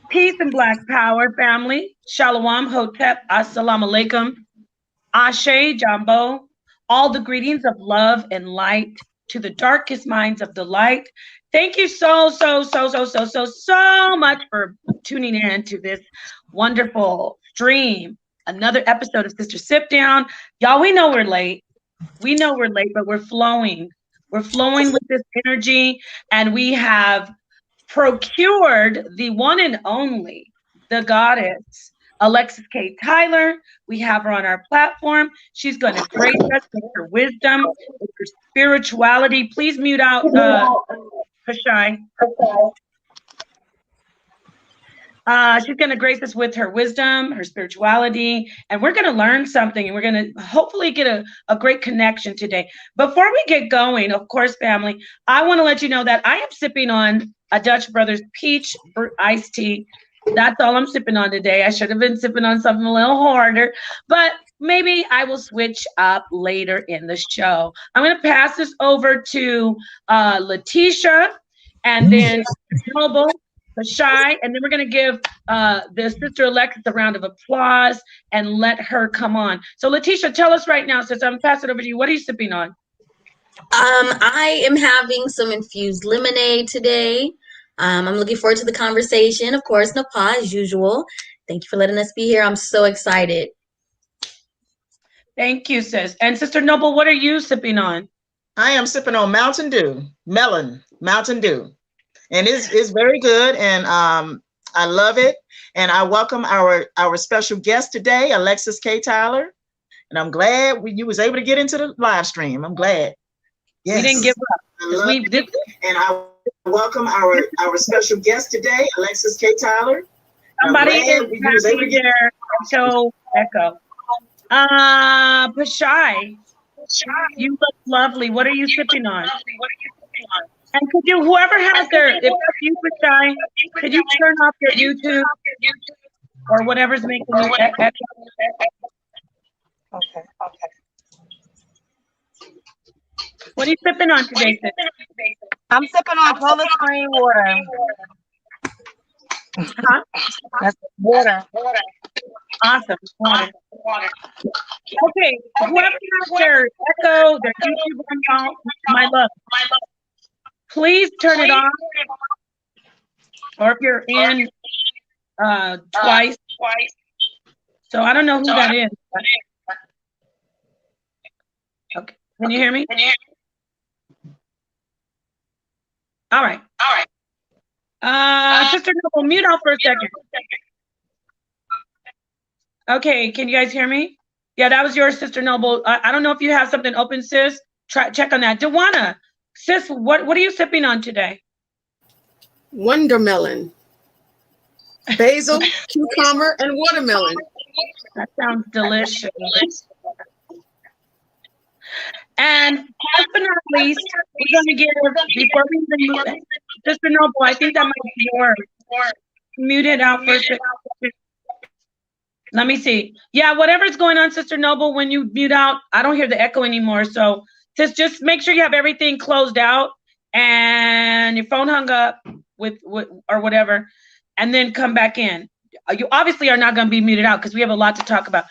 Peace and Black Power, family. Shalom, Hotep, Assalamu Alaikum, Ashe, Jambo. All the greetings of love and light to the darkest minds of the light. Thank you so much for tuning in to this wonderful stream. Another episode of Sister Sipdown. Y'all, we know we're late. We know we're late, but we're flowing. We're flowing with this energy, and we have procured the one and only, the goddess, Alexis K. Tyler. We have her on our platform. She's going to grace us with her wisdom, with her spirituality. Please mute out Pashai. She's going to grace us with her wisdom, her spirituality, and we're going to learn something, and we're going to hopefully get a great connection today. Before we get going, of course, family, I want to let you know that I am sipping on a Dutch Brothers peach iced tea. That's all I'm sipping on today. I should have been sipping on something a little harder, but maybe I will switch up later in the show. I'm going to pass this over to Letitia, and then Noble, Shy, and then we're going to give the Sister Alexis a round of applause and let her come on. So Letitia, tell us right now, since I'm passing it over to you, what are you sipping on? I am having some infused lemonade today. I'm looking forward to the conversation. Of course, Napah, as usual. Thank you for letting us be here. I'm so excited. Thank you, sis. And Sister Noble, what are you sipping on? I am sipping on Mountain Dew, melon, Mountain Dew. And it's very good, and I love it. And I welcome our special guest today, Alexis K. Tyler. And I'm glad you was able to get into the live stream. I'm glad. Yes. We didn't give up. We did. And I welcome our special guest today, Alexis K. Tyler. Somebody is happy there. So echo. Pashai, you look lovely. What are you sipping on? And could you, whoever has their, if you Pashai, could you turn off your YouTube or whatever's making you echo? Okay. What are you sipping on today, sis? I'm sipping on Polar Spring water. Huh? That's water. Awesome. Water. Okay. Whoever has their echo, their YouTube on, my love, please turn it off. Or if you're in twice. So I don't know who that is. Okay. Can you hear me? All right. Sister Noble, mute out for a second. Okay, can you guys hear me? Yeah, that was yours, Sister Noble. I don't know if you have something open, sis. Check on that. Dewana, sis, what are you sipping on today? Wondermelon, basil, cucumber, and watermelon. That sounds delicious. And last but not least, we're going to give, before we even move, Sister Noble, I think that might be yours. Mute it out for a second. Let me see. Yeah, whatever's going on, Sister Noble, when you mute out, I don't hear the echo anymore. So just make sure you have everything closed out and your phone hung up with or whatever, and then come back in. You obviously are not going to be muted out because we have a lot to talk about.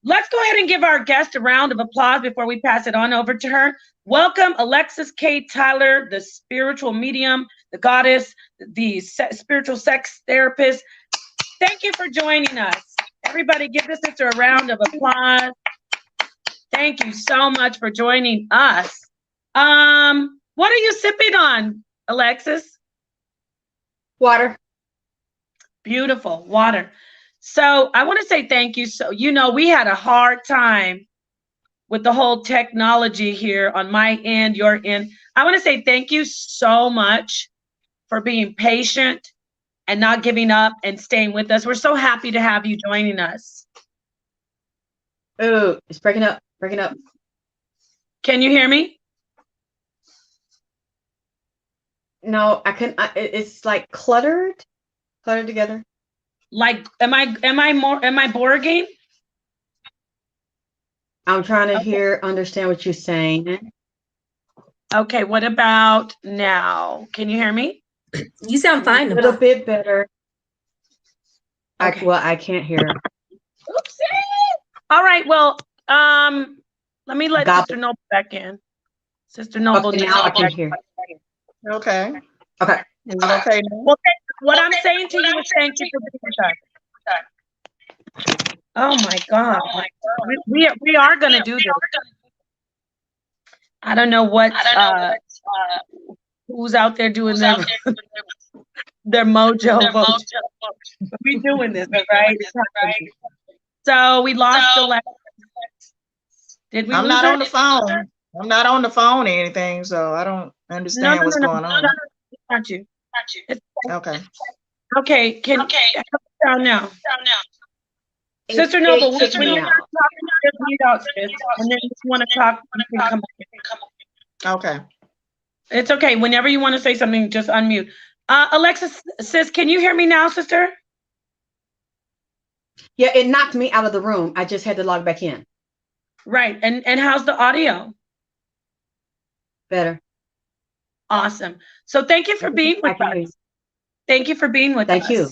Let's go ahead and give our guest a round of applause before we pass it on over to her. Welcome, Alexis K. Tyler, the spiritual medium, the goddess, the spiritual sex therapist. Thank you for joining us. Everybody give this sister a round of applause. Thank you so much for joining us. What are you sipping on, Alexis? Water. Beautiful, water. So I want to say thank you. So, we had a hard time with the whole technology here on my end, your end. I want to say thank you so much for being patient and not giving up and staying with us. We're so happy to have you joining us. Oh, it's breaking up. Can you hear me? No, I can. It's like cluttered together. Like, am I boring? I'm trying to understand what you're saying. Okay, what about now? Can you hear me? You sound fine. A little Napah. bit better. Okay. I can't hear. Oopsie. All right. Well, let me let Gobble. Sister Noble back in. Sister Noble. Okay, needs now to I can back hear. Okay. Okay. Is it okay now? Well, what I'm saying to you is thank you for being with us. Oh my God. We are going to do this. I don't know what, who's out there doing their mojo vote. We doing this, all right? It's happening. So we lost Alexis. Did we I'm lose not her? on the phone. I'm not on the phone or anything, so I don't understand what's going on. No, got you. Okay. Okay, can down now. Sister Noble, when kicked me you're not out. talking, just mute out, sis. And then if you want to talk, you can come back. Okay. It's okay. Whenever you want to say something, just unmute. Alexis, sis, can you hear me now, sister? Yeah, it knocked me out of the room. I just had to log back in. Right. And how's the audio? Better. Awesome. So thank you for being with us. Thank you for being with us. Thank you.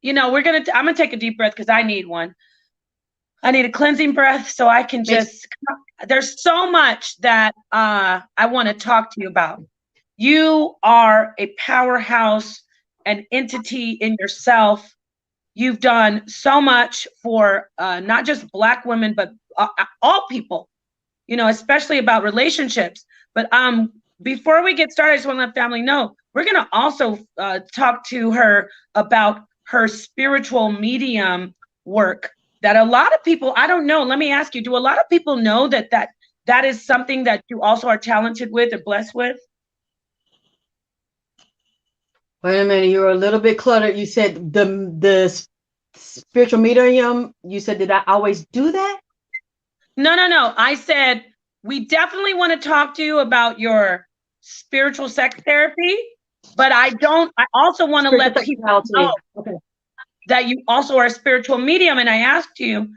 You know, I'm gonna take a deep breath because I need one. I need a cleansing breath so I can just, there's so much that I want to talk to you about. You are a powerhouse, an entity in yourself. You've done so much for not just Black women, but all people, you know, especially about relationships. But before we get started, I just want to let family know, we're going to also talk to her about her spiritual medium work that a lot of people, I don't know, let me ask you, do a lot of people know that is something that you also are talented with or blessed with? Wait a minute, you were a little bit cluttered. You said the spiritual medium, you said, did I always do that? No. I said, we definitely want to talk to you about your spiritual sex therapy, but I also want to let people know that you also are a spiritual medium. And I asked you,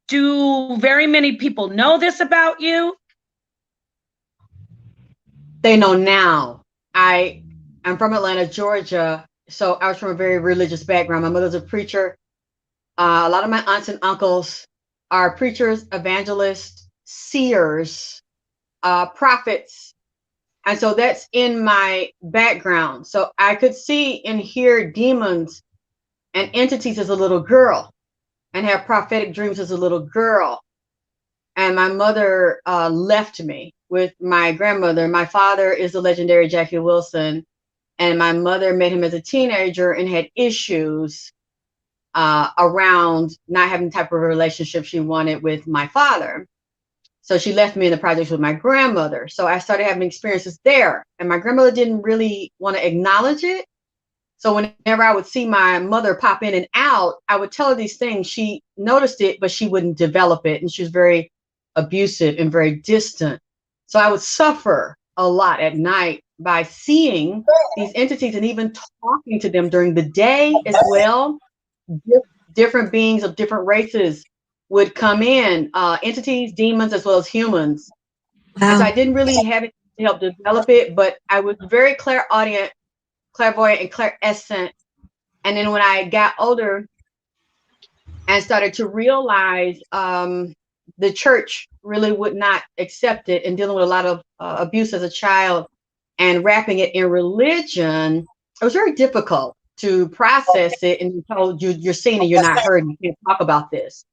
do very many people know this about you? They know now. I'm from Atlanta, Georgia. So I was from a very religious background. My mother's a preacher. A lot of my aunts and uncles are preachers, evangelists, seers, prophets. And so that's in my background. So I could see and hear demons and entities as a little girl and have prophetic dreams as a little girl. And my mother left me with my grandmother. My father is the legendary Jackie Wilson. And my mother met him as a teenager and had issues around not having the type of relationship she wanted with my father. So she left me in the projects with my grandmother. So I started having experiences there. And my grandmother didn't really want to acknowledge it. So whenever I would see my mother pop in and out, I would tell her these things. She noticed it, but she wouldn't develop it. And she was very abusive and very distant. So I would suffer a lot at night by seeing these entities and even talking to them during the day as well. Different beings of different races would come in, entities, demons, as well as humans. Wow. And so I didn't really have it to help develop it, but I was very clairaudient, clairvoyant, and clairescent. And then when I got older and started to realize the church really would not accept it, and dealing with a lot of abuse as a child and wrapping it in religion, it was very difficult to process it. And told you're seen and you're not heard, you can't talk about this.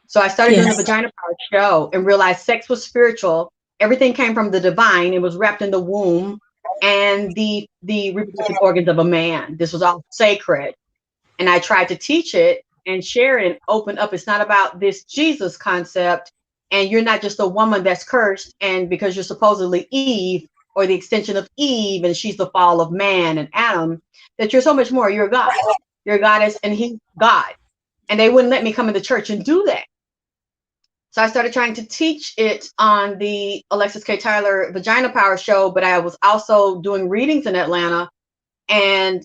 So I started doing the Vagina Power show and realized sex was spiritual. Everything came from the divine. It was wrapped in the womb and the reproductive organs of a man. This was all sacred. And I tried to teach it and share it and open up. It's not about this Jesus concept. And you're not just a woman that's cursed. And because you're supposedly Eve or the extension of Eve, and she's the fall of man and Adam, that you're so much more. You're a God. You're a goddess and he's God. And they wouldn't let me come into church and do that. So I started trying to teach it on the Alexis K. Tyler Vagina Power show, but I was also doing readings in Atlanta, and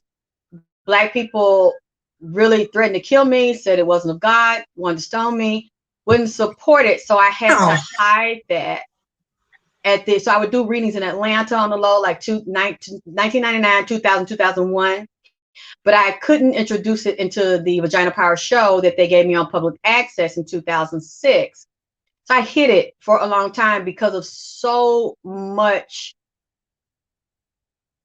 Black people really threatened to kill me, said it wasn't of God, wanted to stone me, wouldn't support it. So I had to hide that. at this. So I would do readings in Atlanta on the low, like 1999, 2000, 2001. But I couldn't introduce it into the Vagina Power show that they gave me on public access in 2006. So I hid it for a long time because of so much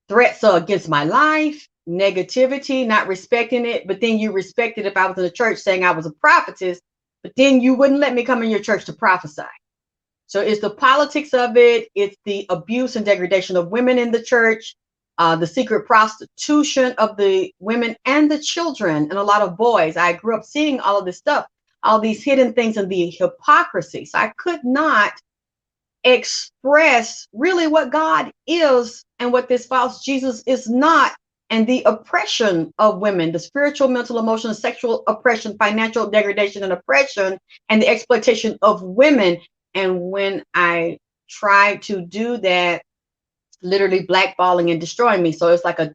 threats against my life, negativity, not respecting it. But then you respect it if I was in the church saying I was a prophetess, but then you wouldn't let me come in your church to prophesy. So it's the politics of it. It's the abuse and degradation of women in the church, the secret prostitution of the women and the children and a lot of boys. I grew up seeing all of this stuff, all these hidden things and the hypocrisy. So I could not express really what God is and what this false Jesus is not, and the oppression of women, the spiritual, mental, emotional, sexual oppression, financial degradation and oppression, and the exploitation of women. And when I tried to do that, literally blackballing and destroying me. So it's like a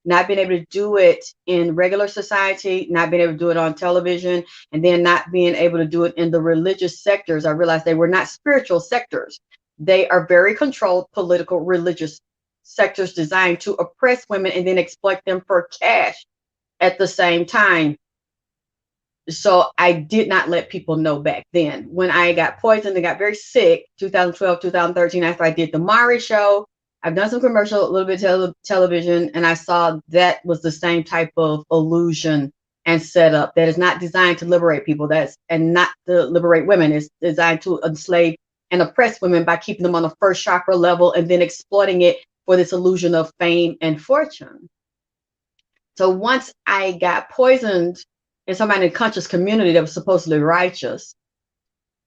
not being able to do it in regular society, not being able to do it on television, and then not being able to do it in the religious sectors. I realized they were not spiritual sectors. They are very controlled political religious sectors designed to oppress women and then exploit them for cash at the same time. So I did not let people know back then. When I got poisoned and got very sick, 2012, 2013, after I did the Mari show, I've done some commercial, a little bit of television, and I saw that was the same type of illusion and setup that is not designed to liberate people, and not to liberate women. It's designed to enslave and oppress women by keeping them on the first chakra level and then exploiting it for this illusion of fame and fortune. So once I got poisoned in somebody in the conscious community that was supposedly righteous,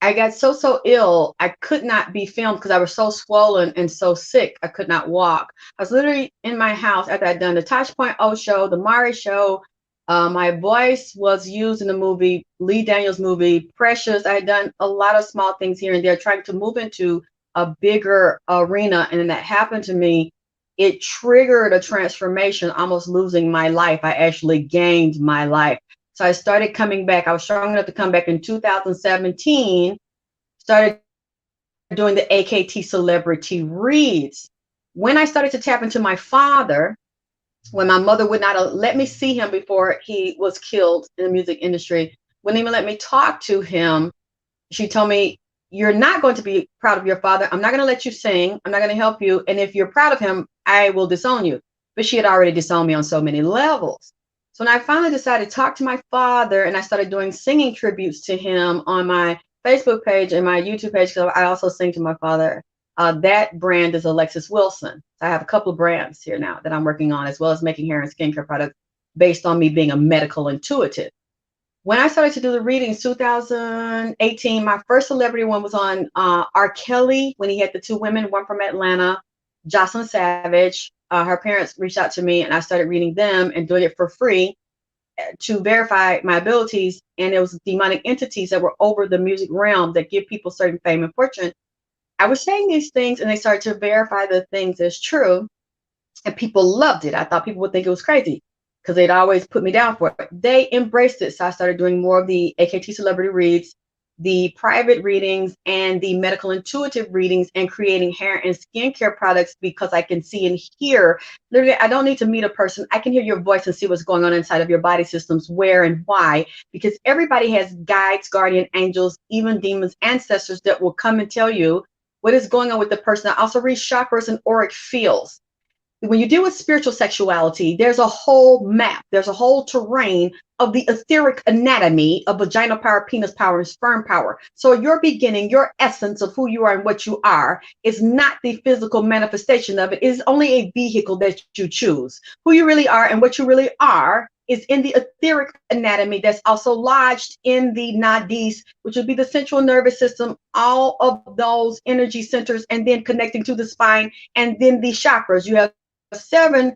I got so ill, I could not be filmed because I was so swollen and so sick, I could not walk. I was literally in my house after I'd done the Tosh Point O show, the Mari show. My voice was used in the movie, Lee Daniels movie, Precious. I had done a lot of small things here and there, trying to move into a bigger arena. And then that happened to me. It triggered a transformation, almost losing my life. I actually gained my life. So I started coming back. I was strong enough to come back in 2017, started doing the AKT celebrity reads. When I started to tap into my father, when my mother would not let me see him before he was killed in the music industry, wouldn't even let me talk to him, she told me, "You're not going to be proud of your father. I'm not going to let you sing. I'm not going to help you. And if you're proud of him, I will disown you." But she had already disowned me on so many levels. So when I finally decided to talk to my father and I started doing singing tributes to him on my Facebook page and my YouTube page, because I also sing to my father, that brand is Alexis Wilson. So I have a couple of brands here now that I'm working on, as well as making hair and skincare products based on me being a medical intuitive. When I started to do the readings, 2018, my first celebrity one was on R. Kelly, when he had the two women, one from Atlanta, Jocelyn Savage. Her parents reached out to me and I started reading them and doing it for free to verify my abilities. And it was demonic entities that were over the music realm that give people certain fame and fortune. I was saying these things and they started to verify the things as true. And people loved it. I thought people would think it was crazy because they'd always put me down for it. They embraced it. So I started doing more of the AKT celebrity reads, the private readings, and the medical intuitive readings, and creating hair and skincare products because I can see and hear. Literally, I don't need to meet a person. I can hear your voice and see what's going on inside of your body systems, where and why, because everybody has guides, guardian angels, even demons, ancestors that will come and tell you what is going on with the person. I also read chakras and auric fields. When you deal with spiritual sexuality, there's a whole map, there's a whole terrain of the etheric anatomy of vagina power, penis power, and sperm power. So your beginning, your essence of who you are and what you are is not the physical manifestation of it. It is only a vehicle that you choose. Who you really are and what you really are is in the etheric anatomy that's also lodged in the nadis, which would be the central nervous system, all of those energy centers, and then connecting to the spine, and then the chakras. You have 7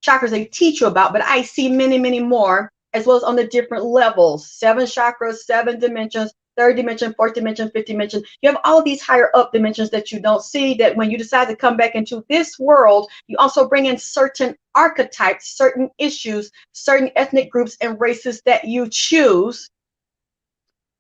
chakras they teach you about, but I see many, many more, as well as on the different levels. 7 chakras, 7 dimensions, 3rd dimension, 4th dimension, 5th dimension. You have all these higher up dimensions that you don't see, that when you decide to come back into this world, you also bring in certain archetypes, certain issues, certain ethnic groups and races that you choose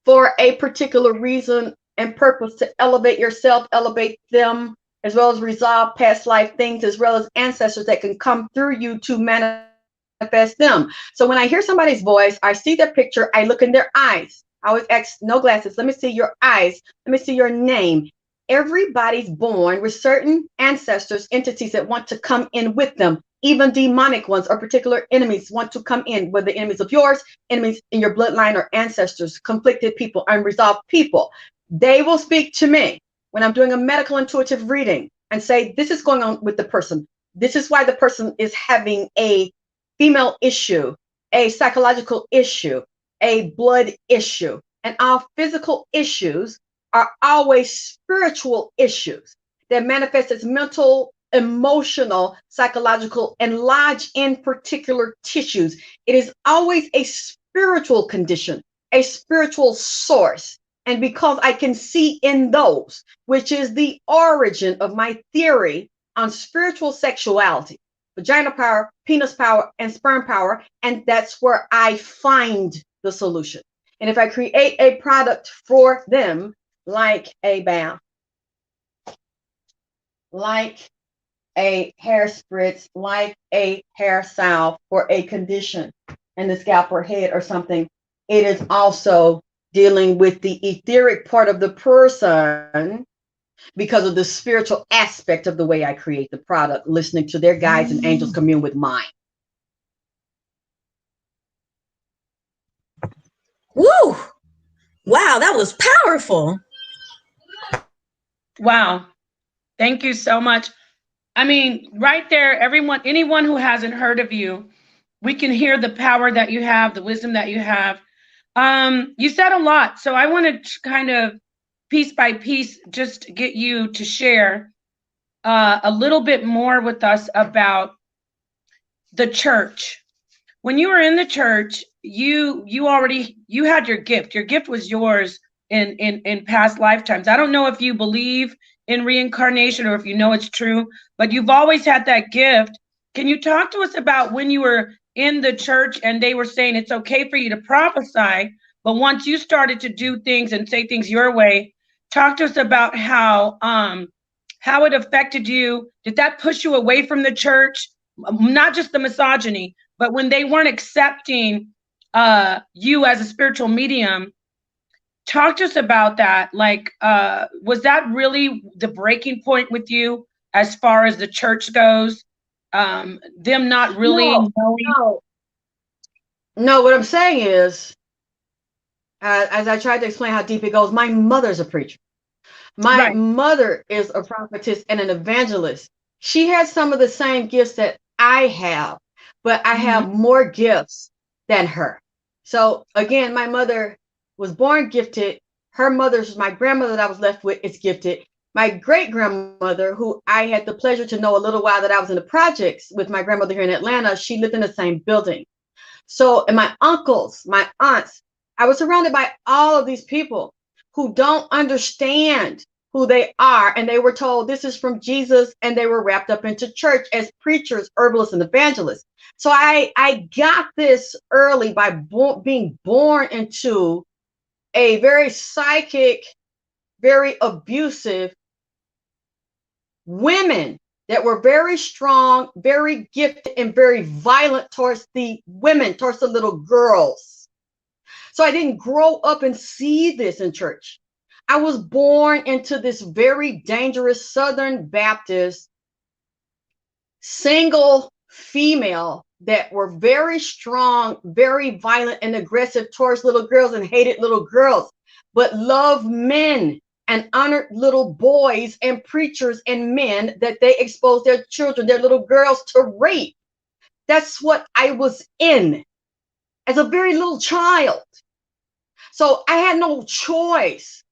for a particular reason and purpose to elevate yourself, elevate them, as well as resolve past life things, as well as ancestors that can come through you to manifest them. So when I hear somebody's voice, I see their picture, I look in their eyes. I always ask, no glasses, let me see your eyes, let me see your name. Everybody's born with certain ancestors, entities that want to come in with them. Even demonic ones or particular enemies want to come in, whether enemies of yours, enemies in your bloodline, or ancestors, conflicted people, unresolved people. They will speak to me when I'm doing a medical intuitive reading and say, this is going on with the person. This is why the person is having a female issue, a psychological issue, a blood issue. And our physical issues are always spiritual issues that manifest as mental, emotional, psychological, and lodge in particular tissues. It is always a spiritual condition, a spiritual source. And because I can see in those, which is the origin of my theory on spiritual sexuality, vagina power, penis power, and sperm power, and that's where I find the solution. And if I create a product for them, like a bath, like a hair spritz, like a hair salve for a condition in the scalp or head or something, it is also dealing with the etheric part of the person because of the spiritual aspect of the way I create the product, listening to their guides and angels commune with mine. Woo! Wow, that was powerful. Wow. Thank you so much. I mean, right there, anyone who hasn't heard of you, we can hear the power that you have, the wisdom that you have. You said a lot, so I want to kind of piece by piece just get you to share a little bit more with us about the church. When you were in the church, you had your gift. Your gift was yours in past lifetimes. I don't know if you believe in reincarnation or if you know it's true, but you've always had that gift. Can you talk to us about when you were in the church and they were saying it's okay for you to prophesy, but once you started to do things and say things your way, talk to us about how it affected you. Did that push you away from the church? Not just the misogyny, but when they weren't accepting you as a spiritual medium. Talk to us about that. Like, was that really the breaking point with you as far as the church goes? Them not really knowing? No, what I'm saying is, as I tried to explain how deep it goes, my mother's a preacher. My mother is a prophetess and an evangelist. She has some of the same gifts that I have, but I have more gifts than her. So again, my mother was born gifted. Her mother's, my grandmother that I was left with, is gifted. My great grandmother, who I had the pleasure to know a little while that I was in the projects with my grandmother here in Atlanta, she lived in the same building. So, and my uncles, my aunts, I was surrounded by all of these people who don't understand who they are. And they were told this is from Jesus, and they were wrapped up into church as preachers, herbalists, and evangelists. So I got this early by being born into a very psychic, very abusive women that were very strong, very gifted, and very violent towards the women, towards the little girls. So I didn't grow up and see this in church. I was born into this very dangerous Southern Baptist single female that were very strong, very violent and aggressive towards little girls and hated little girls, but loved men and honored little boys and preachers and men that they exposed their children, their little girls, to rape. That's what I was in as a very little child. So I had no choice.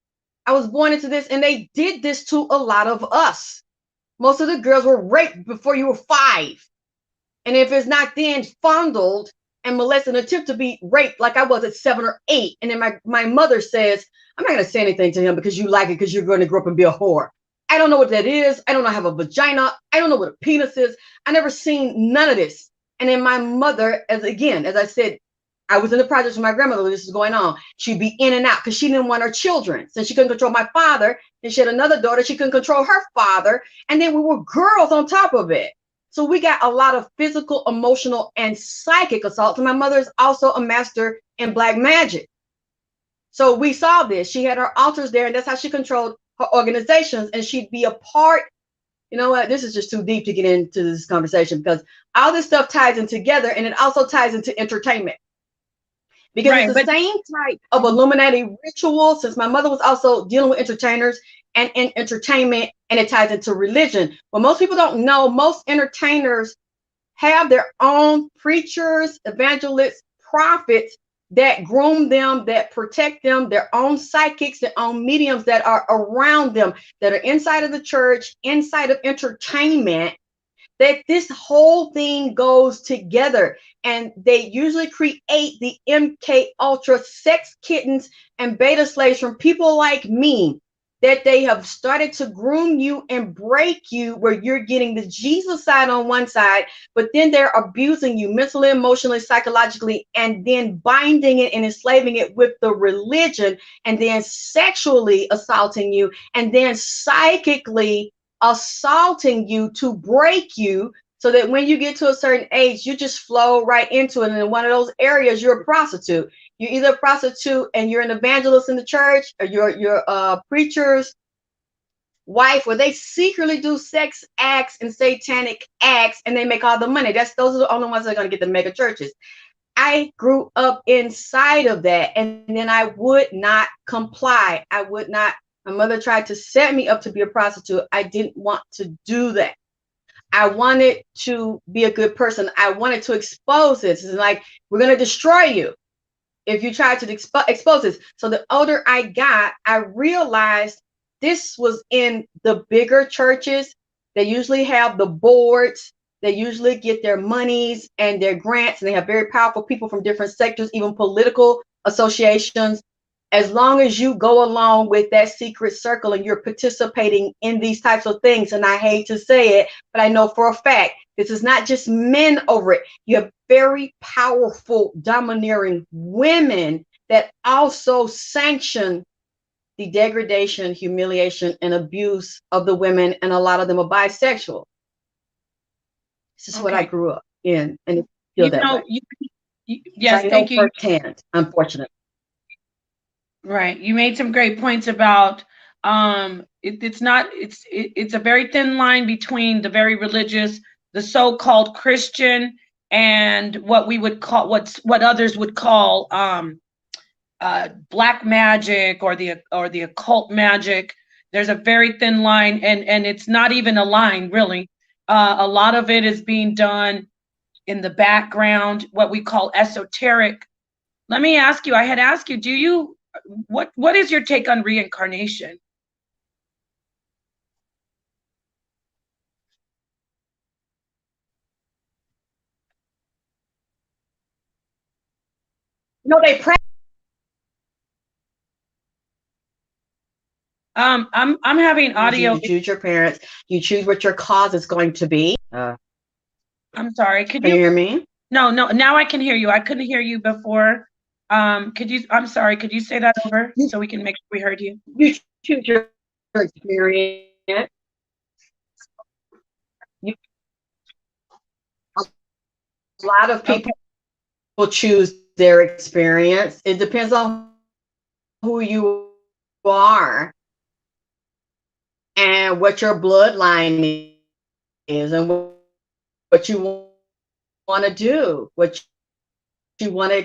I was born into this, and they did this to a lot of us. Most of the girls were raped before you were 5. And if it's not then fondled and molested and attempt to be raped like I was at 7 or 8. And then my mother says, I'm not going to say anything to him because you like it because you're going to grow up and be a whore. I don't know what that is. I don't know how to have a vagina. I don't know what a penis is. I never seen none of this. And then my mother, as I said, I was in the projects with my grandmother. This is going on. She'd be in and out because she didn't want her children. Since she couldn't control my father, and she had another daughter, she couldn't control her father. And then we were girls on top of it. So we got a lot of physical, emotional, and psychic assaults. And my mother is also a master in black magic. So we saw this. She had her altars there, and that's how she controlled her organizations. And she'd be a part. You know what? This is just too deep to get into this conversation because all this stuff ties in together, and it also ties into entertainment. Because it's the same type of Illuminati ritual, since my mother was also dealing with entertainers and in entertainment, and it ties into religion. What most people don't know, most entertainers have their own preachers, evangelists, prophets that groom them, that protect them, their own psychics, their own mediums that are around them, that are inside of the church, inside of entertainment, that this whole thing goes together. And they usually create the MK Ultra sex kittens and beta slaves from people like me, that they have started to groom you and break you, where you're getting the Jesus side on one side, but then they're abusing you mentally, emotionally, psychologically, and then binding it and enslaving it with the religion, and then sexually assaulting you, and then psychically assaulting you to break you, so that when you get to a certain age, you just flow right into it. And in one of those areas, you're a prostitute. You're either a prostitute and you're an evangelist in the church, or you're a preacher's wife, where they secretly do sex acts and satanic acts, and they make all the money. Those are the only ones that are going to get the mega churches. I grew up inside of that, and then I would not comply. I would not. My mother tried to set me up to be a prostitute. I didn't want to do that. I wanted to be a good person. I wanted to expose this. It's like, we're going to destroy you if you try to expose this. So the older I got, I realized this was in the bigger churches. They usually have the boards. They usually get their monies and their grants, and they have very powerful people from different sectors, even political associations. As long as you go along with that secret circle and you're participating in these types of things, and I hate to say it, but I know for a fact, this is not just men over it. You have very powerful, domineering women that also sanction the degradation, humiliation, and abuse of the women, and a lot of them are bisexual. This is what I grew up in, and it feels that way. Yes, so thank you. Firsthand, unfortunately. Right. You made some great points about it's a very thin line between the very religious, the so-called Christian, and what we would call what others would call black magic or the occult magic. There's a very thin line, and it's not even a line, really. A lot of it is being done in the background, what we call esoteric. Let me ask you, I had asked you, what is your take on reincarnation? No, they pray. I'm having audio. You choose your parents. You choose what your cause is going to be. I'm sorry. Can you hear me? No. Now I can hear you. I couldn't hear you before. I'm sorry. Could you say that over so we can make sure we heard you? You choose your experience. A lot of people will choose their experience. It depends on who you are and what your bloodline is, and what you want to do, what you want to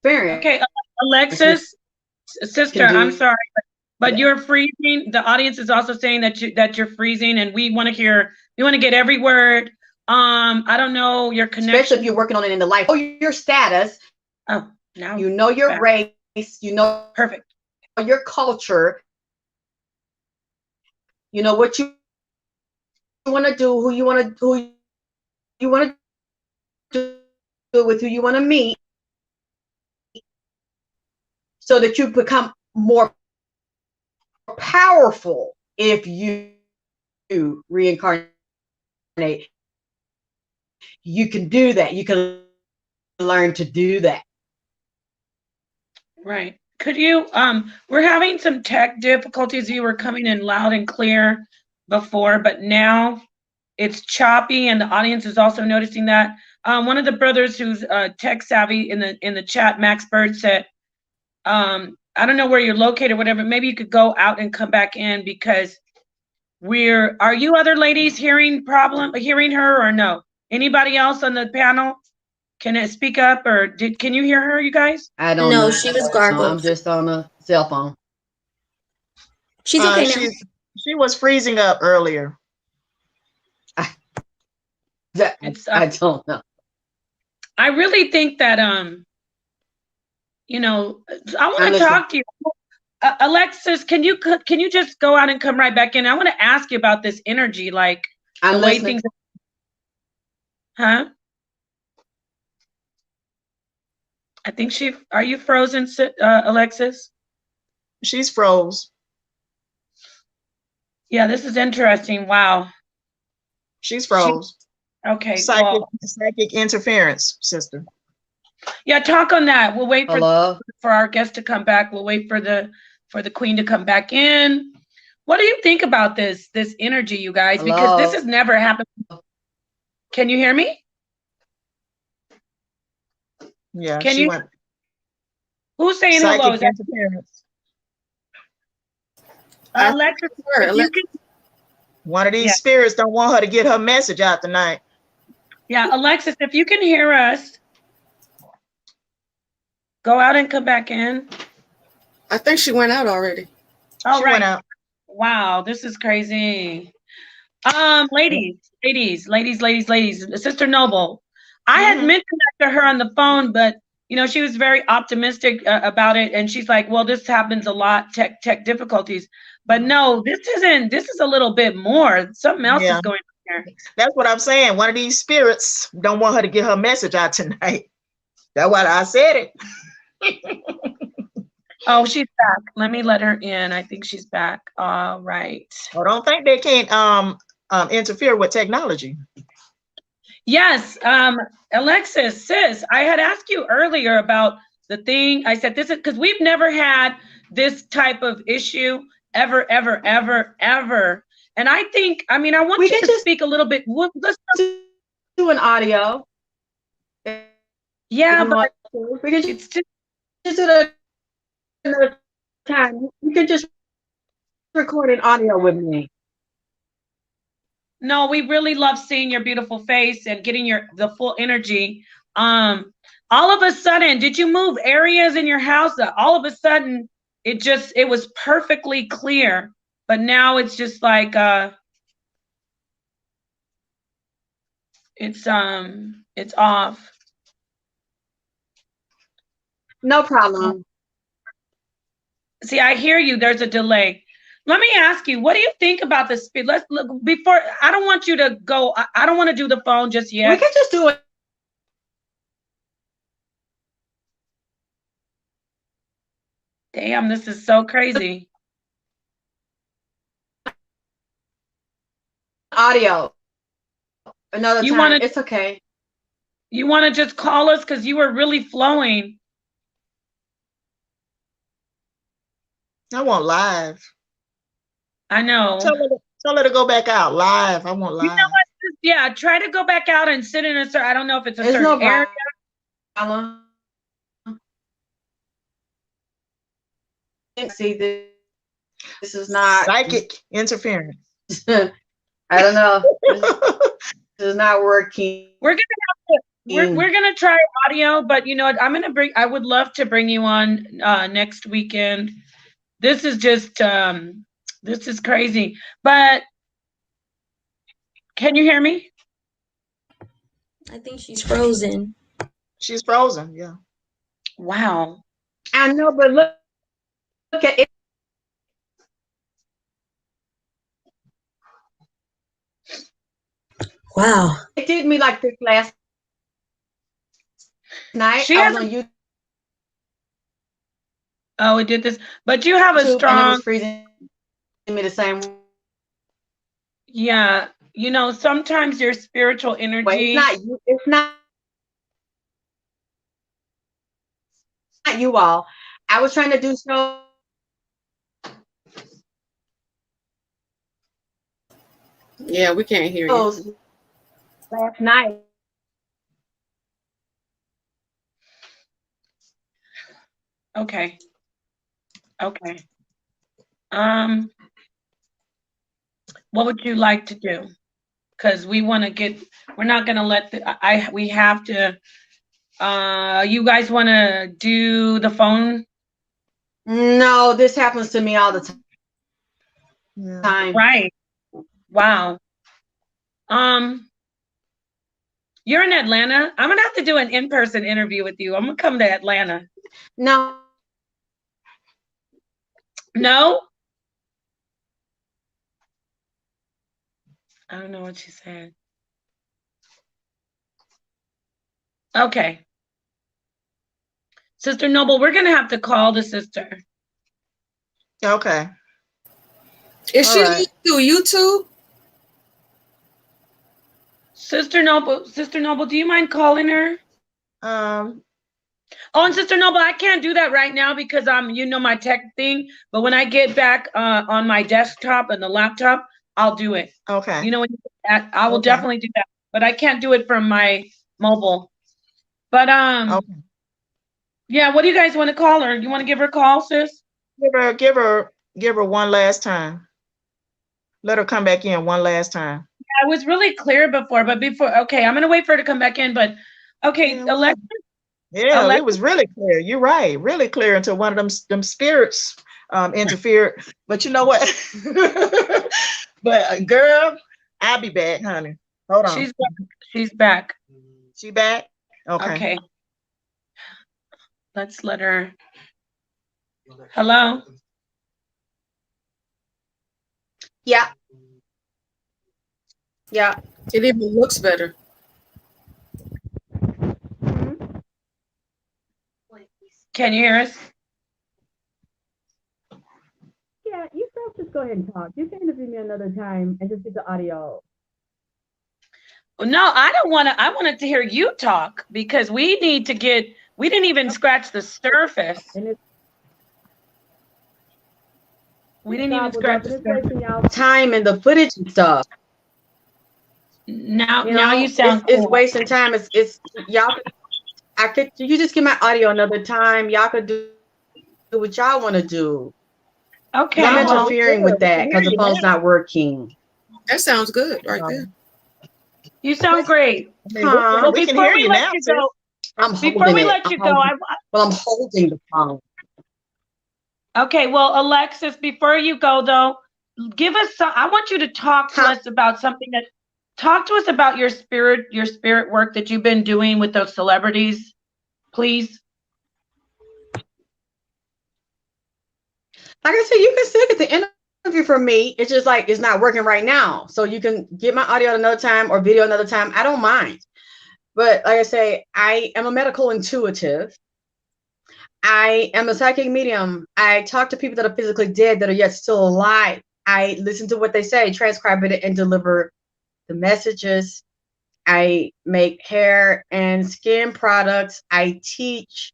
experience. Okay, Alexis, sister, I'm sorry, but you're freezing. The audience is also saying that you're freezing, and we want to get every word. I don't know your connection. Especially if you're working on it in the life. Oh, your status. Oh, now you know your race. You know perfect. Your culture. You know what you want to do, who you want to do with, who you want to meet, so that you become more powerful if you reincarnate. you can do that. You can learn to do that. Right. Could you, we're having some tech difficulties. You were coming in loud and clear before, but now it's choppy, and the audience is also noticing that. One of the brothers who's tech savvy in the chat, Max Bird, said, I don't know where you're located, whatever, maybe you could go out and come back in, because are you other ladies hearing her or no? Anybody else on the panel? Can it speak up, or can you hear her, you guys? I don't No, know. she was gargled. I'm just on a cell phone. She's okay now. She was freezing up earlier. I don't know. I really think that you know, I want to talk to you. Alexis, can you just go out and come right back in? I want to ask you about this energy, like I'm the way listening. things. Huh? I think are you frozen, Alexis? She's froze. Yeah, this is interesting. Wow. She's froze. Okay. Psychic interference, sister. Yeah, talk on that. We'll wait for our guest to come back. We'll wait for the queen to come back in. What do you think about this energy, you guys? Hello? Because this has never happened. Can you hear me? Yeah. Who's saying hello? Psychic interference. Alexis, one of these spirits don't want her to get her message out tonight. Yeah, Alexis, if you can hear us, go out and come back in. I think she went out already. She went out. Wow, this is crazy. Ladies, Sister Noble, I had mentioned that to her on the phone, but you know, she was very optimistic about it, and she's like, well, this happens a lot, tech difficulties. But no, this is a little bit more. Something else is going on here. That's what I'm saying. One of these spirits don't want her to get her message out tonight. That's why I said it. Oh, she's back. Let me let her in. I think she's back. All right. I don't think they can't interfere with technology. Yes, Alexis, sis, I had asked you earlier about the thing. I said, this is because we've never had this type of issue ever. And I think, I mean, I want you to speak a little bit. Let's do an audio. Yeah, but we can just do it another time. You can just record an audio with me. No, we really love seeing your beautiful face and getting the full energy. All of a sudden, did you move areas in your house? All of a sudden, it was perfectly clear, but now it's just like it's off. No problem. See, I hear you. There's a delay. Let me ask you, what do you think about the speed? Let's look before. I don't want you to go. I don't want to do the phone just yet. We can just do it. Damn, this is so crazy. Audio. Another time. It's okay. You want to just call us because you were really flowing. I want live. I know. Tell her to go back out live. I want live. You know what? Yeah, try to go back out and sit in a certain. I don't know if it's a certain area. See, this is not psychic interference. I don't know. This is not working. We're gonna try audio, but you know what? I would love to bring you on next weekend. This is just this is crazy. But can you hear me? I think she's frozen. She's frozen, yeah. Wow. I know, but look at it. Wow. It did me like this last night. I was on YouTube. Oh, it did this. But you have a strong. And it was freezing me the same. Yeah. You know, sometimes your spiritual Well, energy. it's not you all. I was trying to do Yeah, we can't hear you. shows last night. Okay. Okay. What would you like to do? Because we want to get. We're not going to let the. We have to. You guys want to do the phone? No, this happens to me all the time. Yeah. Right. Wow. You're in Atlanta. I'm gonna have to do an in-person interview with you. I'm gonna come to Atlanta. No. No? I don't know what she said. Okay. Sister Noble, we're gonna have to call the sister. Okay. Is All she right. through YouTube? Sister Noble, do you mind calling her? Oh, and Sister Noble, I can't do that right now because I'm, you know, my tech thing. But when I get back on my desktop and the laptop, I'll do it. Okay. You know, I will definitely do that. But I can't do it from my mobile. But Okay. yeah. What do you guys want to call her? You want to give her a call, sis? Give her one last time. Let her come back in one last time. I was really clear before, but okay, I'm gonna wait for her to come back in. But okay, Yeah, Alexis. Yeah, Alexis, it was really clear. You're right, really clear until one of them spirits interfered. But you know what? But girl, I'll be back, honey. Hold on. she's back. She back? Okay. Okay. Let's let her. Hello. Yeah. Yeah. It even looks better. Can you hear us? Yeah, you guys just go ahead and talk. You can interview me another time and just get the audio. No, I don't want to. I wanted to hear you talk because we need to get. We didn't even scratch the surface. We didn't even scratch the surface. Time and the footage and stuff. Now, You now know, you sound it's cool. wasting time. It's y'all. You just give my audio another time. Y'all could do what y'all want to do. Okay. I'm Well, interfering with that because the phone's not working. That sounds good right there. you sound great. Well, we can hear you now, sis. I'm Before holding we it. let you go, Well, I'm holding the phone. Okay, well, Alexis, before you go though, give us some. I want you to talk to us about something that. Talk to us about your spirit work that you've been doing with those celebrities, please. Like I said, you can still get the interview from me. It's just like it's not working right now. So you can get my audio another time or video another time. I don't mind. But like I say, I am a medical intuitive. I am a psychic medium. I talk to people that are physically dead that are yet still alive. I listen to what they say, transcribe it, and deliver the messages. I make hair and skin products. I teach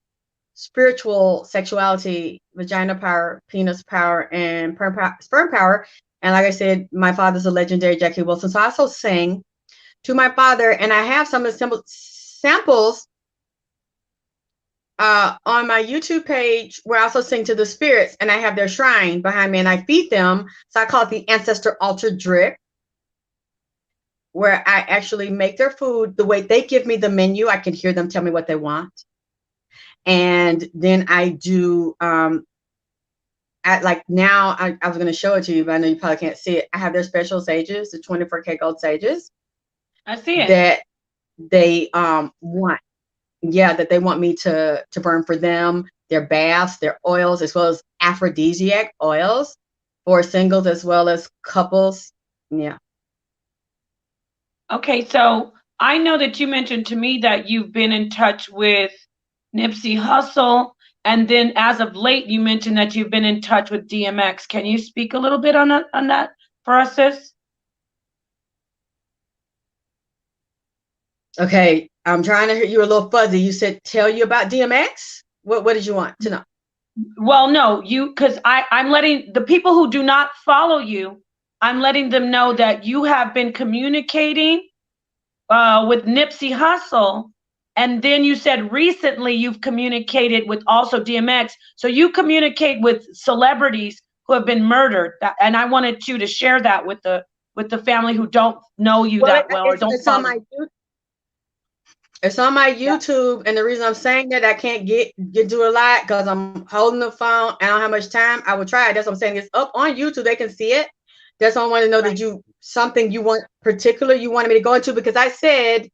spiritual sexuality, vagina power, penis power, and sperm power. And like I said, my father's a legendary Jackie Wilson. So I also sing to my father, and I have some of the samples on my YouTube page where I also sing to the spirits, and I have their shrine behind me, and I feed them. So I call it the Ancestor Altar Drip, where I actually make their food the way they give me the menu. I can hear them tell me what they want. And then I do, like now, I was going to show it to you, but I know you probably can't see it. I have their special sages, the 24K gold sages. I see it. That they want. Yeah, that they want me to burn for them, their baths, their oils, as well as aphrodisiac oils for singles as well as couples. Yeah. Okay, so I know that you mentioned to me that you've been in touch with Nipsey Hussle, and then as of late, you mentioned that you've been in touch with DMX. Can you speak a little bit on that for us, sis? Okay, I'm trying to hear you a little fuzzy. You said tell you about DMX? What did you want to know? Well, no, because I'm letting the people who do not follow you, I'm letting them know that you have been communicating with Nipsey Hussle, and then you said recently you've communicated with also DMX. So you communicate with celebrities who have been murdered, and I wanted you to share that with the family who don't know you that well or don't It's on follow. It's on my YouTube, and the reason I'm saying that I can't get to a lot because I'm holding the phone. I don't have much time. I will try it. That's what I'm saying. It's up on YouTube. They can see it. That's why I want to know that something you want particular you wanted me to go into, because I said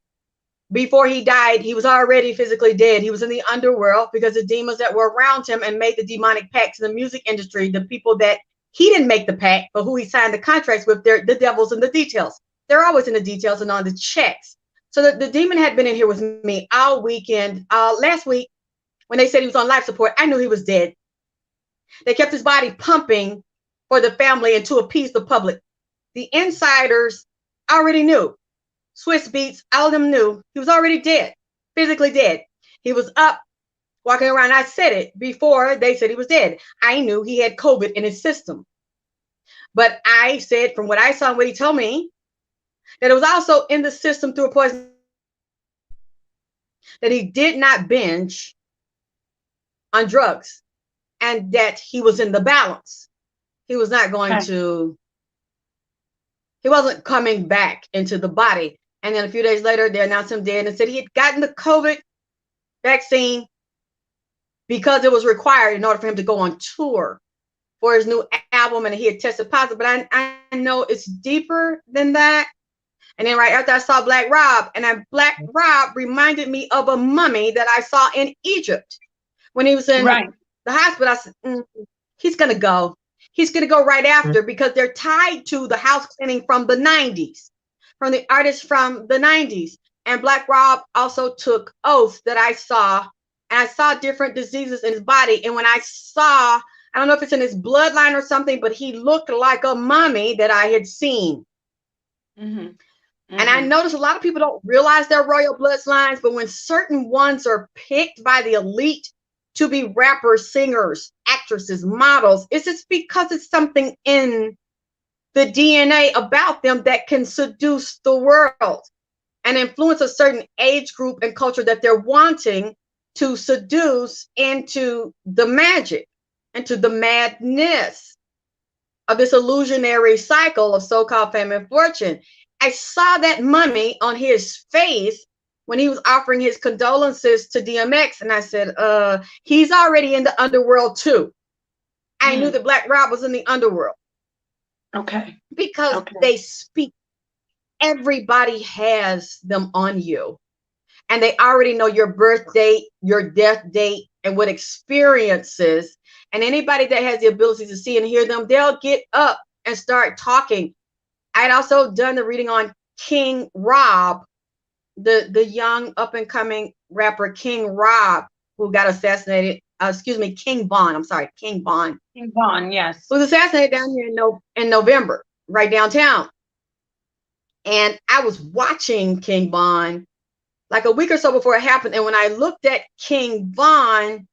before he died, he was already physically dead. He was in the underworld because the demons that were around him and made the demonic pacts in the music industry, the people that he didn't make the pact, but who he signed the contracts with, they're the devils in the details. They're always in the details and on the checks. So the demon had been in here with me all weekend. Last week, when they said he was on life support, I knew he was dead. They kept his body pumping for the family and to appease the public. The insiders already knew. Swiss Beats, all of them knew he was already dead, physically dead. He was up, walking around. I said it before they said he was dead. I knew he had COVID in his system. But I said, from what I saw and what he told me, that it was also in the system through a poison, that he did not binge on drugs, and that he was in the balance. He was not going to, he wasn't coming back into the body. And then a few days later, they announced him dead and said he had gotten the COVID vaccine because it was required in order for him to go on tour for his new album, and he had tested positive. But I know it's deeper than that. And then right after I saw Black Rob, and Black Rob reminded me of a mummy that I saw in Egypt when he was in the hospital. I said, he's going to go. He's going to go right after, because they're tied to the house cleaning from the 90s, from the artist from the 90s. And Black Rob also took oaths that I saw, and I saw different diseases in his body. And when I saw, I don't know if it's in his bloodline or something, but he looked like a mummy that I had seen. And I noticed a lot of people don't realize their royal bloodlines, but when certain ones are picked by the elite to be rappers, singers, actresses, models, it's just because it's something in the DNA about them that can seduce the world and influence a certain age group and culture that they're wanting to seduce into the magic, into the madness of this illusionary cycle of so-called fame and fortune. I saw that mummy on his face when he was offering his condolences to DMX, and I said, he's already in the underworld too. I knew that Black Rob was in the underworld. Because they speak. Everybody has them on you, and they already know your birth date, your death date, and what experiences. And anybody that has the ability to see and hear them, they'll get up and start talking. I'd also done the reading on King Rob, the young up-and-coming rapper King Rob, who got assassinated. King Von. I'm sorry, King Von. King Von, yes. Who was assassinated down here in November, right downtown. And I was watching King Von like a week or so before it happened. And when I looked at King Von,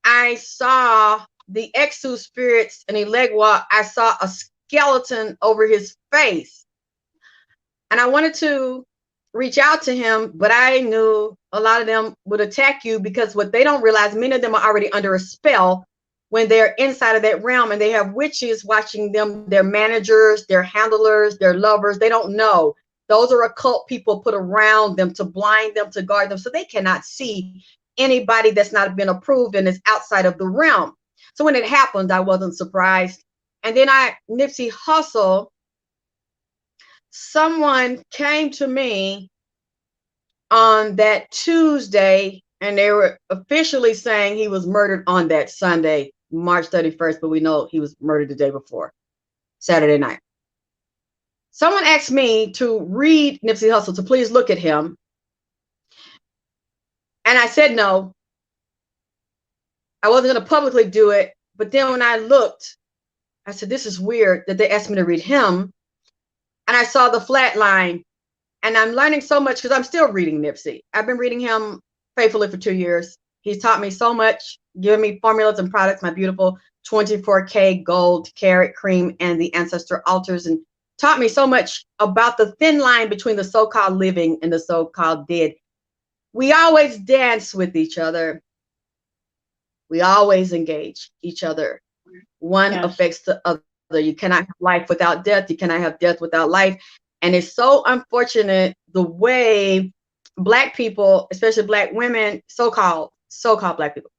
I saw the Exu spirits and Elegua. I saw a skeleton over his face. And I wanted to reach out to him, but I knew a lot of them would attack you, because what they don't realize, many of them are already under a spell when they're inside of that realm, and they have witches watching them, their managers, their handlers, their lovers. They don't know. Those are occult people put around them to blind them, to guard them, so they cannot see anybody that's not been approved and is outside of the realm. So when it happened, I wasn't surprised. And then Nipsey Hussle, someone came to me on that Tuesday, and they were officially saying he was murdered on that Sunday, March 31st, but we know he was murdered the day before, Saturday night. Someone asked me to read Nipsey Hussle, to please look at him. And I said no. I wasn't going to publicly do it. But then when I looked, I said, this is weird that they asked me to read him. And I saw the flat line. And I'm learning so much because I'm still reading Nipsey. I've been reading him faithfully for 2 years. He's taught me so much, giving me formulas and products, my beautiful 24K gold carrot cream and the ancestor altars, and taught me so much about the thin line between the so-called living and the so-called dead. We always dance with each other. We always engage each other. One affects the other. You cannot have life without death. You cannot have death without life. And it's so unfortunate the way Black people, especially Black women, so-called Black people,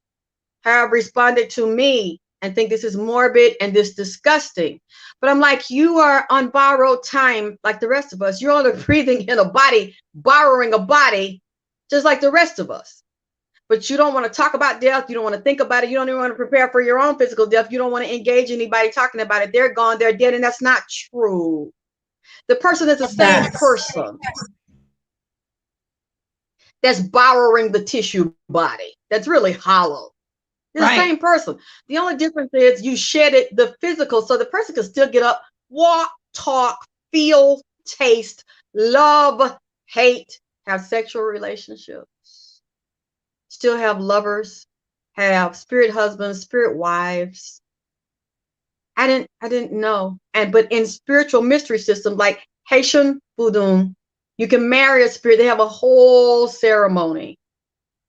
have responded to me and think this is morbid and this disgusting. But I'm like, you are on borrowed time like the rest of us. You're only breathing in a body, borrowing a body, just like the rest of us. But you don't want to talk about death. You don't want to think about it. You don't even want to prepare for your own physical death. You don't want to engage anybody talking about it. They're gone, they're dead, and that's not true. The person is the same person that's borrowing the tissue body. That's really hollow. It's the same person. The only difference is you shed it, the physical, so the person can still get up, walk, talk, feel, taste, love, hate, have sexual relationships, still have lovers, have spirit husbands, spirit wives. I didn't know. But in spiritual mystery system like Haitian voodoo, you can marry a spirit. They have a whole ceremony,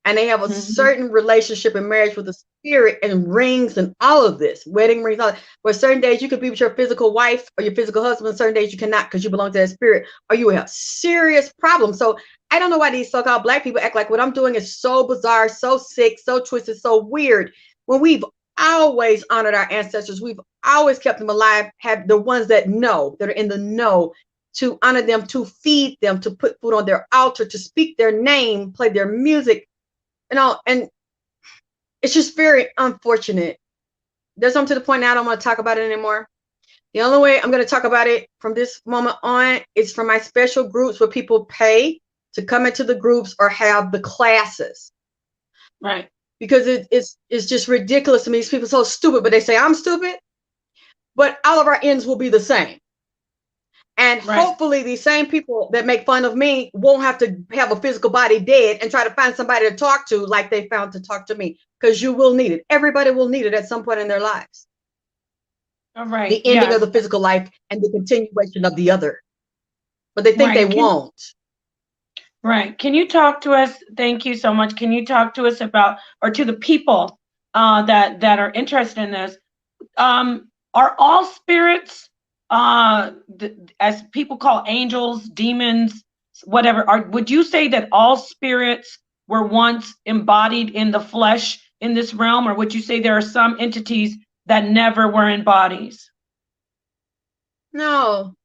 and they have a certain relationship and marriage with the spirit and rings and all of this, wedding rings. All that. Where certain days you could be with your physical wife or your physical husband, certain days you cannot because you belong to that spirit, or you will have serious problems. So I don't know why these so-called Black people act like what I'm doing is so bizarre, so sick, so twisted, so weird, when we've always honored our ancestors. We've always kept them alive, have the ones that know, that are in the know, to honor them, to feed them, to put food on their altar, to speak their name, play their music, and it's just very unfortunate. There's something to the point now I don't want to talk about it anymore. The only way I'm going to talk about it from this moment on is from my special groups where people pay to come into the groups or have the classes. Right. Because it's just ridiculous to me. These people are so stupid, but they say I'm stupid. But all of our ends will be the same. And hopefully these same people that make fun of me won't have to have a physical body dead and try to find somebody to talk to like they found to talk to me, because you will need it. Everybody will need it at some point in their lives. All right. The ending of the physical life and the continuation of the other. But they think they won't. Right. Can you talk to us? Thank you so much. Can you talk to us about, or to the people that are interested in this? Are all spirits, as people call angels, demons, whatever, would you say that all spirits were once embodied in the flesh in this realm, or would you say there are some entities that never were in bodies? No,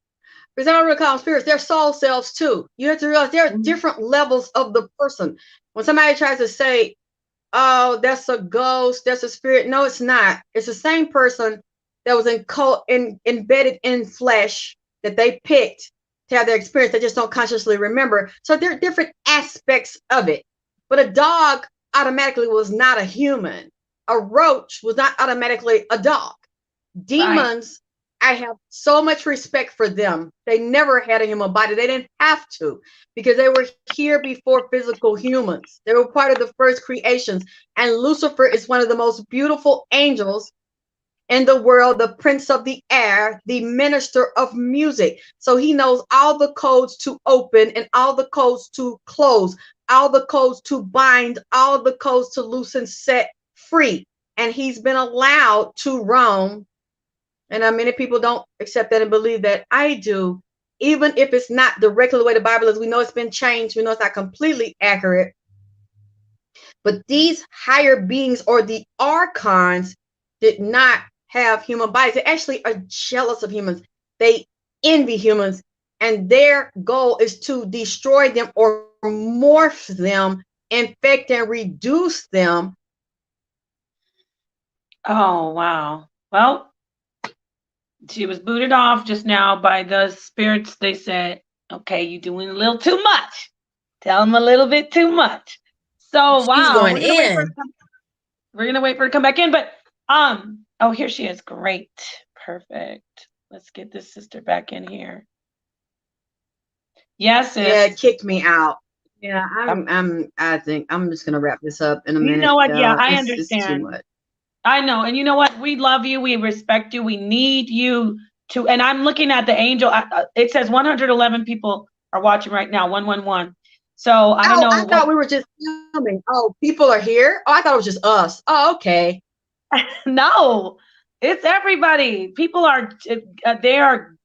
because I don't really call them spirits. They're soul selves too. You have to realize there are different levels of the person. When somebody tries to say, oh, that's a ghost, that's a spirit. No, it's not. It's the same person that was embedded in flesh that they picked to have their experience. They just don't consciously remember. So there are different aspects of it. But a dog automatically was not a human. A roach was not automatically a dog. Demons, I have so much respect for them. They never had a human body. They didn't have to, because they were here before physical humans. They were part of the first creations. And Lucifer is one of the most beautiful angels in the world, the prince of the air, the minister of music. So he knows all the codes to open and all the codes to close, all the codes to bind, all the codes to loose and set free. And he's been allowed to roam. And many people don't accept that and believe that. I do, even if it's not directly the way the Bible is. We know it's been changed. We know it's not completely accurate. But these higher beings, or the archons, did not have human bodies. They actually are jealous of humans. They envy humans, and their goal is to destroy them or morph them, infect and reduce them. Oh, wow. Well, she was booted off just now by the spirits. They said, okay, you're doing a little too much. Tell them a little bit too much. So, wow. She's going in. We're going to wait for her to come back in. But, oh, here she is. Great. Perfect. Let's get this sister back in here. Yes, sis. Yeah, it kicked me out. Yeah, I think I'm just gonna wrap this up in a minute. You know what? Yeah, I It's too understand. much. I know. And you know what? We love you. We respect you. We need you to, and I'm looking at the angel. It says 111 people are watching right now, 111. So I don't know. I thought we were just filming. Oh, people are here? Oh, I thought it was just us. Oh, okay. No, it's everybody. People are, they are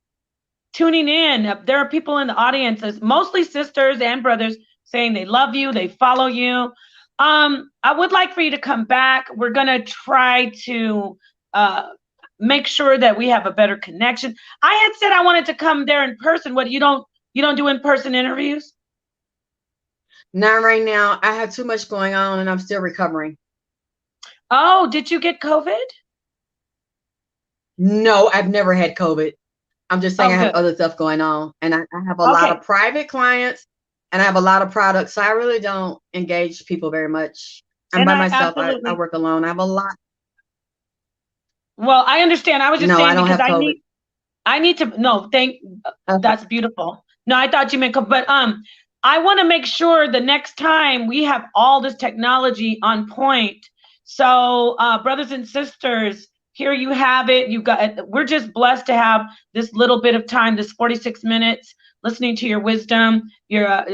tuning in. There are people in the audience, mostly sisters and brothers, saying they love you, they follow you. I would like for you to come back. We're gonna try to make sure that we have a better connection. I had said I wanted to come there in person. What, you don't do in-person interviews? Not right now. I have too much going on and I'm still recovering. Oh, did you get COVID? No, I've never had COVID. I'm just saying I have good. other stuff going on, and I have a lot of private clients, and I have a lot of products, so I really don't engage people very much. I'm by myself. I work alone. I have a lot. Well, I understand. I was just saying, I don't because have COVID. I need to, no, that's beautiful. No, I thought you meant, but I want to make sure the next time we have all this technology on point. So brothers and sisters, here you have it. We're just blessed to have this little bit of time, this 46 minutes, listening to your wisdom. You're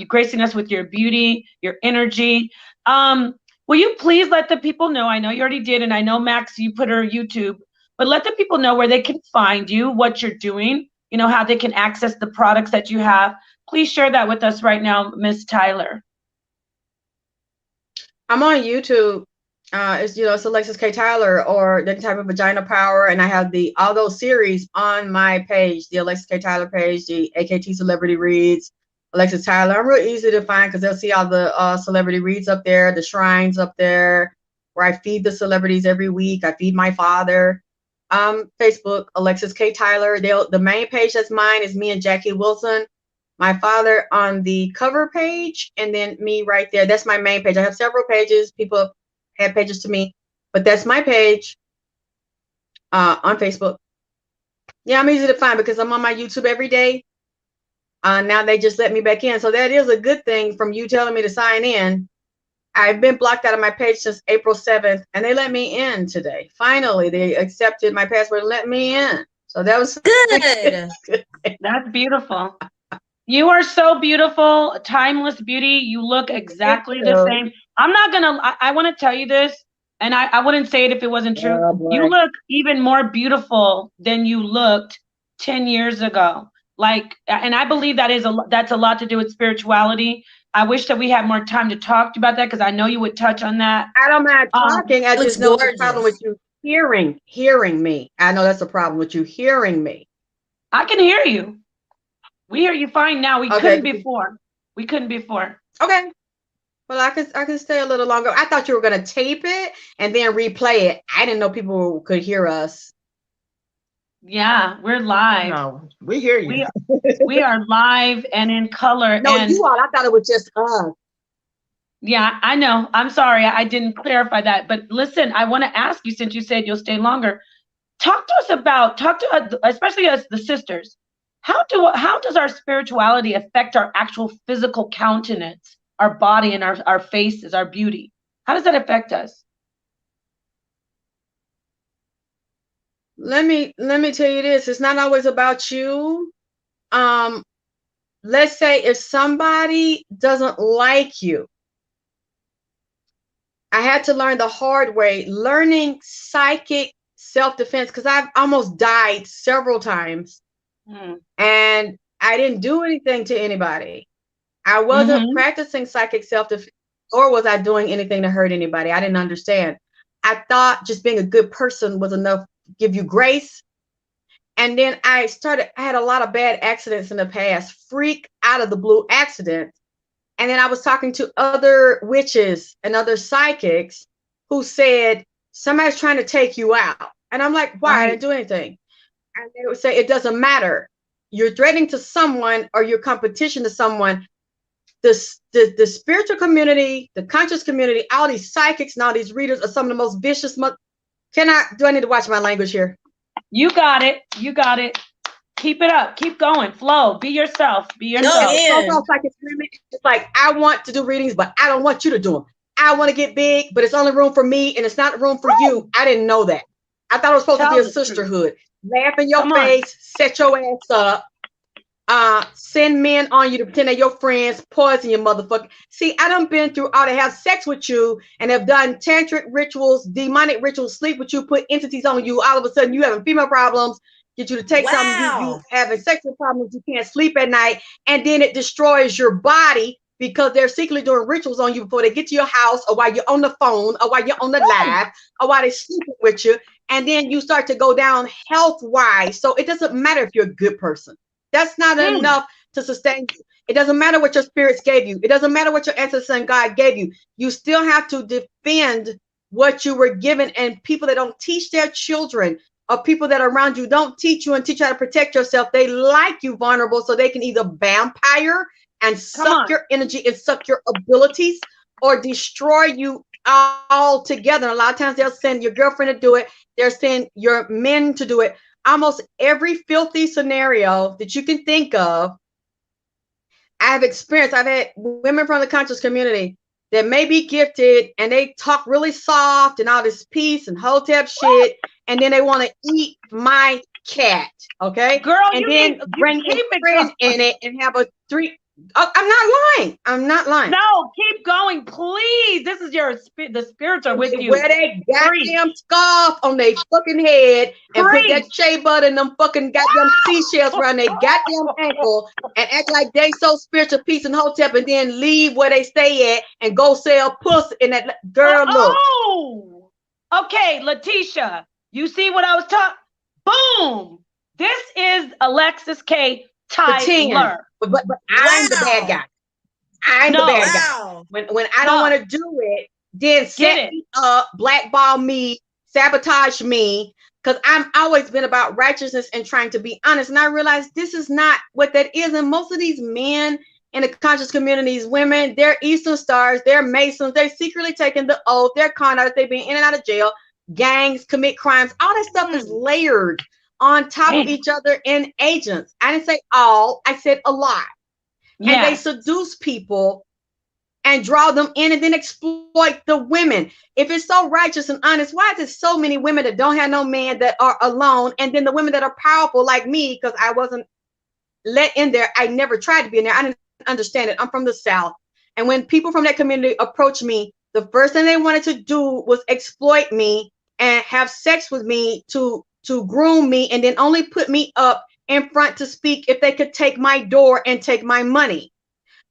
gracing us with your beauty, your energy. Will you please let the people know? I know you already did, and I know, Max, you put her YouTube, but let the people know where they can find you, what you're doing, how they can access the products that you have. Please share that with us right now, Miss TYLOR. I'm on YouTube. It's ALEXYSS K. TYLOR, or the type of vagina power, and I have all those series on my page, the ALEXYSS K. TYLOR page, the AKT Celebrity Reads, ALEXYSS TYLOR. I'm real easy to find because they'll see all the celebrity reads up there, the shrines up there, where I feed the celebrities every week. I feed my father. Facebook, ALEXYSS K. TYLOR. The main page that's mine is me and Jackie Wilson. My father on the cover page, and then me right there. That's my main page. I have several pages. People have pages to me, but that's my page on Facebook. Yeah, I'm easy to find because I'm on my YouTube every day. Now they just let me back in, so that is a good thing from you telling me to sign in. I've been blocked out of my page since April 7th, and they let me in today. Finally, they accepted my password and let me in. So that was good. That's beautiful. You are so beautiful, timeless beauty. You look exactly the same. I'm not gonna, I want to tell you this, and I wouldn't say it if it wasn't true. You look even more beautiful than you looked 10 years ago. And I believe that's a lot to do with spirituality. I wish that we had more time to talk about that, because I know you would touch on that. I don't mind talking. I just know the problem with you hearing me. I know that's the problem with you hearing me. I can hear you. We hear you fine now. We couldn't before. Okay. Well, I can stay a little longer. I thought you were going to tape it and then replay it. I didn't know people could hear us. Yeah, we're live. No, we hear you. We are live and in color. No, you all. I thought it was just us. Yeah, I know. I'm sorry. I didn't clarify that. But listen, I want to ask you, since you said you'll stay longer, talk to us, especially us, the sisters. How does our spirituality affect our actual physical countenance, our body and our faces, our beauty? How does that affect us? Let me tell you this. It's not always about you. Let's say if somebody doesn't like you, I had to learn the hard way, learning psychic self-defense, because I've almost died several times. And I didn't do anything to anybody. I wasn't practicing psychic self-defense, or was I doing anything to hurt anybody? I didn't understand. I thought just being a good person was enough to give you grace. And then I had a lot of bad accidents in the past, freak out of the blue accidents. And then I was talking to other witches and other psychics who said, somebody's trying to take you out. And I'm like, why? I didn't do anything. And they would say, it doesn't matter. You're threatening to someone, or you're competition to someone. The spiritual community, the conscious community, all these psychics and all these readers are some of the most vicious. Do I need to watch my language here? You got it. You got it. Keep it up. Keep going. Flow. Be yourself. Be yourself. yeah. It's almost like it's like, I want to do readings, but I don't want you to do them. I want to get big, but it's only room for me, and it's not room for you. I didn't know that. I thought it was supposed to be a sisterhood. Laugh in your face, set your ass up, send men on you to pretend they're your friends, poison your motherfucker. See, I done been through all to have sex with you and have done tantric rituals, demonic rituals, sleep with you, put entities on you. All of a sudden, you having female problems. Get you to take something, you having sexual problems, you can't sleep at night, and then it destroys your body because they're secretly doing rituals on you before they get to your house, or while you're on the phone, or while you're on the live, or while they're sleeping with you, and then you start to go down health-wise. So it doesn't matter if you're a good person. That's not enough to sustain you. It doesn't matter what your spirits gave you. It doesn't matter what your ancestors and God gave you. You still have to defend what you were given, and people that don't teach their children, or people that are around you don't teach you and teach you how to protect yourself. They like you vulnerable so they can either vampire and suck your energy and suck your abilities, or destroy you all together. A lot of times they'll send your girlfriend to do it. They'll send your men to do it. Almost every filthy scenario that you can think of, I've experienced. I've had women from the conscious community that may be gifted and they talk really soft and all this peace and hotep shit, and then they want to eat my cat, okay? Girl, and then bring a friend in it and have a three. Oh, I'm not lying. I'm not lying. No, keep going, please. This is the spirits are with you. Wear that goddamn scarf on their fucking head and put that shea butter and them fucking goddamn seashells around their goddamn ankle and act like they so spiritual, peace and hotep, and then leave where they stay at and go sell pussy. And that girl, look. Oh, okay, Letitia. You see what I was talking? Boom. This is ALEXYSS K. TYLOR. But I'm the bad guy. I'm the bad guy. When I don't want to do it, then set me up, blackball me, sabotage me, because I'm always been about righteousness and trying to be honest. And I realized this is not what that is. And most of these men in the conscious communities, women, they're Eastern Stars, they're Masons, they're secretly taking the oath, they're con artists, they've been in and out of jail, gangs, commit crimes. All that stuff is layered on top of each other in agents. I didn't say all, I said a lot. And they seduce people and draw them in and then exploit the women. If it's so righteous and honest, why is there so many women that don't have no man, that are alone? And then the women that are powerful like me, because I wasn't let in there, I never tried to be in there. I didn't understand it. I'm from the South. And when people from that community approached me, the first thing they wanted to do was exploit me and have sex with me to groom me, and then only put me up in front to speak if they could take my door and take my money.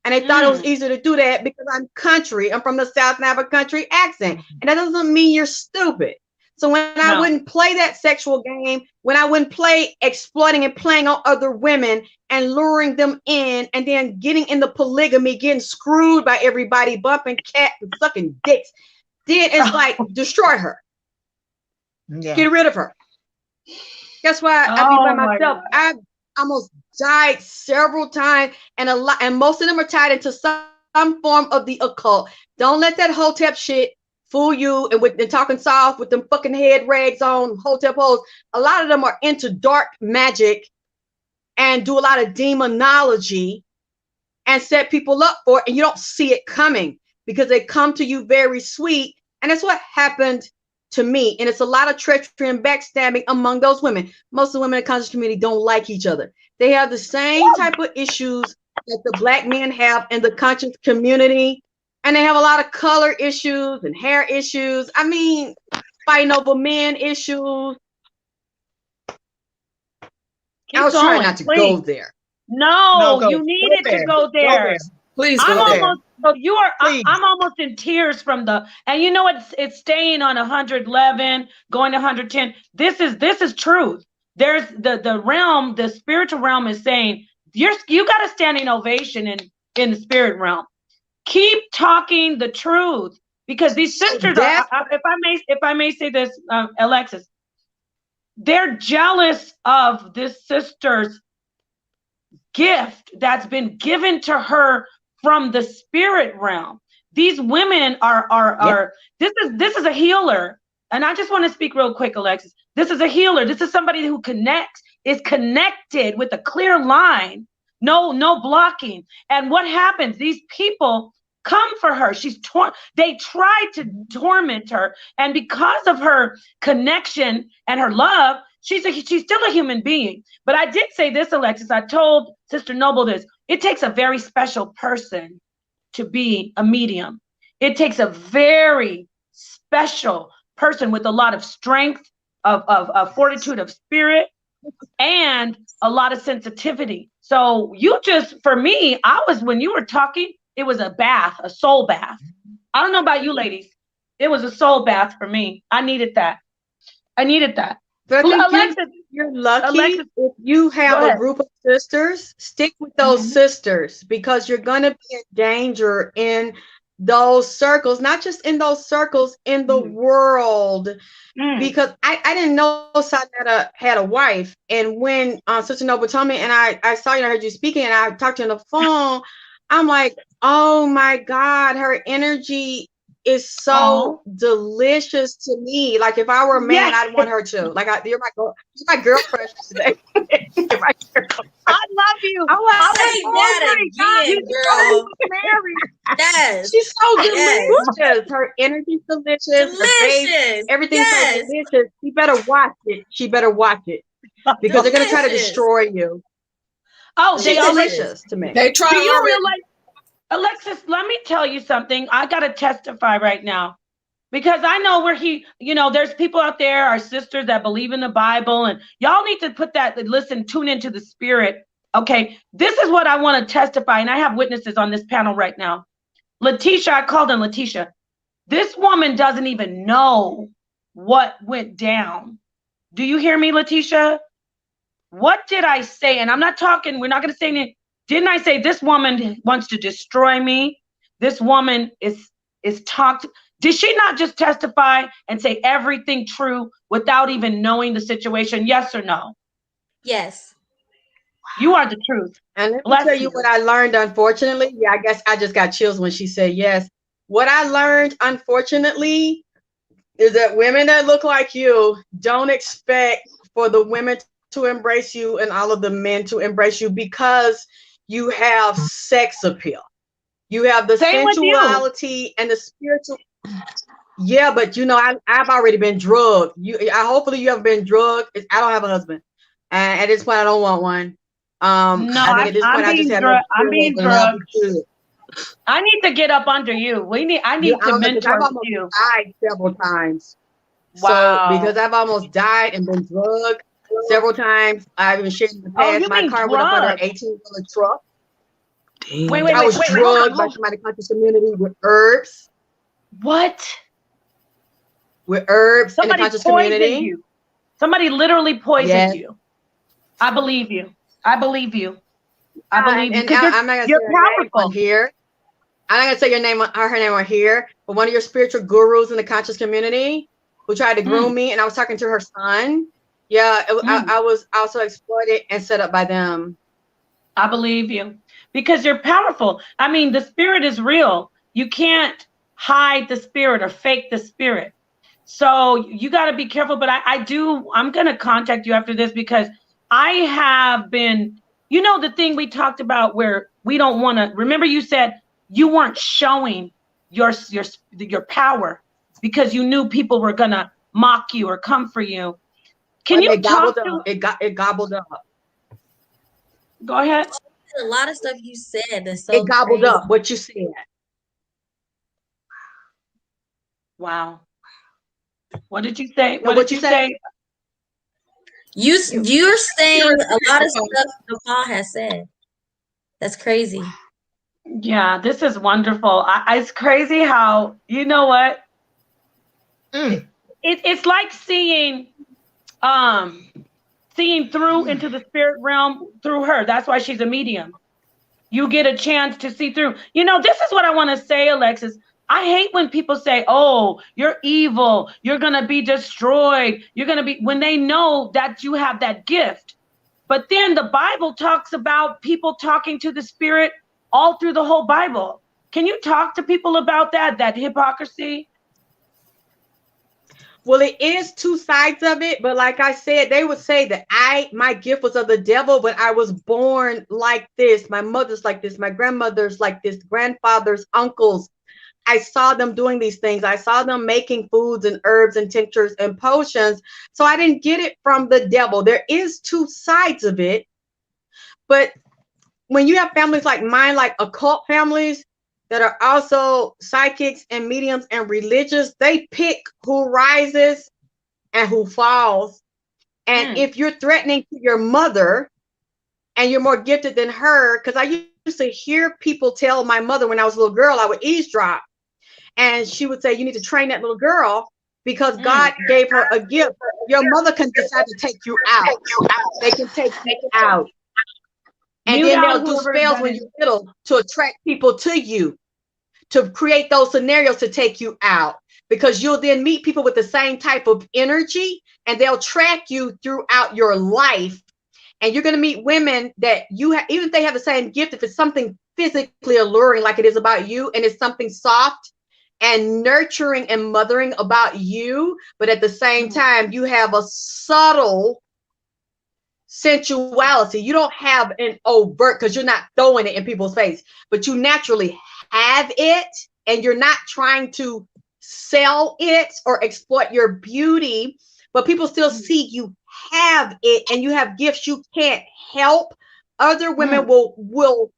And they thought it was easier to do that because I'm country. I'm from the South and I have a country accent. And that doesn't mean you're stupid. So when I wouldn't play that sexual game, when I wouldn't play exploiting and playing on other women and luring them in and then getting into polygamy, getting screwed by everybody, bumping cats and sucking dicks, then it's like, destroy her. Get rid of her. That's why I be by myself. I almost died several times, and most of them are tied into some form of the occult. Don't let that hotep shit fool you. And with talking soft with them fucking head rags on, hotep hoes, a lot of them are into dark magic and do a lot of demonology and set people up for it, and you don't see it coming because they come to you very sweet. And that's what happened to me. And it's a lot of treachery and backstabbing among those women. Most of the women in the conscious community don't like each other. They have the same type of issues that the Black men have in the conscious community. And they have a lot of color issues and hair issues. I mean, fighting over men issues. I was trying not to go there. No, you needed to go there. Please I'm go there. almost, so you are. I'm almost in tears from the. And you know what? It's staying on 111, going to 110. This is truth. There's the realm. The spiritual realm is saying you got a standing ovation in the spirit realm. Keep talking the truth, because these sisters are. If I may say this, ALEXYSS, they're jealous of this sister's gift that's been given to her from the spirit realm. These women are this is a healer. And I just want to speak real quick, ALEXYSS. This is a healer. This is somebody who is connected with a clear line. No blocking. And what happens? These people come for her. They tried to torment her. And because of her connection and her love, she's still a human being. But I did say this, Alexis. I told Sister Noble this. It takes a very special person to be a medium. It takes a very special person with a lot of strength, of fortitude of spirit, and a lot of sensitivity. So for me, when you were talking, it was a bath, a soul bath. I don't know about you ladies. It was a soul bath for me. I needed that. But Alexis, you're lucky. Alexis, if you have go a ahead. group of sisters, stick with those sisters, because you're going to be in danger in those circles, not just in those circles, in the world. Because I didn't know Shadah had a wife. And when Sister Noble told me, and I saw you, I heard you speaking, and I talked to you on the phone, I'm like, oh my God, her energy is so delicious to me. Like, if I were a man, I'd want her to. Like, you're my girlfriend today. I love you. Say that again, girl. Yes. She's so delicious. Her energy's delicious. Delicious. Everything's so delicious. She better watch it. Because they're gonna try to destroy you. Oh, She's delicious to me. They try. Do you realize, Alexis, let me tell you something. I gotta testify right now. Because I know there's people out there, our sisters that believe in the Bible, and y'all need to tune into the spirit. Okay, this is what I want to testify, and I have witnesses on this panel right now. Letitia, I called her Letitia. This woman doesn't even know what went down. Do you hear me, Letitia? What did I say? And I'm not talking, we're not going to say anything. Didn't I say this woman wants to destroy me? This woman is talked. Did she not just testify and say everything true without even knowing the situation? Yes or no? Yes. You are the truth. And let me tell you what I learned, unfortunately. Yeah, I guess I just got chills when she said yes. What I learned, unfortunately, is that women that look like you don't expect for the women to embrace you and all of the men to embrace you, because you have sex appeal. You have the sensuality and the spiritual. Yeah, but I've already been drugged. Hopefully you have been drugged. I don't have a husband, and at this point I don't want one. I'm being drugged. I need to get up under you. I need to mentor you. I've died several times. Wow. So, because I've almost died and been drugged several times. I've been sharing the past. My car went up under an 18-wheeler truck. Wait, I was drugged by somebody in the conscious community with herbs. What? With herbs in the conscious community. You. Somebody literally poisoned you. I believe you. I believe you. I'm not gonna you're powerful here. I'm not gonna say your name or her name on here, but one of your spiritual gurus in the conscious community who tried to groom me, and I was talking to her son. Yeah, I was also exploited and set up by them. I believe you, because you're powerful. I mean, the spirit is real. You can't hide the spirit or fake the spirit. So you got to be careful. But I'm going to contact you after this, because I have been, the thing we talked about where we don't want to, remember you said you weren't showing your power because you knew people were going to mock you or come for you. Can you talk to it gobbled up. Go ahead. A lot of stuff you said that's so it gobbled crazy. up what you said. Wow. What did you say? No, what did you say? You're saying a lot of stuff Napah has said. That's crazy. Yeah, this is wonderful. It's crazy how, you know what? It's like seeing through into the spirit realm through her. That's why she's a medium. You get a chance to see through. This is what I want to say, Alexis. I hate when people say, oh, you're evil. You're going to be destroyed. When they know that you have that gift. But then the Bible talks about people talking to the spirit all through the whole Bible. Can you talk to people about that hypocrisy? Well, it is two sides of it, but like I said, they would say that my gift was of the devil, but I was born like this. My mother's like this, my grandmother's like this, grandfathers, uncles. I saw them doing these things. I saw them making foods and herbs and tinctures and potions. So I didn't get it from the devil. There is two sides of it. But when you have families like mine, like occult families that are also psychics and mediums and religious, they pick who rises and who falls. And if you're threatening to your mother and you're more gifted than her, because I used to hear people tell my mother when I was a little girl, I would eavesdrop. And she would say, you need to train that little girl because God gave her a gift. Your mother can decide to take you out. They can take you out. And then they'll do spells when you're little to attract people to you, to create those scenarios to take you out. Because you'll then meet people with the same type of energy and they'll track you throughout your life. And you're going to meet women that you have, even if they have the same gift, if it's something physically alluring like it is about you and it's something soft and nurturing and mothering about you, but at the same time you have a subtle sensuality. You don't have an overt, because you're not throwing it in people's face, but you naturally have it and you're not trying to sell it or exploit your beauty, but people still see you have it and you have gifts you can't help. Other women will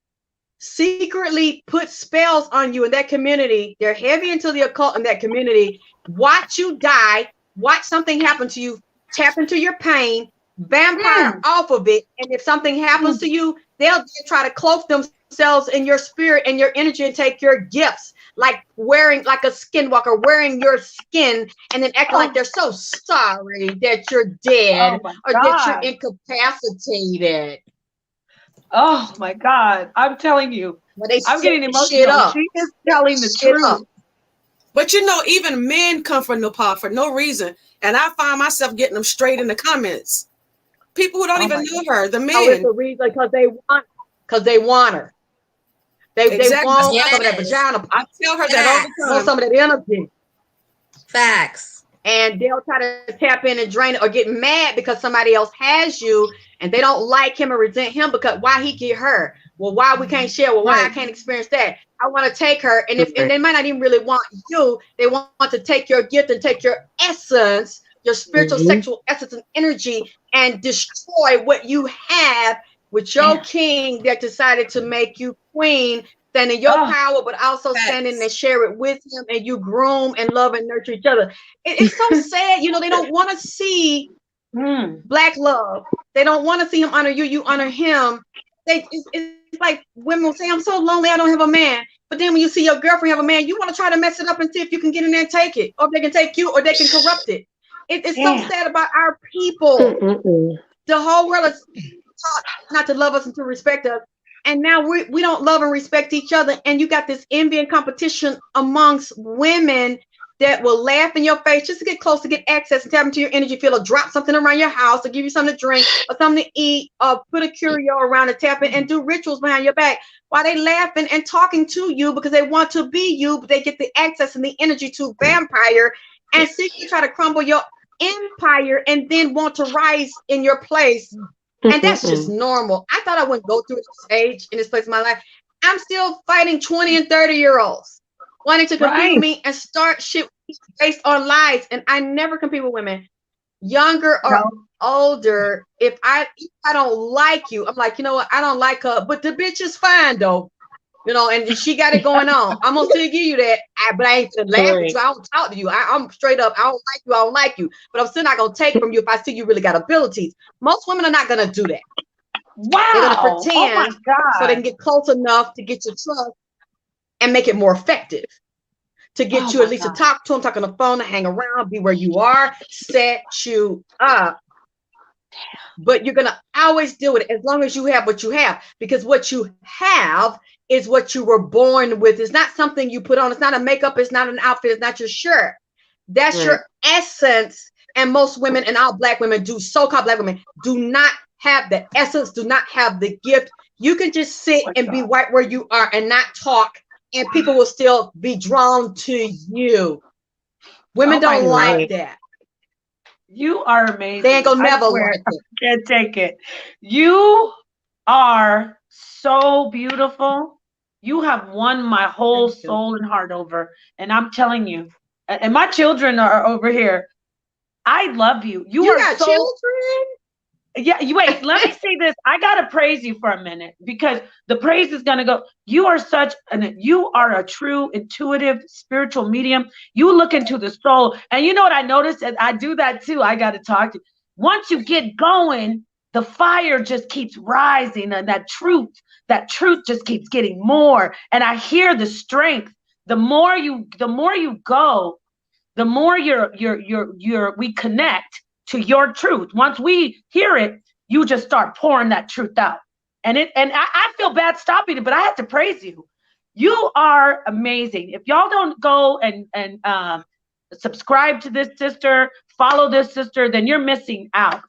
secretly put spells on you in that community. They're heavy into the occult in that community. Watch you die, watch something happen to you, tap into your pain, vampire off of it. And if something happens to you, they'll try to cloak themselves in your spirit and your energy and take your gifts, like wearing like a skinwalker, wearing your skin and then acting like they're so sorry that you're dead or that you're incapacitated. Oh my God. I'm telling you, I'm getting emotional. She is telling the truth. But you know, even men come for Napah for no reason. And I find myself getting them straight in the comments. People who don't even know her, the men. Oh, it's a reason because they want her. They want some of that vagina. I tell her that all the time. Want some of that energy. Facts. And they'll try to tap in and drain it or get mad because somebody else has you and they don't like him or resent him because why he get her? Well, why we can't share? Well, why I can't experience that? I want to take her. And and they might not even really want you. They want to take your gift and take your essence, your spiritual, sexual essence and energy and destroy what you have with your king that decided to make you queen, stand in your power, but also standing and share it with him, and you groom and love and nurture each other. It's so sad, you know, they don't want to see black love. They don't want to see him honor you, you honor him. It's like women will say, I'm so lonely, I don't have a man. But then when you see your girlfriend have a man, you want to try to mess it up and see if you can get in there and take it, or if they can take you, or they can corrupt it. It's so sad about our people. The whole world is taught not to love us and to respect us. And now we don't love and respect each other. And you got this envy and competition amongst women that will laugh in your face just to get close, to get access and tap into your energy field, or drop something around your house, or give you something to drink or something to eat, or put a curio around to tap in and do rituals behind your back while they laughing and talking to you because they want to be you, but they get the access and the energy to vampire and secretly try to crumble your empire and then want to rise in your place. And that's just normal. I thought I wouldn't go through this age in this place in my life. I'm still fighting 20 and 30-year-olds wanting to compete with me and start shit based on lies. And I never compete with women, younger or older. If I don't like you, I'm like, you know what? I don't like her, but the bitch is fine though. You know, and she got it going on. I'm gonna still give you that. But I ain't gonna laugh at you. I don't talk to you. I'm straight up. I don't like you. I don't like you. But I'm still not gonna take from you if I see you really got abilities. Most women are not gonna do that. Wow. They're gonna pretend so they can get close enough to get your trust and make it more effective. To get you at least to talk to them, talk on the phone, to hang around, be where you are, set you up. But you're gonna always deal with it as long as you have what you have, because what you have is what you were born with. It's not something you put on. It's not a makeup. It's not an outfit. It's not your shirt. That's your essence. And most women, and all black women do, so-called black women, do not have the essence, do not have the gift. You can just sit and be right where you are and not talk, and people will still be drawn to you. Women don't like that. You are amazing. They ain't gonna I never swear, like I it. can't take it. You are so beautiful. You have won my whole Thank you. soul and heart over. And I'm telling you, and my children are over here. I love you. You You are got so, children? yeah, you wait, let me say this. I gotta praise you for a minute because the praise is gonna go. You are you are a true intuitive spiritual medium. You look into the soul. And you know what I noticed? And I do that too. I gotta talk to you. Once you get going, the fire just keeps rising, and that truth just keeps getting more. And I hear the strength. The more you go, the more we connect to your truth. Once we hear it, you just start pouring that truth out. And I feel bad stopping it, but I have to praise you. You are amazing. If y'all don't go and subscribe to this sister, follow this sister, then you're missing out.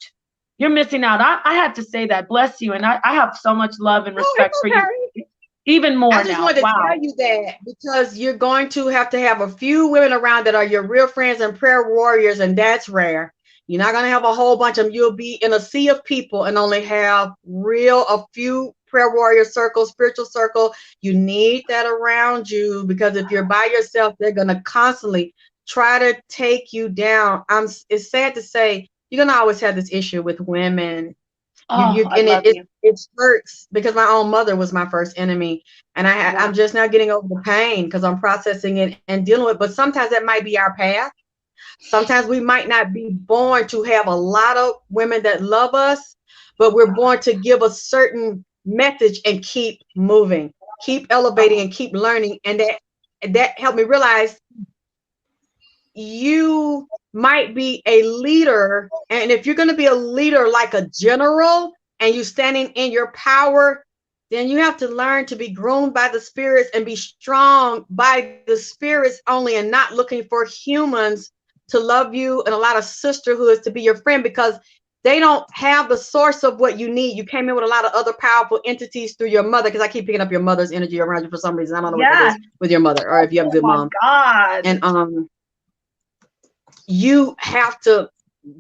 You're missing out. I had to say that. Bless you. And I have so much love and No, respect it's for okay. you. Even more I just now. wanted to Wow. tell you that because you're going to have a few women around that are your real friends and prayer warriors, and that's rare. You're not going to have a whole bunch of them. You'll be in a sea of people and only have a few prayer warrior circles, spiritual circle. You need that around you because if you're by yourself, they're going to constantly try to take you down. It's sad to say, you're going to always have this issue with women. Oh, I love you. It hurts because my own mother was my first enemy, and I'm just now getting over the pain because I'm processing it and dealing with it. But sometimes that might be our path. Sometimes we might not be born to have a lot of women that love us, but we're born to give a certain message and keep moving, keep elevating, and keep learning. And that helped me realize you might be a leader, and if you're going to be a leader like a general and you standing in your power, then you have to learn to be groomed by the spirits and be strong by the spirits only, and not looking for humans to love you and a lot of sisterhoods to be your friend, because they don't have the source of what you need. You came in with a lot of other powerful entities through your mother, because I keep picking up your mother's energy around you for some reason. I don't know what it is with your mother, or if you have a good mom. God. And you have to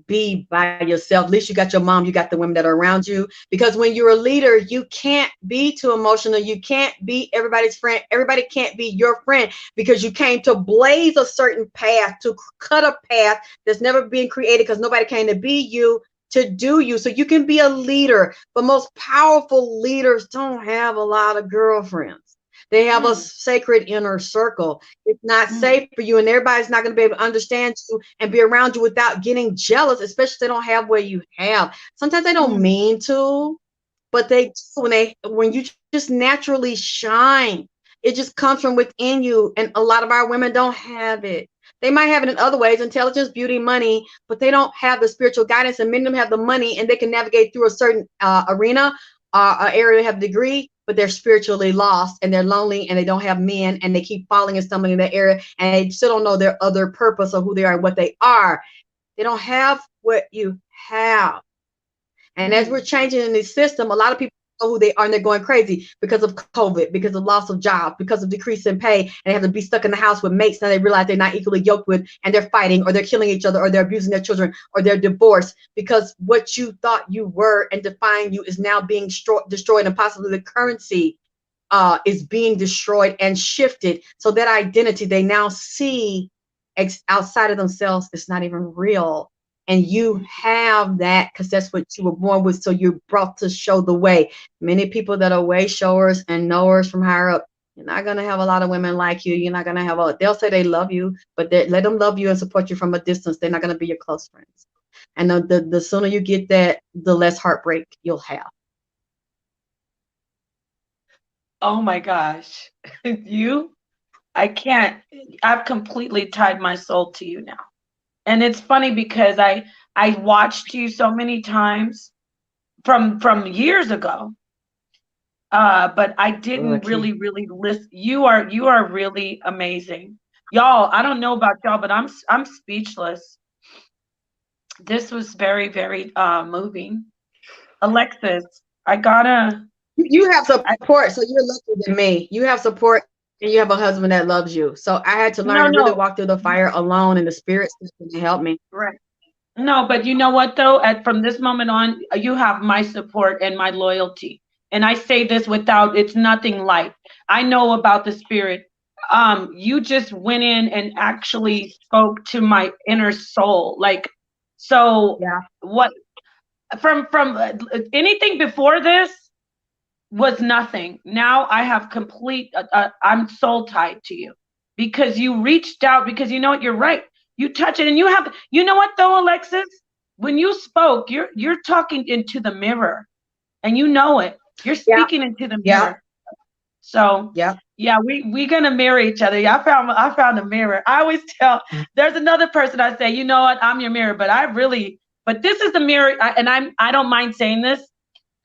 be by yourself. At least you got your mom, you got the women that are around you, because when you're a leader, you can't be too emotional. You can't be everybody's friend. Everybody can't be your friend, because you came to blaze a certain path, to cut a path that's never been created, because nobody came to be you, to do you. So you can be a leader, but most powerful leaders don't have a lot of girlfriends. They have a sacred inner circle. It's not safe for you, and everybody's not going to be able to understand you and be around you without getting jealous, especially if they don't have what you have. Sometimes they don't mean to, but they when you just naturally shine, it just comes from within you. And a lot of our women don't have it. They might have it in other ways, intelligence, beauty, money, but they don't have the spiritual guidance. And many of them have the money and they can navigate through a certain arena, area, have a degree, but they're spiritually lost and they're lonely and they don't have men, and they keep falling and stumbling in that area, and they still don't know their other purpose or who they are and what they are. They don't have what you have. And as we're changing in this system, a lot of people know who they are, and they're going crazy because of COVID, because of loss of jobs, because of decrease in pay, and they have to be stuck in the house with mates. Now they realize they're not equally yoked with, and they're fighting, or they're killing each other, or they're abusing their children, or they're divorced, because what you thought you were and defining you is now being destroyed, and possibly the currency is being destroyed and shifted. So that identity they now see outside of themselves is not even real. And you have that because that's what you were born with. So you're brought to show the way. Many people that are way showers and knowers from higher up, you're not going to have a lot of women like you. You're not going to have they'll say they love you, but let them love you and support you from a distance. They're not going to be your close friends. And the sooner you get that, the less heartbreak you'll have. Oh my gosh. I've completely tied my soul to you now. And it's funny because I watched you so many times from years ago. But I didn't really listen. You are really amazing. Y'all, I don't know about y'all, but I'm speechless. This was very, very moving. Alexis, you have support, so you're luckier than me. You have support and you have a husband that loves you. So I had to learn to really walk through the fire alone, and the spirits to help me. Right. No, but you know what though? From this moment on, you have my support and my loyalty. And I say this without, it's nothing light. I know about the spirit. You just went in and actually spoke to my inner soul. Like, so Yeah. what from anything before this was nothing. Now I have complete, I'm soul tied to you because you reached out, because you know what, you're right. You touch it and you have, you know what though, Alexis, when you spoke, you're talking into the mirror and you know it. You're speaking into the mirror. So yeah, we gonna mirror each other. Yeah, I found a mirror. I always tell, there's another person I say, you know what, I'm your mirror, but this is the mirror, and I don't mind saying this.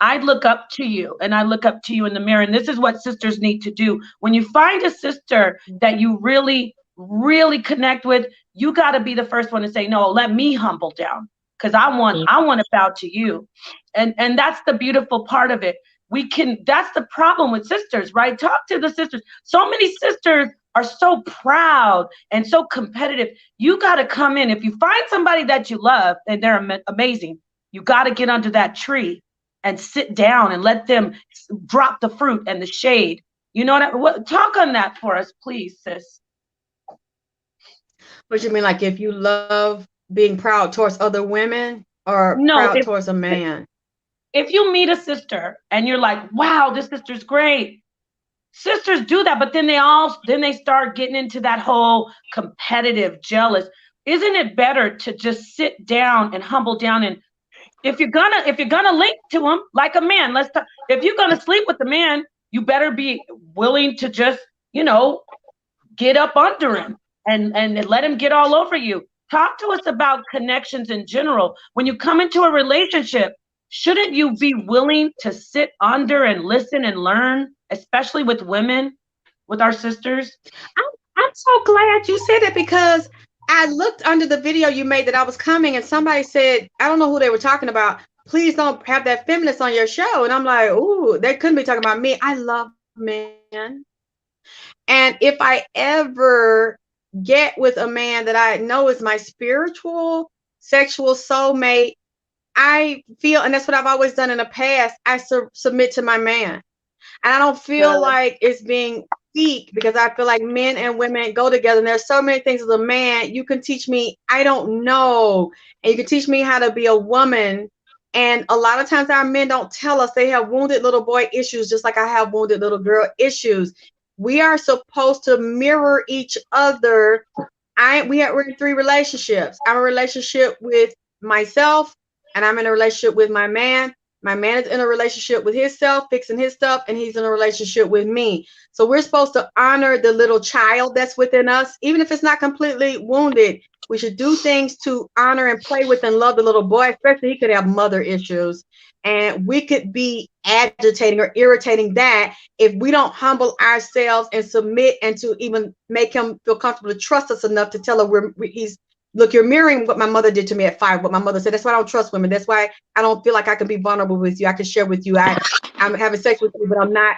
I look up to you, and I look up to you in the mirror. And this is what sisters need to do. When you find a sister that you really, really connect with, you got to be the first one to say, no, let me humble down, because I want to bow to you. And that's the beautiful part of it. That's the problem with sisters, right? Talk to the sisters. So many sisters are so proud and so competitive. You got to come in. If you find somebody that you love and they're amazing, you got to get under that tree and sit down and let them drop the fruit and the shade. You know what? Talk on that for us, please, sis. What you mean, like if you love being proud towards other women or proud towards a man? If you meet a sister and you're like, wow, this sister's great. Sisters do that, but then they start getting into that whole competitive, jealous. Isn't it better to just sit down and humble down? And if you're gonna link to him like a man, if you're gonna sleep with the man, you better be willing to just, get up under him and let him get all over you. Talk to us about connections in general. When you come into a relationship, shouldn't you be willing to sit under and listen and learn, especially with women, with our sisters? I'm so glad you said it, because I looked under the video you made that I was coming, and somebody said, I don't know who they were talking about, please don't have that feminist on your show. And I'm like, ooh, they couldn't be talking about me. I love men. And if I ever get with a man that I know is my spiritual, sexual soulmate, I feel, and that's what I've always done in the past, I submit to my man. And I don't feel like it's being weak, because I feel like men and women go together. And there's so many things as a man you can teach me I don't know, and you can teach me how to be a woman. And a lot of times our men don't tell us they have wounded little boy issues, just like I have wounded little girl issues. We are supposed to mirror each other. We're in 3 relationships. I'm in a relationship with myself, and I'm in a relationship with my man. My man is in a relationship with himself, fixing his stuff, and he's in a relationship with me. So we're supposed to honor the little child that's within us, even if it's not completely wounded. We should do things to honor and play with and love the little boy, especially he could have mother issues. And we could be agitating or irritating that if we don't humble ourselves and submit, and to even make him feel comfortable to trust us enough to tell her look, you're mirroring what my mother did to me at 5, what my mother said. That's why I don't trust women. That's why I don't feel like I can be vulnerable with you. I can share with you. I'm having sex with you, but I'm not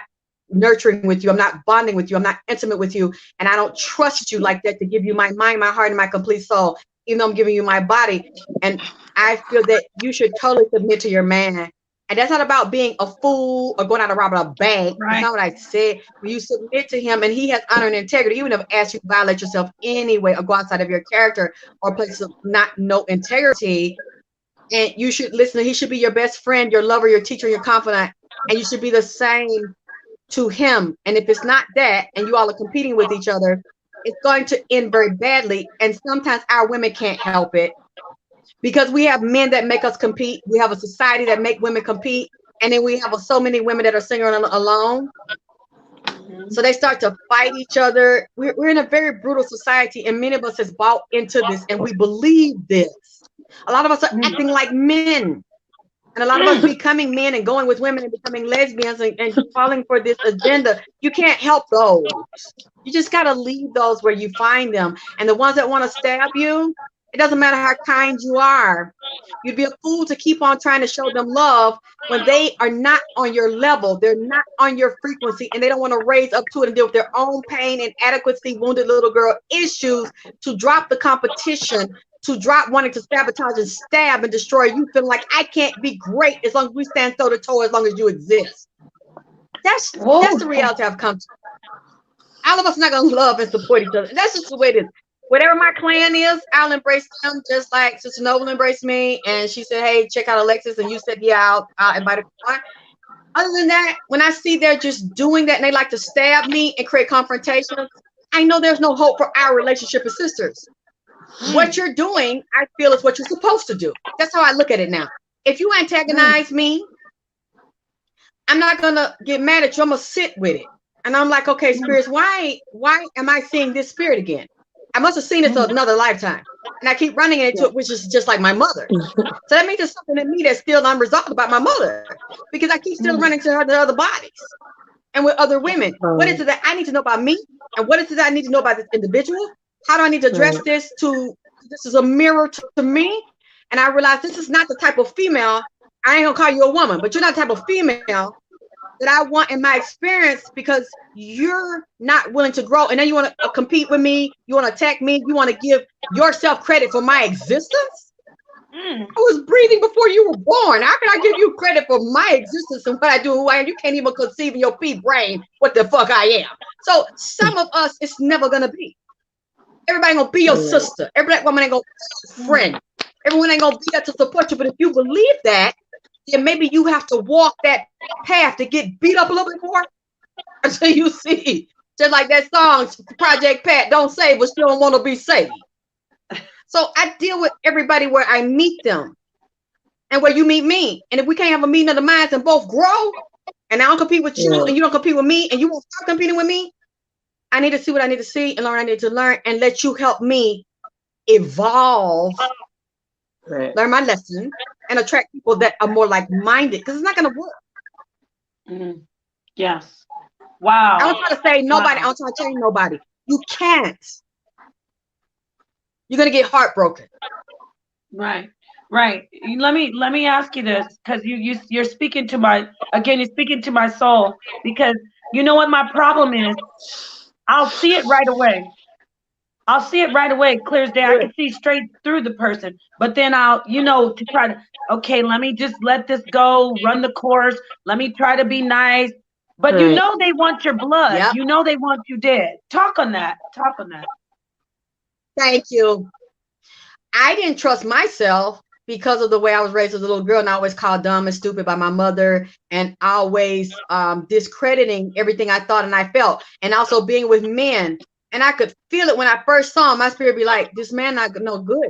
nurturing with you. I'm not bonding with you. I'm not intimate with you. And I don't trust you like that to give you my mind, my heart, and my complete soul, even though I'm giving you my body. And I feel that you should totally submit to your man. And that's not about being a fool or going out and robbing a bank. Right. That's not what I said. When you submit to him and he has honor and integrity, even if asked you to violate yourself anyway or go outside of your character or places of no integrity, and you should listen. He should be your best friend, your lover, your teacher, your confidant, and you should be the same to him. And if it's not that, and you all are competing with each other, it's going to end very badly. And sometimes our women can't help it, because we have men that make us compete. We have a society that make women compete. And then we have so many women that are single and alone. So they start to fight each other. We're in a very brutal society, and many of us has bought into this, and we believe this. A lot of us are acting like men. And a lot of us becoming men and going with women and becoming lesbians and falling for this agenda. You can't help those. You just got to leave those where you find them. And the ones that want to stab you, it doesn't matter how kind you are. You'd be a fool to keep on trying to show them love when they are not on your level. They're not on your frequency, and they don't want to raise up to it and deal with their own pain, inadequacy, wounded little girl issues, to drop the competition to drop wanting to sabotage and stab and destroy you, feeling like I can't be great as long as we stand toe to toe, as long as you exist. That's the reality I've come to. All of us are not gonna love and support each other. That's just the way it is. Whatever my clan is, I'll embrace them just like Sister Noble embraced me. And she said, hey, check out Alexis. And you said, yeah, I'll invite her. Other than that, when I see they're just doing that and they like to stab me and create confrontation, I know there's no hope for our relationship as sisters. What you're doing, I feel, is what you're supposed to do. That's how I look at it now. If you antagonize me, I'm not gonna get mad at you. I'm gonna sit with it. And I'm like, okay, spirits, why am I seeing this spirit again? I must have seen it another lifetime. And I keep running into it, which is just like my mother. So that means there's something in me that's still unresolved about my mother, because I keep still running to her, to other bodies and with other women. What is it that I need to know about me? And what is it that I need to know about this individual? How do I need to address this this is a mirror to me? And I realize this is not the type of female, I ain't gonna call you a woman, but you're not the type of female that I want in my experience, because you're not willing to grow. And then you want to compete with me. You want to attack me. You want to give yourself credit for my existence. I was breathing before you were born. How can I give you credit for my existence and what I do, who I am? You can't even conceive in your pea brain what the fuck I am. So some of us, it's never going to be. Everybody going to be your sister. Every black woman ain't going to be your friend. Everyone ain't going to be there to support you. But if you believe that, then maybe you have to walk that path to get beat up a little bit more until you see, just like that song, Project Pat, don't save us, you don't want to be saved. So I deal with everybody where I meet them and where you meet me. And if we can't have a meeting of the minds and both grow, and I don't compete with you and you don't compete with me and you won't stop competing with me, I need to see what I need to see and learn what I need to learn and let you help me evolve, learn my lesson, and attract people that are more like-minded, because it's not going to work. Yes. Wow. I don't try to say nobody. I don't try to change nobody. You can't. You're going to get heartbroken. Right. Let me ask you this, because you're speaking to you're speaking to my soul, because you know what my problem is? I'll see it right away. Clear as day. I can see straight through the person, but then I'll, to try to, okay, let me just let this go, run the course. Let me try to be nice. But they want your blood. Yep. They want you dead. Talk on that. Thank you. I didn't trust myself because of the way I was raised as a little girl, and I always called dumb and stupid by my mother, and always discrediting everything I thought and I felt, and also being with men. And I could feel it when I first saw him. My spirit be like, this man not no good.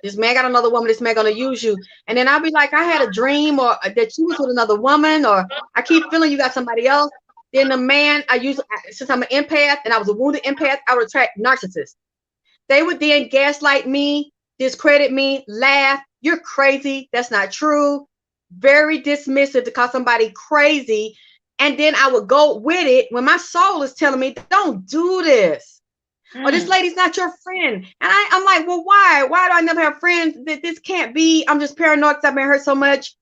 This man got another woman. This man gonna use you. And then I'll be like, I had a dream, or that you was with another woman, or I keep feeling you got somebody else. Then the man, since I'm an empath and I was a wounded empath, I would attract narcissists. They would then gaslight me, discredit me, laugh. You're crazy. That's not true. Very dismissive to call somebody crazy. And then I would go with it when my soul is telling me, don't do this. Or this lady's not your friend. And I'm like, well, why? Why do I never have friends? This can't be. I'm just paranoid because I've been hurt so much.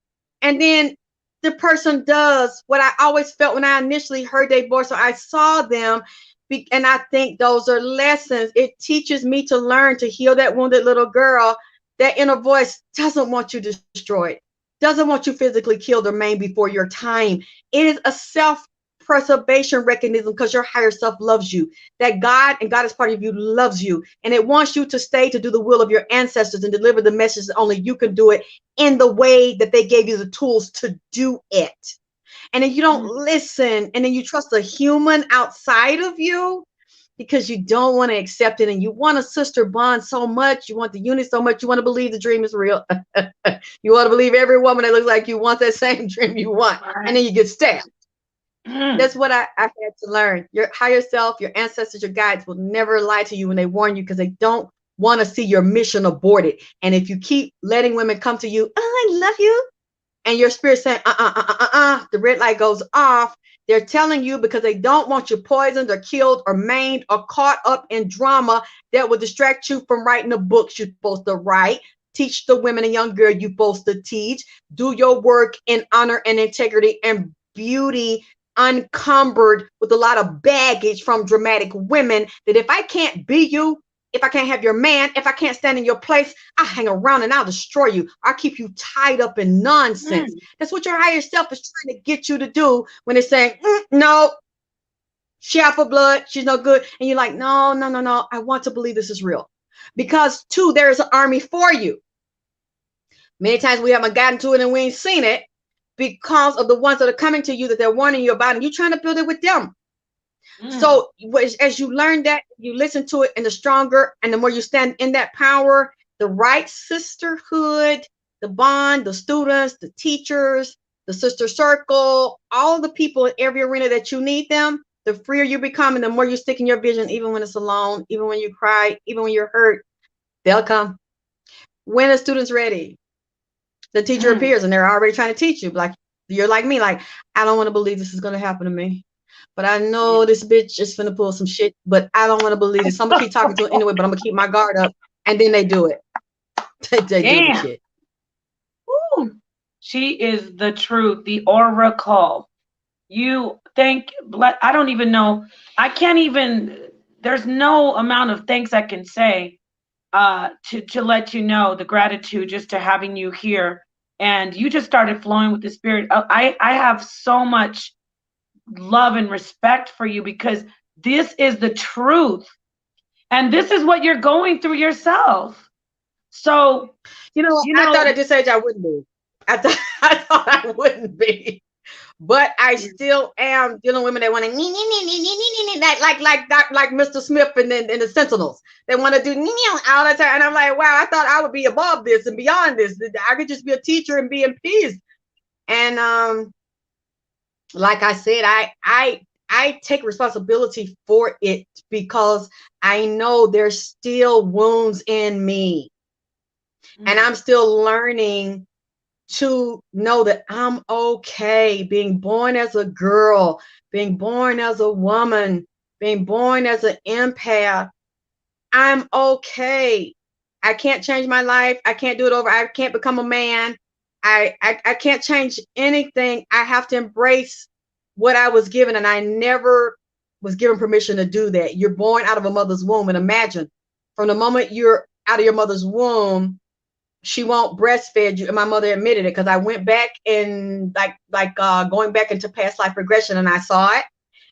And then the person does what I always felt when I initially heard their voice. So I saw them. And I think those are lessons. It teaches me to learn to heal that wounded little girl. That inner voice doesn't want you destroyed. Doesn't want you physically killed or maimed before your time. It is a self-preservation mechanism, because your higher self loves you. That God, and God is part of you, loves you. And it wants you to stay to do the will of your ancestors and deliver the message that only you can do it in the way that they gave you the tools to do it. And then you don't listen, and then you trust a human outside of you because you don't want to accept it, and you want a sister bond so much, you want the unity so much, you want to believe the dream is real. You want to believe every woman that looks like you wants that same dream you want, and then you get stabbed. That's what I had to learn. Your higher self, your ancestors, your guides will never lie to you when they warn you, because they don't want to see your mission aborted. And if you keep letting women come to you, oh, I love you, and your spirit saying, the red light goes off, they're telling you because they don't want you poisoned or killed or maimed or caught up in drama that will distract you from writing the books you're supposed to write, teach the women and young girl you're supposed to teach, do your work in honor and integrity and beauty, unencumbered with a lot of baggage from dramatic women, that if I can't be you, if I can't have your man, if I can't stand in your place, I'll hang around and I'll destroy you. I'll keep you tied up in nonsense. That's what your higher self is trying to get you to do when it's saying, no, she out for blood, she's no good. And you're like, no, no, no, no. I want to believe this is real. Because two, there is an army for you. Many times we haven't gotten to it and we ain't seen it because of the ones that are coming to you that they're warning you about, and you're trying to build it with them. So as you learn that, you listen to it, and the stronger and the more you stand in that power, the right sisterhood, the bond, the students, the teachers, the sister circle, all the people in every arena that you need them, the freer you become and the more you stick in your vision, even when it's alone, even when you cry, even when you're hurt, they'll come. When the student's ready, the teacher appears and they're already trying to teach you. Like, you're like me, like, I don't want to believe this is going to happen to me. But I know this bitch is finna pull some shit, but I don't want to believe it. So I'm going to keep talking to her anyway, but I'm going to keep my guard up. And then they do it. They do the shit. Ooh, she is the truth, the oracle. You think, I don't even know. I can't even, there's no amount of thanks I can say to let you know the gratitude just to having you here. And you just started flowing with the spirit. I have so much love and respect for you because this is the truth. And this is what you're going through yourself. So, I thought at this age I wouldn't be. I thought I wouldn't be. But I still am dealing with women that want to like Mr. Smith and the Sentinels. They want to do all the time. And I'm like, wow, I thought I would be above this and beyond this. I could just be a teacher and be in peace. And like I said, I take responsibility for it because I know there's still wounds in me. And I'm still learning to know that I'm okay being born as a girl, being born as a woman, being born as an empath. I'm okay. I can't change my life. I can't do it over. I can't become a man. I can't change anything. I have to embrace what I was given, and I never was given permission to do that. You're born out of a mother's womb, and imagine from the moment you're out of your mother's womb, she won't breastfeed you. And my mother admitted it because I went back and going back into past life regression, and I saw it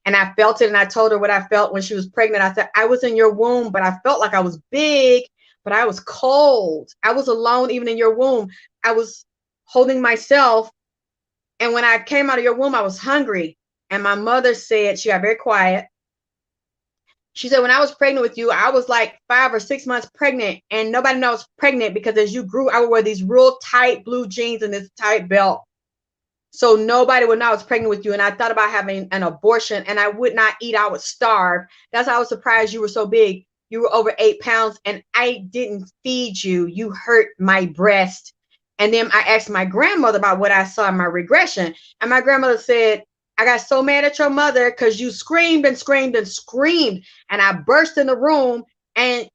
and I felt it. And I told her what I felt when she was pregnant. I said, I was in your womb, but I felt like I was big, but I was cold. I was alone, even in your womb. I was holding myself. And when I came out of your womb, I was hungry. And my mother said, she got very quiet. She said, when I was pregnant with you, I was like 5 or 6 months pregnant, and nobody knows pregnant because as you grew, I would wear these real tight blue jeans and this tight belt. So nobody would know I was pregnant with you. And I thought about having an abortion, and I would not eat. I would starve. That's how I was surprised you were so big. You were over 8 pounds, and I didn't feed you. You hurt my breast. And then I asked my grandmother about what I saw in my regression. And my grandmother said, I got so mad at your mother because you screamed and screamed and screamed. And I burst in the room, and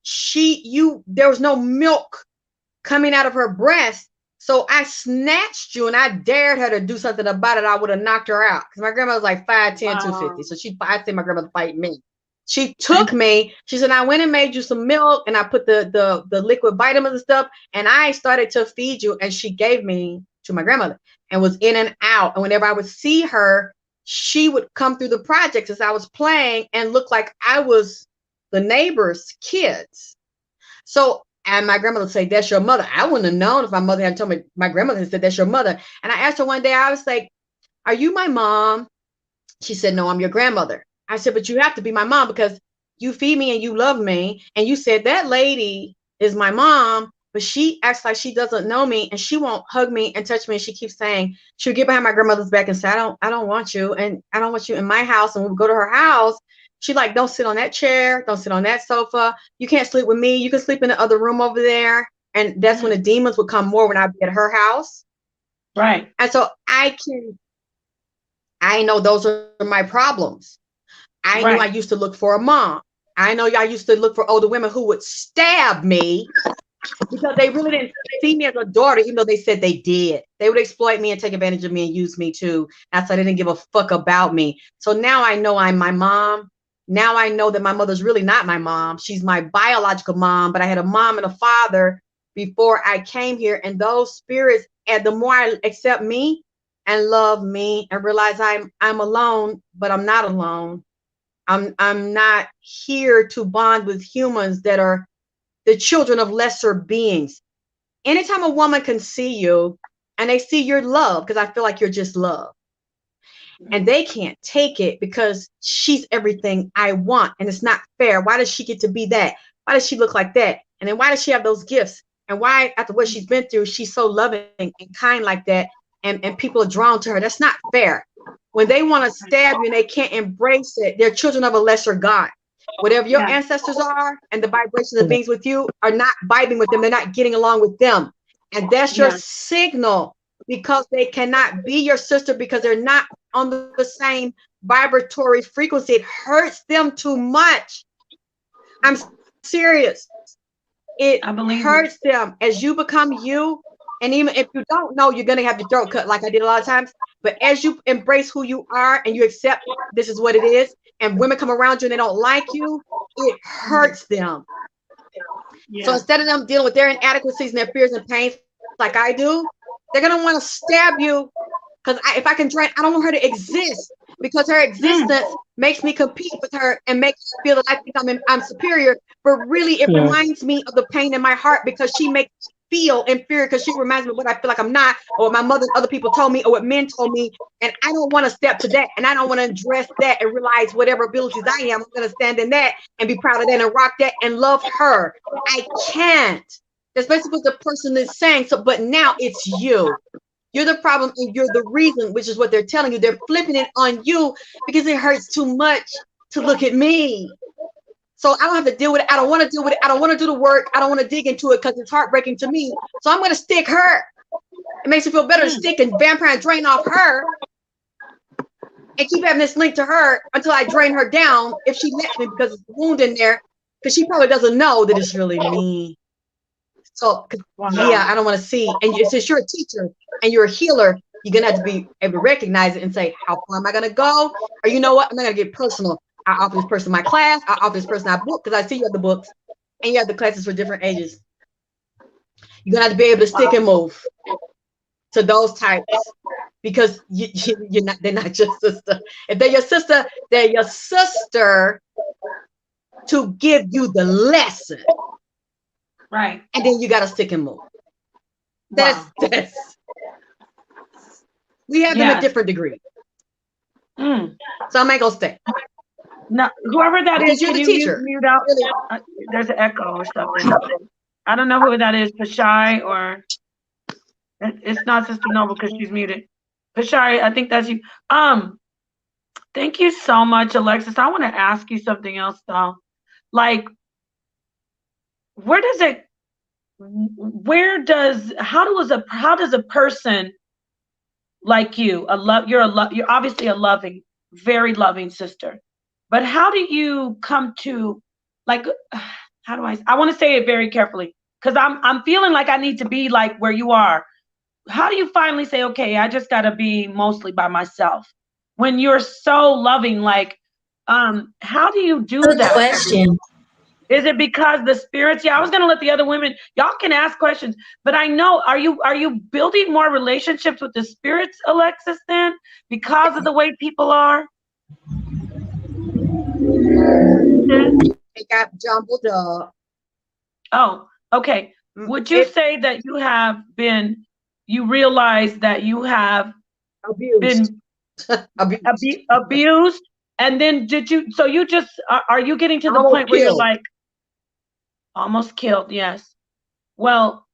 there was no milk coming out of her breast. So I snatched you and I dared her to do something about it. I would have knocked her out because my grandma was like 5'10", 250. So I say my grandmother fight me. She took me. She said, I went and made you some milk, and I put the liquid vitamins and stuff, and I started to feed you. And she gave me to my grandmother and was in and out. And whenever I would see her, she would come through the projects as I was playing and look like I was the neighbor's kids. So, and my grandmother would say, that's your mother. I wouldn't have known if my mother had told me. My grandmother had said, that's your mother. And I asked her one day, I was like, are you my mom? She said, no, I'm your grandmother. I said, but you have to be my mom because you feed me and you love me. And you said that lady is my mom, but she acts like she doesn't know me, and she won't hug me and touch me. And she keeps saying she'll get behind my grandmother's back and say, I don't want you. And I don't want you in my house. And when we go to her house, she like, don't sit on that chair. Don't sit on that sofa. You can't sleep with me. You can sleep in the other room over there. And that's when the demons would come more when I'd be at her house. Right. And so I know those are my problems. I knew I used to look for a mom. I know y'all used to look for older women who would stab me because they really didn't see me as a daughter, even though they said they did. They would exploit me and take advantage of me and use me too. That's why they didn't give a fuck about me. So now I know I'm my mom. Now I know that my mother's really not my mom. She's my biological mom, but I had a mom and a father before I came here. And those spirits, and the more I accept me and love me and realize I'm alone, but I'm not alone. I'm not here to bond with humans that are the children of lesser beings. Anytime a woman can see you and they see your love, because I feel like you're just love, and they can't take it because she's everything I want, and it's not fair. Why does she get to be that? Why does she look like that? And then why does she have those gifts? And why, after what she's been through, she's so loving and kind like that, and people are drawn to her? That's not fair. When they want to stab you and they can't embrace it, they're children of a lesser God. Whatever your ancestors are and the vibrations of beings with you are not vibing with them. They're not getting along with them. And that's your signal, because they cannot be your sister because they're not on the same vibratory frequency. It hurts them too much. I'm serious. It hurts them as you become you. And even if you don't know, you're going to have your throat cut like I did a lot of times. But as you embrace who you are and you accept this is what it is, and women come around you and they don't like you, it hurts them. So instead of them dealing with their inadequacies and their fears and pains like I do, they're going to want to stab you. Because if I can drain, I don't want her to exist, because her existence makes me compete with her and makes me feel that I think I'm superior. But really, it reminds me of the pain in my heart, because she makes me feel inferior, because she reminds me of what I feel like I'm not, or what my mother and other people told me, or what men told me. And I don't want to step to that. And I don't want to address that and realize whatever abilities I am, I'm going to stand in that and be proud of that and rock that and love her. I can't. That's basically what the person is saying. So, but now it's you. You're the problem and you're the reason, which is what they're telling you. They're flipping it on you because it hurts too much to look at me. So I don't have to deal with it. I don't want to deal with it. I don't want to do the work. I don't want to dig into it because it's heartbreaking to me. So I'm going to stick her. It makes me feel better to stick and vampire and drain off her and keep having this link to her until I drain her down, if she lets me, because it's a wound in there, because she probably doesn't know that it's really me. So, yeah, I don't want to see. And since you're a teacher and you're a healer, you're going to have to be able to recognize it and say, how far am I going to go? Or you know what? I'm not going to get personal. I offer this person my class. I offer this person our book, because I see you have the books and you have the classes for different ages. You're going to have to be able to stick and move to those types, because they're not your sister. If they're your sister to give you the lesson. Right. And then you got to stick and move. That's we have them at different degrees. So I'm not going to stay. No, whoever that because is, you're the teacher. Mute out? There's an echo or something. I don't know who that is, Pashai, or it's not Sister Noble because she's muted. Pashai, I think that's you. Thank you so much, Alexis. I want to ask you something else though. Like, how does a person like you, you're obviously a loving, very loving sister, but how do you come to, like, how do I want to say it very carefully, because I'm feeling like I need to be like where you are. How do you finally say, okay, I just got to be mostly by myself when you're so loving? Like, how do you do that? Question. Is it because the spirits? Yeah, I was gonna let the other women, y'all can ask questions, but I know, are you building more relationships with the spirits, Alexis, then, because of the way people are? It got jumbled up. Oh, okay. Would you say that you realize that you have abused. been abused? And then are you getting to the point where you're like, almost killed? Yes. Well,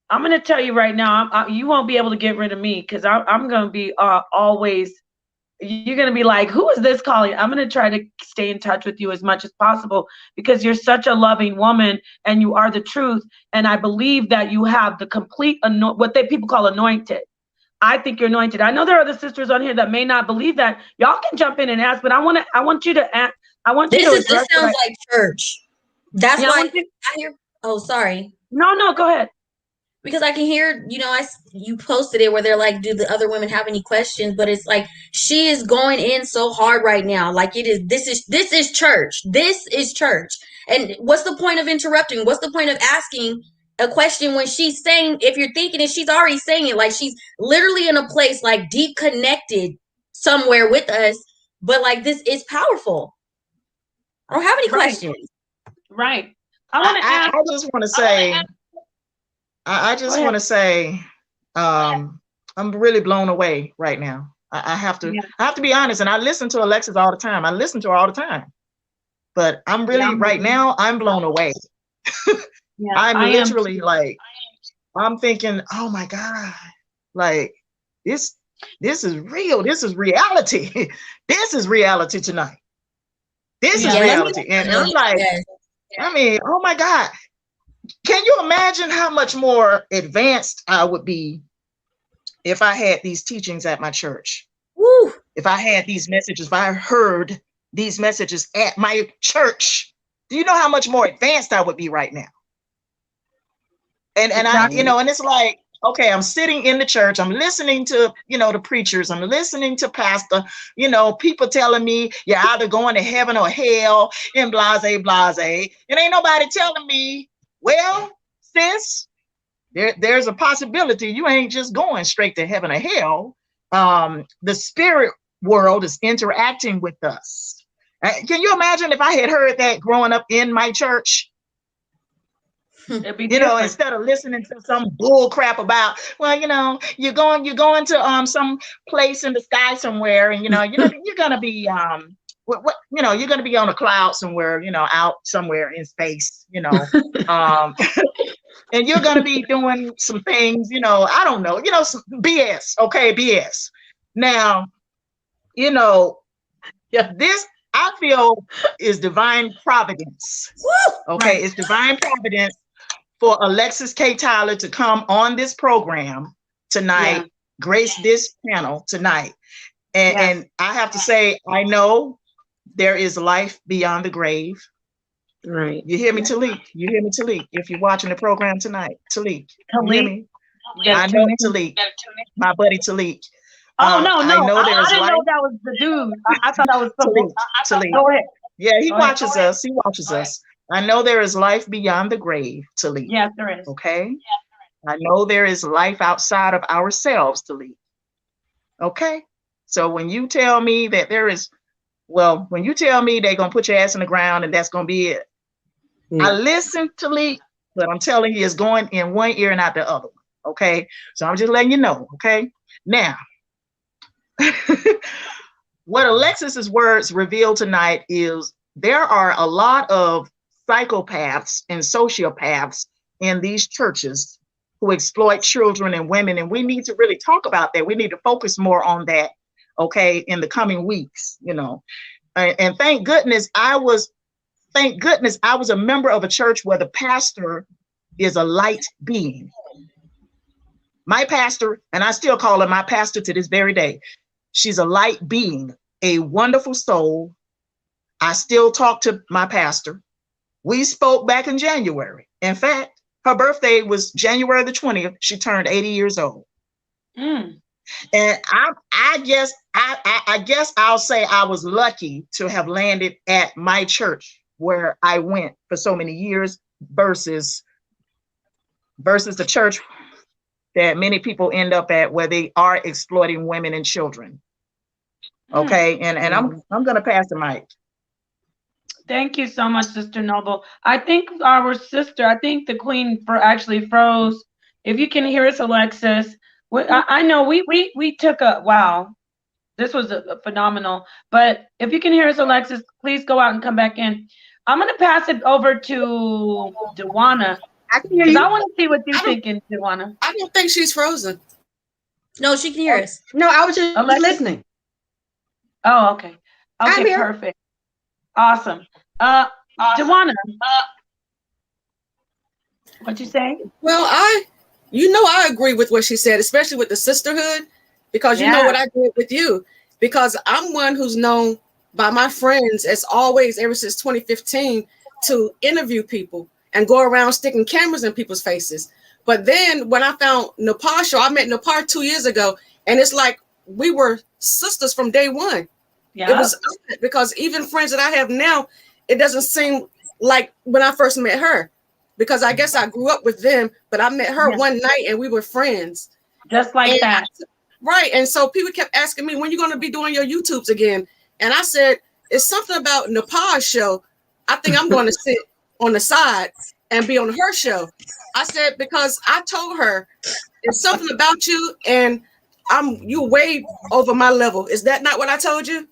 I'm going to tell you right now, you won't be able to get rid of me, because I'm going to be always, you're going to be like, who is this calling? I'm going to try to stay in touch with you as much as possible, because you're such a loving woman and you are the truth. And I believe that you have the complete, people call anointed. I think you're anointed. I know there are other sisters on here that may not believe that. Y'all can jump in and ask, but I want you to ask. This sounds like church. That's why I hear. Oh, sorry. No, go ahead. because I can hear, you know, you posted it where they're like, do the other women have any questions? But it's like, she is going in so hard right now. Like this is church. This is church. And what's the point of interrupting? What's the point of asking a question when she's saying, if you're thinking it, she's already saying it. Like, she's literally in a place like deep connected somewhere with us. But like, this is powerful. I don't have any questions. Right. I just want to say, I just want to say, I'm really blown away right now. I have to be honest, and I listen to Alexis all the time. I listen to her all the time, but I'm really right now, I'm blown away. I'm literally like, I'm thinking, oh my God, like this is real. This is reality. This is reality tonight. This is reality. And I'm like, I mean, oh my God. Can you imagine how much more advanced I would be if I had these teachings at my church? Woo. If I had these messages, if I heard these messages at my church, do you know how much more advanced I would be right now? And exactly. And it's like, okay, I'm sitting in the church, I'm listening to, the preachers, I'm listening to pastor, people telling me you're either going to heaven or hell, and blase, blase. And ain't nobody telling me, well, sis, there's a possibility you ain't just going straight to heaven or hell. The spirit world is interacting with us. Can you imagine if I had heard that growing up in my church? Instead of listening to some bull crap about, well, you're going to some place in the sky somewhere, and you're gonna be you're gonna be on a cloud somewhere, out somewhere in space, and you're gonna be doing some things, I don't know, some BS, okay, BS. Now, this I feel is divine providence. Okay, it's divine providence for Alexis K. Tyler to come on this program tonight, grace this panel tonight. And I have to say, I know there is life beyond the grave. Right. You hear me, Talik? You hear me, Talik? If you're watching the program tonight, Talik. You hear me? I know Talik, my buddy Talik. Oh, no. I know I didn't know that was the dude. I thought that was Talik. Go ahead. Yeah, he watches us. He watches us. I know there is life beyond the grave, Talik. Yes, there is. Okay. Yes, there is. I know there is life outside of ourselves, Talik. Okay. So when you tell me that when you tell me they're going to put your ass in the ground and that's going to be it. I listen, Talik, but I'm telling you, it's going in one ear and out the other one. Okay. So I'm just letting you know. Okay. Now, what Alexis's words reveal tonight is there are a lot of psychopaths and sociopaths in these churches who exploit children and women, and we need to really talk about that. We need to focus more on that, okay, in the coming weeks, and thank goodness I was a member of a church where the pastor is a light being. My pastor, and I still call her my pastor to this very day, she's a light being, a wonderful soul. I still talk to my pastor. We spoke back in January. In fact, her birthday was January the 20th. She turned 80 years old. And I guess I'll say I was lucky to have landed at my church where I went for so many years versus the church that many people end up at where they are exploiting women and children. Okay, and I'm gonna pass the mic. Thank you so much, Sister Noble. I think the Queen actually froze. If you can hear us, Alexis, I know we took wow. This was a phenomenal. But if you can hear us, Alexis, please go out and come back in. I'm going to pass it over to Dewana. I want to see what you're thinking, Dewana. I don't think she's frozen. No, she can hear us. No, I was just listening. Oh, okay. Okay, perfect. Awesome. Dewana, what'd you say? Well, I agree with what she said, especially with the sisterhood, because you know what I did with you, because I'm one who's known by my friends as always, ever since 2015, to interview people and go around sticking cameras in people's faces. But then when I found Napah show, I met Napah 2 years ago, and it's like we were sisters from day one. Yeah. It was because even friends that I have now, it doesn't seem like when I first met her, because I guess I grew up with them, but I met her one night and we were friends. Just like that. Right. And so people kept asking me, when you going to be doing your YouTubes again? And I said, it's something about Napah's show. I think I'm going to sit on the side and be on her show. I said, because I told her it's something about you and you way over my level. Is that not what I told you?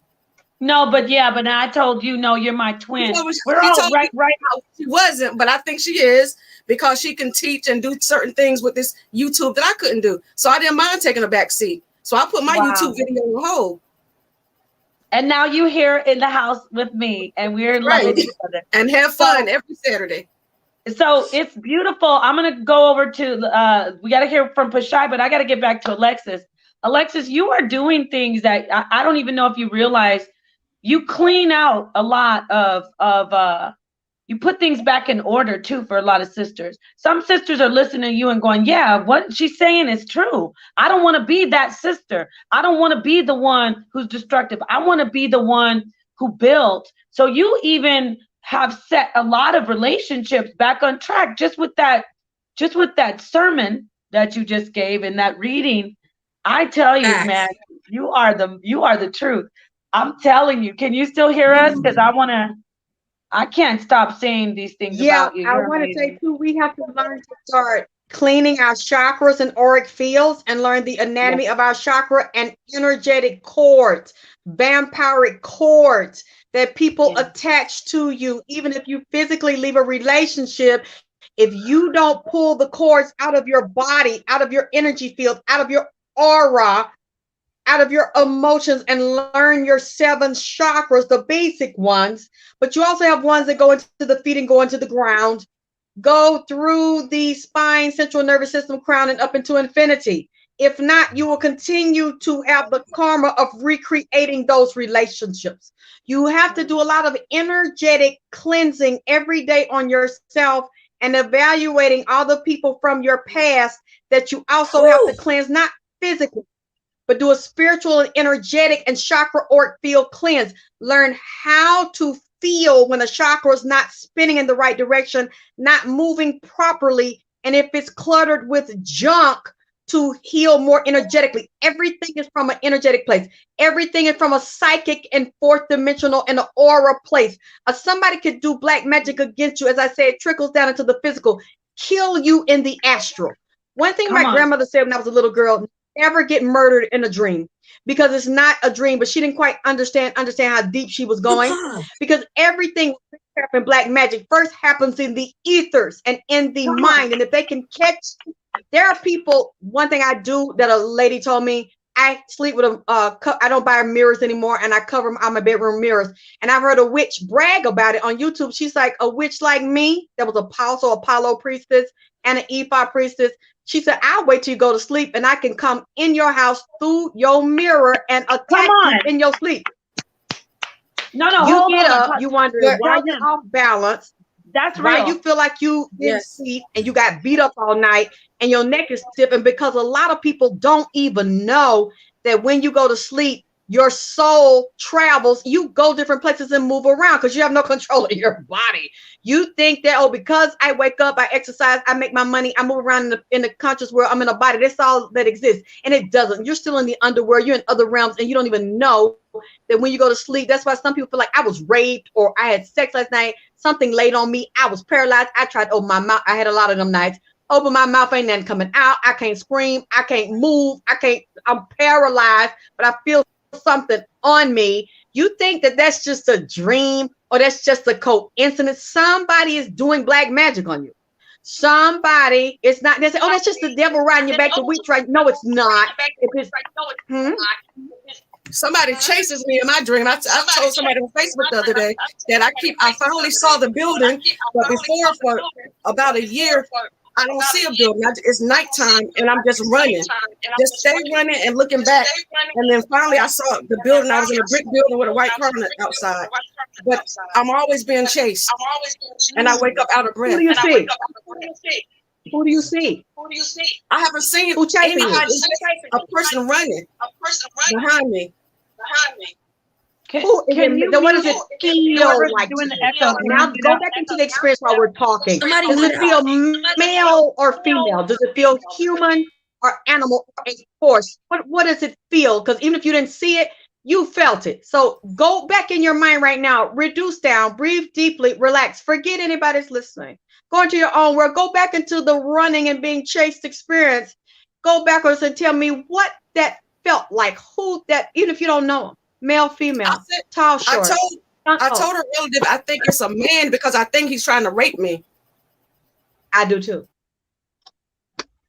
No, but I told you, no, you're my twin. We're all right now. She wasn't, but I think she is, because she can teach and do certain things with this YouTube that I couldn't do. So I didn't mind taking a back seat. So I put my YouTube video on hold. And now you're here in the house with me, and we're loving each other. And have fun every Saturday. So it's beautiful. I'm going to go over to, we got to hear from Pashai, but I got to get back to Alexis. Alexis, you are doing things that I don't even know if you realize. You clean out a lot of you put things back in order too for a lot of sisters. Some sisters are listening to you and going, yeah, what she's saying is true. I don't want to be that sister. I don't want to be the one who's destructive. I want to be the one who built. So you even have set a lot of relationships back on track just with that sermon that you just gave and that reading. I tell you, man, you are the truth. I'm telling you. Can you still hear us? Because I can't stop saying these things about you. I want to say too, we have to learn to start cleaning our chakras and auric fields and learn the anatomy of our chakra and energetic cords, vampiric cords that people attach to you. Even if you physically leave a relationship, if you don't pull the cords out of your body, out of your energy field, out of your aura, out of your emotions, and learn your 7 chakras, the basic ones, but you also have ones that go into the feet and go into the ground, go through the spine, central nervous system, crown, and up into infinity. If not, you will continue to have the karma of recreating those relationships. You have to do a lot of energetic cleansing every day on yourself and evaluating all the people from your past that you also have to cleanse, not physically, but do a spiritual and energetic and chakra auric field cleanse. Learn how to feel when a chakra is not spinning in the right direction, not moving properly, and if it's cluttered with junk, to heal more energetically. Everything is from an energetic place. Everything is from a psychic and 4th dimensional and an aura place. Somebody could do black magic against you. As I said, it trickles down into the physical, kill you in the astral. One thing my grandmother said when I was a little girl, never get murdered in a dream, because it's not a dream, but she didn't quite understand how deep she was going, because everything in black magic first happens in the ethers and in the mind. And if they can catch, there are people, one thing I do that a lady told me, I sleep with I don't buy mirrors anymore, and I cover all my bedroom mirrors. And I've heard a witch brag about it on YouTube. She's like, a witch like me, that was also Apollo priestess and an Ephah priestess. She said, I'll wait till you go to sleep and I can come in your house through your mirror and attack you in your sleep. No, you get up, you wonder why you're off balance. That's real. Why you feel like you didn't sleep and you got beat up all night and your neck is stiff. And because a lot of people don't even know that when you go to sleep, your soul travels, you go different places and move around because you have no control of your body. You think that, because I wake up, I exercise, I make my money, I move around in the conscious world, I'm in a body, that's all that exists. And it doesn't. You're still in the underworld, you're in other realms, and you don't even know that when you go to sleep. That's why some people feel like I was raped or I had sex last night, something laid on me, I was paralyzed, I tried to open my mouth, I had a lot of them nights. Open my mouth, ain't nothing coming out, I can't scream, I can't move, I'm paralyzed, but I feel something on me. You think that that's just a dream or that's just a coincidence? Somebody is doing black magic on you. Somebody, it's not, they say, oh, that's just the devil riding your back, the witch, right? No, it's not. Somebody chases me in my dream. I told somebody on Facebook the other day that I finally saw the building, but before, for about a year, I don't see a building. It's nighttime and I'm just running. Just stay running and looking back. And then finally I saw the building. I was in a brick building with a white car outside. But I'm always being chased. And I wake up out of breath. Who do you see? Who do you see? I haven't seen Who chasing you? anybody. It's just a person running behind me. Can you What does it feel whoever's like? doing To the you? echo? Now go back into the experience while we're talking. Somebody Does mute it it feel out. male or female? Does it feel human or animal or a force? What does it feel? Because even if you didn't see it, you felt it. So go back in your mind right now, reduce down, breathe deeply, relax, forget anybody's listening. Go into your own world, go back into the running and being chased experience. Go backwards and tell me what that felt like. Who that, even if you don't know them, male, female, tall, short. I told her relative, I think it's a man because I think he's trying to rape me. I do too.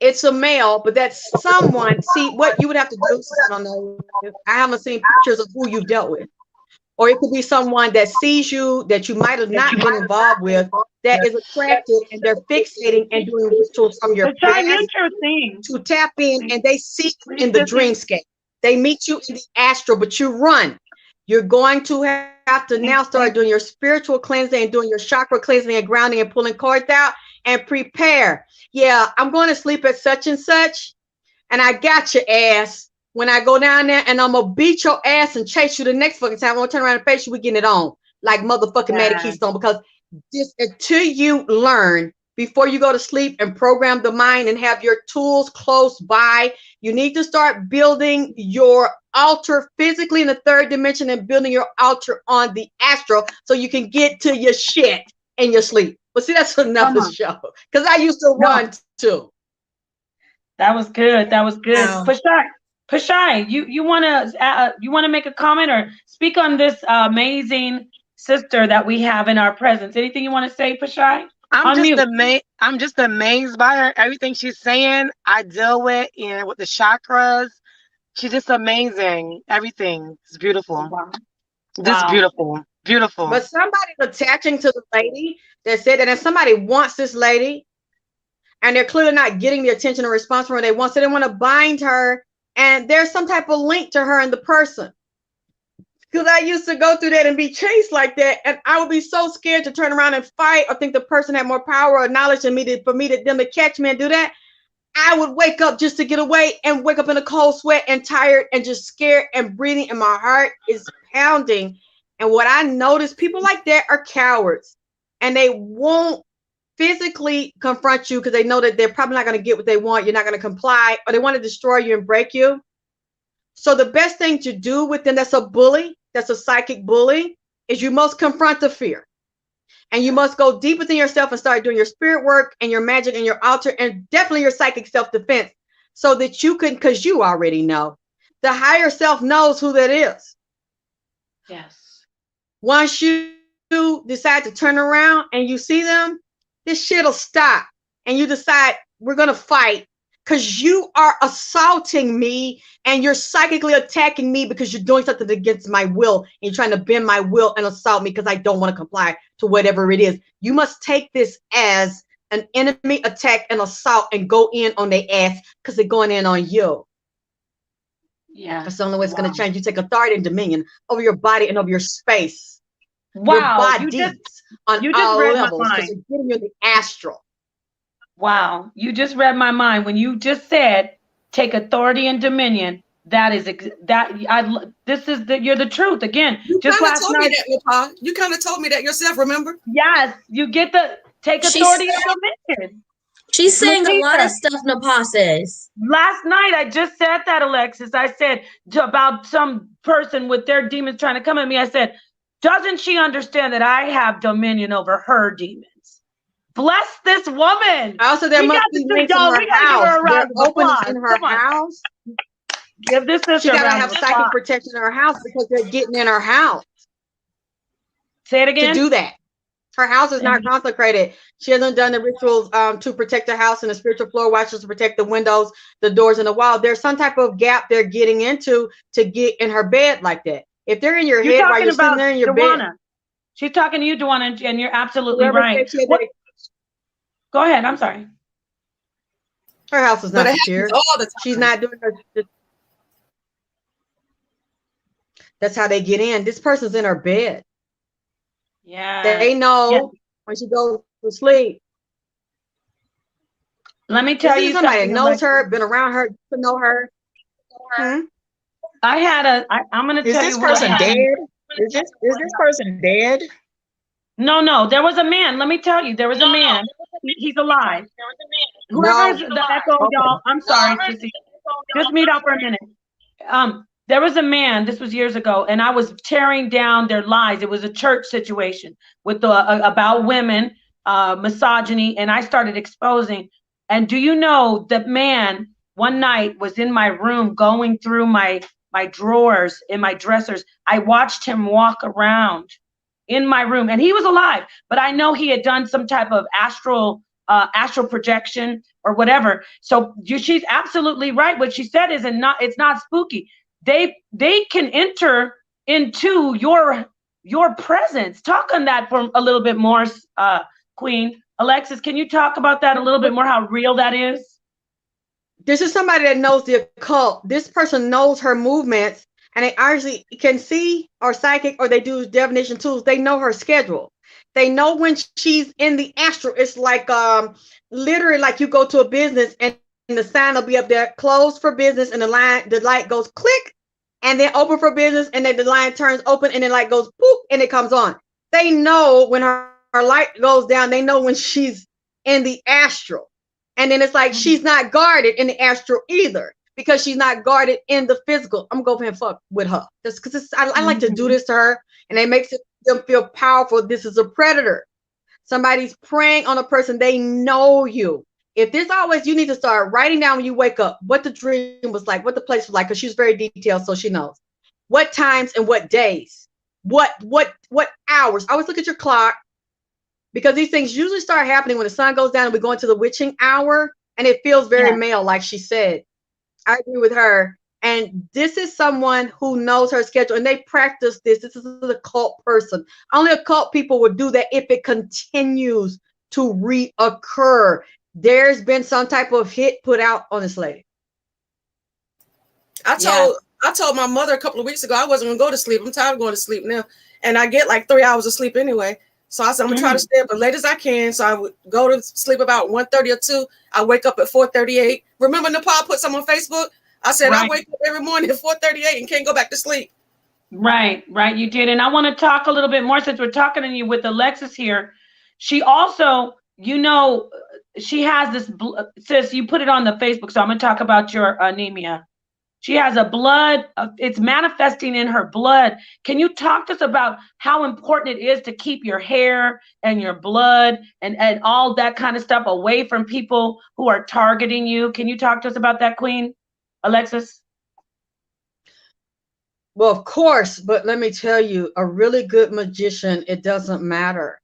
It's a male, but that's someone. See, what you would have to do, I don't know. I haven't seen pictures of who you've dealt with. Or it could be someone that sees you that you might have not been involved with, that is attracted and they're fixating and doing rituals from your past to tap in, and they see you in the dreamscape. They meet you in the astral, but you run. You're going to have to now start doing your spiritual cleansing and doing your chakra cleansing and grounding and pulling cards out and prepare. Yeah, I'm going to sleep at such and such, and I got your ass. When I go down there and I'm gonna beat your ass and chase you the next fucking time, I'm gonna turn around and face you, we getting it on like motherfucking Maddie Keystone. Because this, until you learn before you go to sleep and program the mind and have your tools close by, you need to start building your altar physically in the third dimension and building your altar on the astral so you can get to your shit in your sleep. But see, that's another show because I used to run too. That was good. That was good. Wow. Pashai, you wanna make a comment or speak on this amazing sister that we have in our presence? Anything you want to say, Pashai? I'm just amazed by her. Everything she's saying, I deal with, and with the chakras. She's just amazing. Everything is beautiful. Wow. Just beautiful. Beautiful. But somebody's attaching to the lady that said that, and somebody wants this lady, and they're clearly not getting the attention and response from her they want, so they want to bind her. And there's some type of link to her and the person. Because I used to go through that and be chased like that. And I would be so scared to turn around and fight or think the person had more power or knowledge than me them to catch me and do that. I would wake up just to get away and wake up in a cold sweat and tired and just scared and breathing. And my heart is pounding. And what I notice, people like that are cowards. And they won't physically confront you because they know that they're probably not going to get what they want. You're not going to comply, or they want to destroy you and break you. So the best thing to do with them, that's a bully, that's a psychic bully, is you must confront the fear. And you must go deep within yourself and start doing your spirit work and your magic and your altar and definitely your psychic self-defense so that you can, because you already know, the higher self knows who that is. Yes. Once you decide to turn around and you see them, this shit'll stop, and you decide we're gonna fight because you are assaulting me and you're psychically attacking me because you're doing something against my will and you're trying to bend my will and assault me because I don't want to comply to whatever it is. You must take this as an enemy attack and assault and go in on their ass because they're going in on you. Yeah. That's the only way it's going to change. You take authority and dominion over your body and over your space. Wow. Your bodies on all levels, because you're getting in the astral. Wow. You just read my mind when you just said take authority and dominion. That is you're the truth again. You just kind of last told night. me that, Napah. You kind of told me that yourself. Remember? Yes, you get the take authority and dominion. She's saying a lot of stuff Napah says. Last night, I just said that, Alexis. I said about some person with their demons trying to come at me. I said, doesn't she understand that I have dominion over her demons? Bless this woman. Also, there must be links in her house. There are openings in her house. Give this sister she gotta have psychic protection in her house because they're getting in her house. Say it again. To do that. Her house is not consecrated. She hasn't done the rituals to protect the house and the spiritual floor watchers to protect the windows, the doors, and the wall. There's some type of gap they're getting into to get in her bed like that. If they're in your head while you're sitting there in your bed. She's talking to you, Duana, and you're absolutely right. Go ahead. I'm sorry. Her house is not secure. All the time. She's not doing her. That's how they get in. This person's in her bed. Yeah. They know when she goes to sleep. Let me tell This you is somebody that something. knows Alexis. her, been around her to know her. I had a. I'm going to Is tell this you what person happened. dead? Is this person dead? No. There was a man. Let me tell you, there was a man. He's alive. Whoever's No. the echo, Okay. y'all. I'm sorry, Sissy. Just mute out for a minute. There was a man. This was years ago, and I was tearing down their lies. It was a church situation with about women, misogyny, and I started exposing. And do you know that man one night was in my room going through my drawers in my dressers. I watched him walk around in my room, and he was alive, but I know he had done some type of astral projection or whatever. So she's absolutely right. What she said is, it's not spooky. They can enter into your presence. Talk on that for a little bit more, Queen Alexis. Can you talk about that a little bit more? How real that is? This is somebody that knows the occult. This person knows her movements, and they actually can see, or psychic, or they do divination tools. They know her schedule. They know when she's in the astral. It's like literally like you go to a business and the sign will be up there, closed for business, and the light goes click, and then open for business, and then the line turns open, and the light goes boop, and it comes on. They know when her light goes down. They know when she's in the astral. And then it's like she's not guarded in the astral either, because she's not guarded in the physical. I'm going to fuck with her just because I like to do this to her, and it makes them feel powerful. This is a predator. Somebody's preying on a person. They know you. If this always, you need to start writing down when you wake up what the dream was like, what the place was like, because she's very detailed, so she knows what times and what days, what hours. Always look at your clock, because these things usually start happening when the sun goes down and we go into the witching hour, and it feels very male, like she said. I agree with her. And this is someone who knows her schedule, and they practice this. This is an occult person. Only occult people would do that if it continues to reoccur. There's been some type of hit put out on this lady. I told my mother a couple of weeks ago I wasn't gonna go to sleep. I'm tired of going to sleep now, and I get like 3 hours of sleep anyway. So I said I'm gonna try to stay up as late as I can. So I would go to sleep about 1:30 or 2. I wake up at 4:38. Remember, Napah put something on Facebook. I said I wake up every morning at 4:38 and can't go back to sleep. Right, you did. And I want to talk a little bit more, since we're talking to you with Alexis here. She also, she has this, sis, you put it on the Facebook, so I'm going to talk about your anemia. She has a blood, it's manifesting in her blood. Can you talk to us about how important it is to keep your hair and your blood and all that kind of stuff away from people who are targeting you? Can you talk to us about that, Queen Alexis? Well, of course, but let me tell you, a really good magician, it doesn't matter.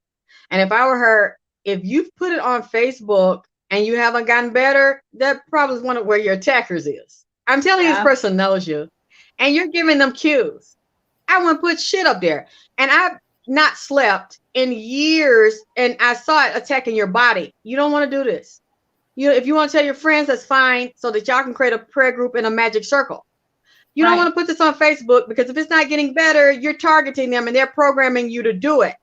And if I were her, if you've put it on Facebook and you haven't gotten better, that probably is one of where your attackers is. I'm telling you, this person knows you, and you're giving them cues. I wouldn't put shit up there. And I've not slept in years, and I saw it attacking your body. You don't want to do this. If you want to tell your friends, that's fine, so that y'all can create a prayer group in a magic circle. You don't want to put this on Facebook, because if it's not getting better, you're targeting them and they're programming you to do it.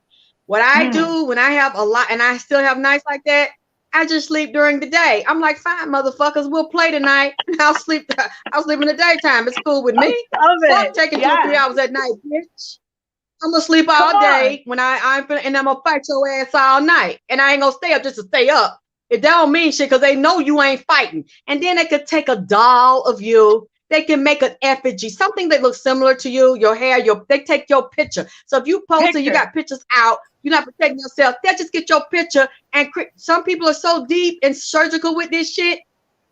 What I do when I have a lot and I still have nights like that, I just sleep during the day. I'm like, fine, motherfuckers, we'll play tonight. I'll sleep in the daytime. It's cool with me. Fuck taking 2 or 3 hours at night, bitch. I'm gonna sleep all day and I'm gonna fight your ass all night. And I ain't gonna stay up just to stay up. It don't mean shit, because they know you ain't fighting. And then they could take a doll of you. They can make an effigy, something that looks similar to you, your hair, they take your picture. So if you post it, you got pictures out, you're not protecting yourself, they'll just get your picture. And some people are so deep and surgical with this shit,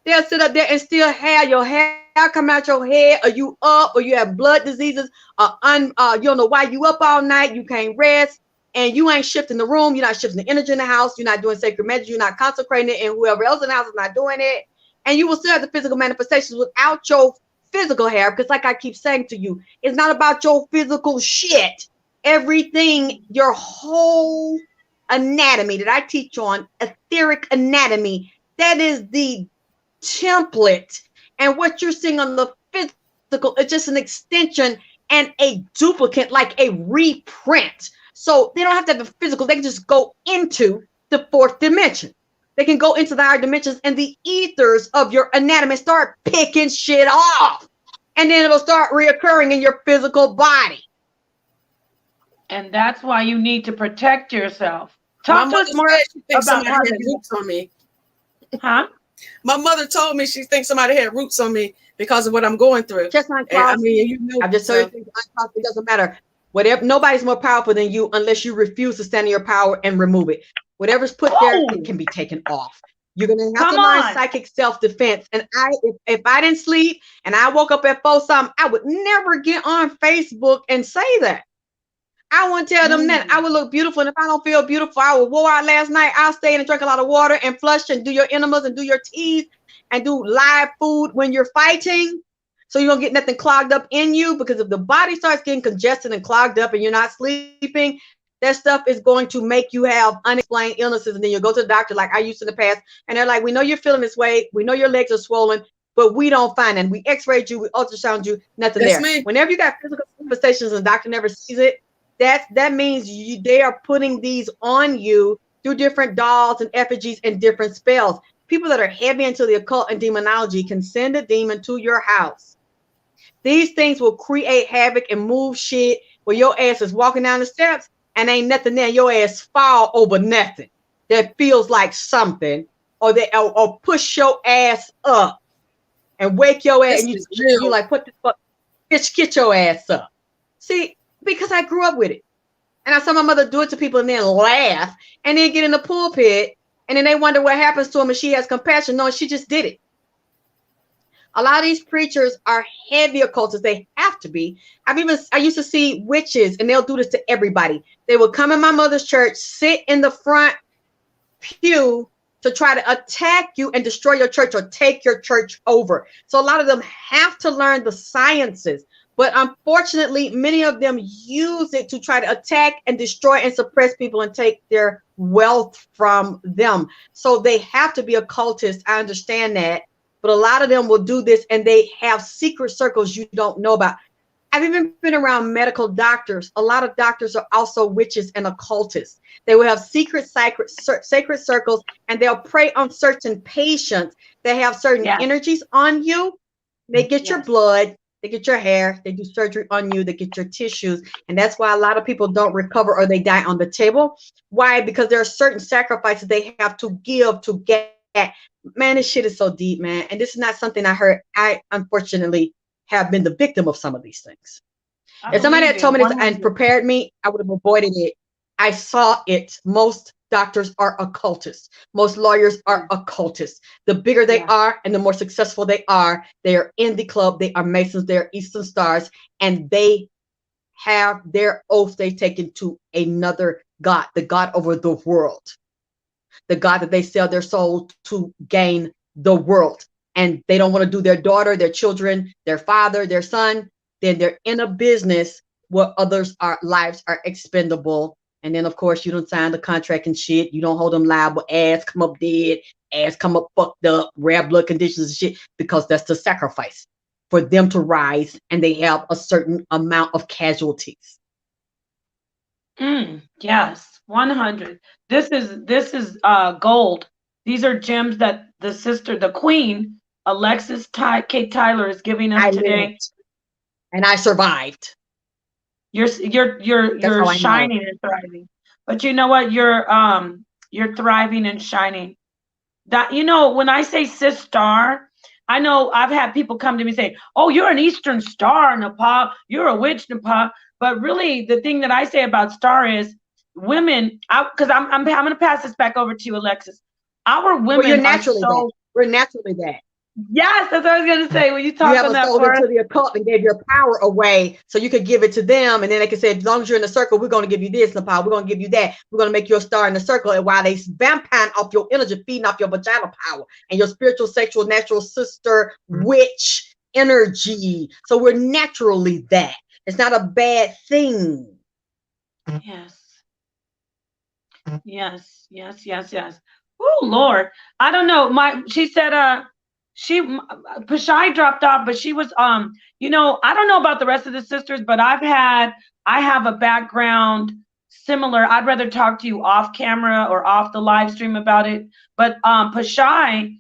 they'll sit up there and still have your hair come out your head, or you up, or you have blood diseases, you don't know why you up all night, you can't rest, and you ain't shifting the room, you're not shifting the energy in the house, you're not doing sacred magic, you're not consecrating it, and whoever else in the house is not doing it. And you will still have the physical manifestations without your physical hair, because like I keep saying to you, it's not about your physical shit. Everything, your whole anatomy that I teach on, etheric anatomy, that is the template. And what you're seeing on the physical is just an extension and a duplicate, like a reprint. So they don't have to have a physical, they can just go into the 4th dimension. They can go into the higher dimensions and the ethers of your anatomy and start picking shit off. And then it'll start reoccurring in your physical body. And that's why you need to protect yourself. Talk to us more about how to roots on me. Huh? My mother told me she thinks somebody had roots on me because of what I'm going through. Just uncrossed. I mean, you know, I'm just telling you, uncrossed, it doesn't matter. Whatever, nobody's more powerful than you unless you refuse to stand in your power and remove it. Whatever's put there, it can be taken off. You're gonna have to learn psychic self-defense. And if I didn't sleep and I woke up at 4 something, I would never get on Facebook and say that. I wouldn't tell them that I would look beautiful, and if I don't feel beautiful, I was wore out last night. I'll stay in and drink a lot of water and flush and do your enemas and do your teas and do live food when you're fighting. So you don't get nothing clogged up in you, because if the body starts getting congested and clogged up and you're not sleeping, that stuff is going to make you have unexplained illnesses. And then you go to the doctor like I used in the past, and they're like, we know you're feeling this way. We know your legs are swollen, but we don't find it. We x-rayed you, we ultrasound you, nothing there. Me. Whenever you got physical manifestations and the doctor never sees it, that means they are putting these on you through different dolls and effigies and different spells. People that are heavy into the occult and demonology can send a demon to your house. These things will create havoc and move shit where your ass is walking down the steps and ain't nothing there. Your ass fall over nothing that feels like something, or or push your ass up and wake your ass, and you like, what the fuck, bitch, get your ass up. See, because I grew up with it. And I saw my mother do it to people and then laugh and then get in the pulpit and then they wonder what happens to them, and she has compassion. No, she just did it. A lot of these preachers are heavy occultists. They have to be. I used to see witches, and they'll do this to everybody. They will come in my mother's church, sit in the front pew to try to attack you and destroy your church or take your church over. So a lot of them have to learn the sciences. But unfortunately, many of them use it to try to attack and destroy and suppress people and take their wealth from them. So they have to be occultists. I understand that. But a lot of them will do this, and they have secret circles you don't know about. I've even been around medical doctors. A lot of doctors are also witches and occultists. They will have sacred circles, and they'll prey on certain patients that have certain energies on you. They get your blood. They get your hair, they do surgery on you, they get your tissues. And that's why a lot of people don't recover or they die on the table. Why? Because there are certain sacrifices they have to give to get. Man, this shit is so deep, man. And this is not something I heard. I, unfortunately, have been the victim of some of these things. If somebody had told me this and prepared me, I would have avoided it. I saw it. Most doctors are occultists. Most lawyers are occultists. The bigger they are and the more successful they are in the club. They are Masons, they are Eastern Stars, and they have their oath they taken to another God, the God over the world, the God that they sell their soul to gain the world. And they don't want to do their daughter, their children, their father, their son. Then they're in a business where others' lives are expendable. And then, of course, you don't sign the contract and shit. You don't hold them liable. Ass come up dead. Ass come up fucked up. Rare blood conditions and shit. Because that's the sacrifice for them to rise. And they have a certain amount of casualties. Yes, 100. This is gold. These are gems that the sister, the queen, Alexis K. Tyler, is giving us today. Lived, and I survived. You're shining and thriving. But you know what? You're thriving and shining. That, you know, when I say Sistar, I know I've had people come to me and say, "Oh, you're an Eastern Star, Napah. You're a witch, Napah." But really, the thing that I say about Star is women. Because I'm going to pass this back over to you, Alexis. Our women you're naturally are so. that. We're naturally that. Yes, that's what I was going to say. When you talk on that part, to the occult and gave your power away, so you could give it to them, and then they could say, as long as you're in the circle, we're going to give you this, Napah. We're going to give you that. We're going to make you a star in the circle. And while they vampiring off your energy, feeding off your vaginal power and your spiritual, sexual, natural sister, witch energy. So we're naturally that. It's not a bad thing. Yes. Oh Lord, I don't know. She said Pashai dropped off, but she was you know, I don't know about the rest of the sisters, but I have a background similar. I'd rather talk to you off camera or off the live stream about it. But Pashai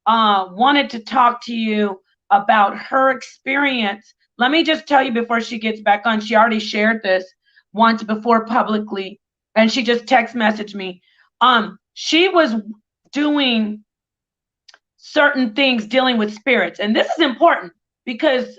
wanted to talk to you about her experience. Let me just tell you before she gets back on, she already shared this once before publicly, and she just text messaged me. She was doing certain things dealing with spirits, and this is important because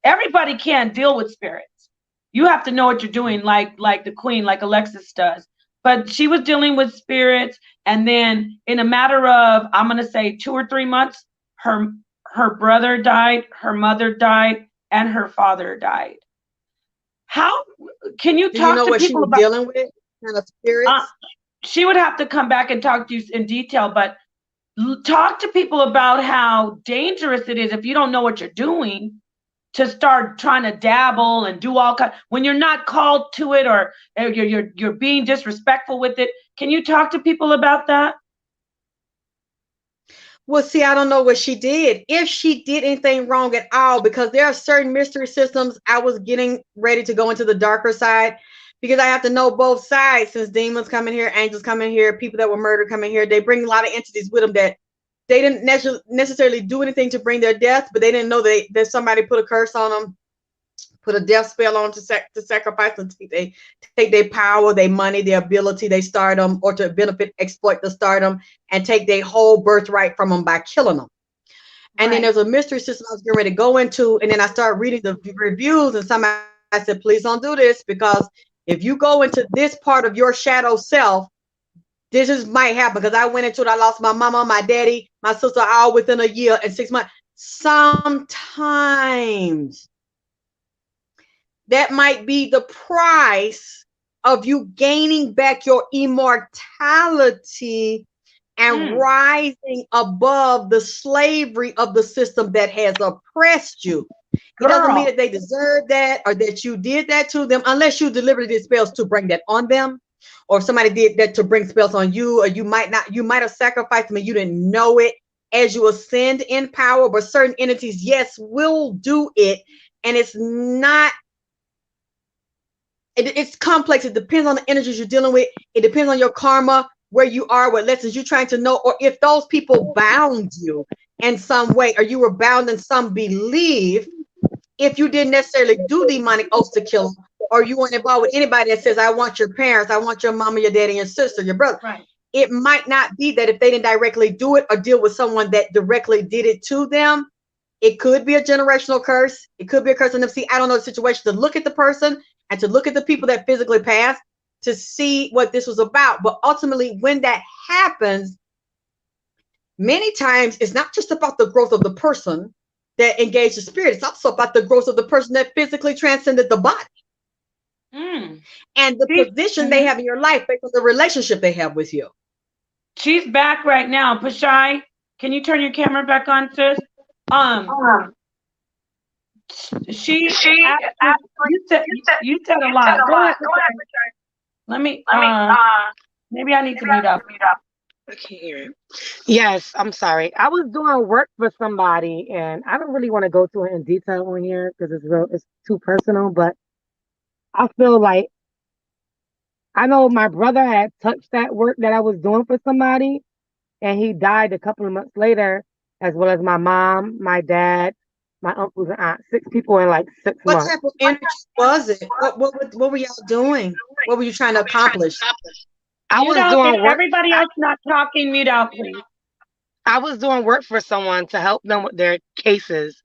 everybody can't deal with spirits. You have to know what you're doing, like the queen, like ALEXYSS does. But she was dealing with spirits, and then in a matter of, I'm going to say 2 or 3 months, her brother died, her mother died, and her father died. How can you talk to people about dealing with kind of spirits? She would have to come back and talk to you in detail, but talk to people about how dangerous it is if you don't know what you're doing to start trying to dabble and do all kinds when you're not called to it, or you're being disrespectful with it. Can you talk to people about that? Well, see, I don't know what she did, if she did anything wrong at all, because there are certain mystery systems. I was getting ready to go into the darker side because I have to know both sides, since demons come in here, angels come in here, people that were murdered come in here. They bring a lot of entities with them that they didn't necessarily do anything to bring their death, but they didn't know that somebody put a curse on them, put a death spell on to sacrifice them, to take their power, their money, their ability, their stardom, or to exploit the stardom and take their whole birthright from them by killing them. And then there's a mystery system I was getting ready to go into, and then I started reading the reviews, and somebody said, please don't do this, because if you go into this part of your shadow self, this might happen. Because I went into it, I lost my mama, my daddy, my sister, all within a year and 6 months. Sometimes that might be the price of you gaining back your immortality and rising above the slavery of the system that has oppressed you. It doesn't mean that they deserve that or that you did that to them, unless you deliberately did spells to bring that on them, or somebody did that to bring spells on you, or you might have sacrificed them and you didn't know it as you ascend in power. But certain entities, yes, will do it, and it's not. It's complex. It depends on the energies you're dealing with. It depends on your karma, where you are, what lessons you're trying to know, or if those people bound you in some way, or you were bound in some belief. If you didn't necessarily do demonic oaths to kill them, or you weren't involved with anybody that says, I want your parents, I want your mama, your daddy, your sister, your brother. Right. It might not be that if they didn't directly do it or deal with someone that directly did it to them. It could be a generational curse. It could be a curse on them. See, I don't know the situation, to look at the person and to look at the people that physically passed to see what this was about. But ultimately, when that happens, many times it's not just about the growth of the person that engaged the spirit. It's also about the growth of the person that physically transcended the body. And the position they have in your life based on the relationship they have with you. She's back right now. Pashai, can you turn your camera back on, sis? You said a lot. Go ahead. Let me, maybe I need to mute up. I can't hear it. Yes, I'm sorry. I was doing work for somebody, and I don't really want to go through it in detail on here because it's too personal, but I feel like I know my brother had touched that work that I was doing for somebody, and he died a couple of months later, as well as my mom, my dad, my uncles and aunts. 6 people in like 6 months. What type of energy was it? What were y'all doing? What were you trying to accomplish? I was doing work. Everybody else not talking, mute out, please. I was doing work for someone to help them with their cases.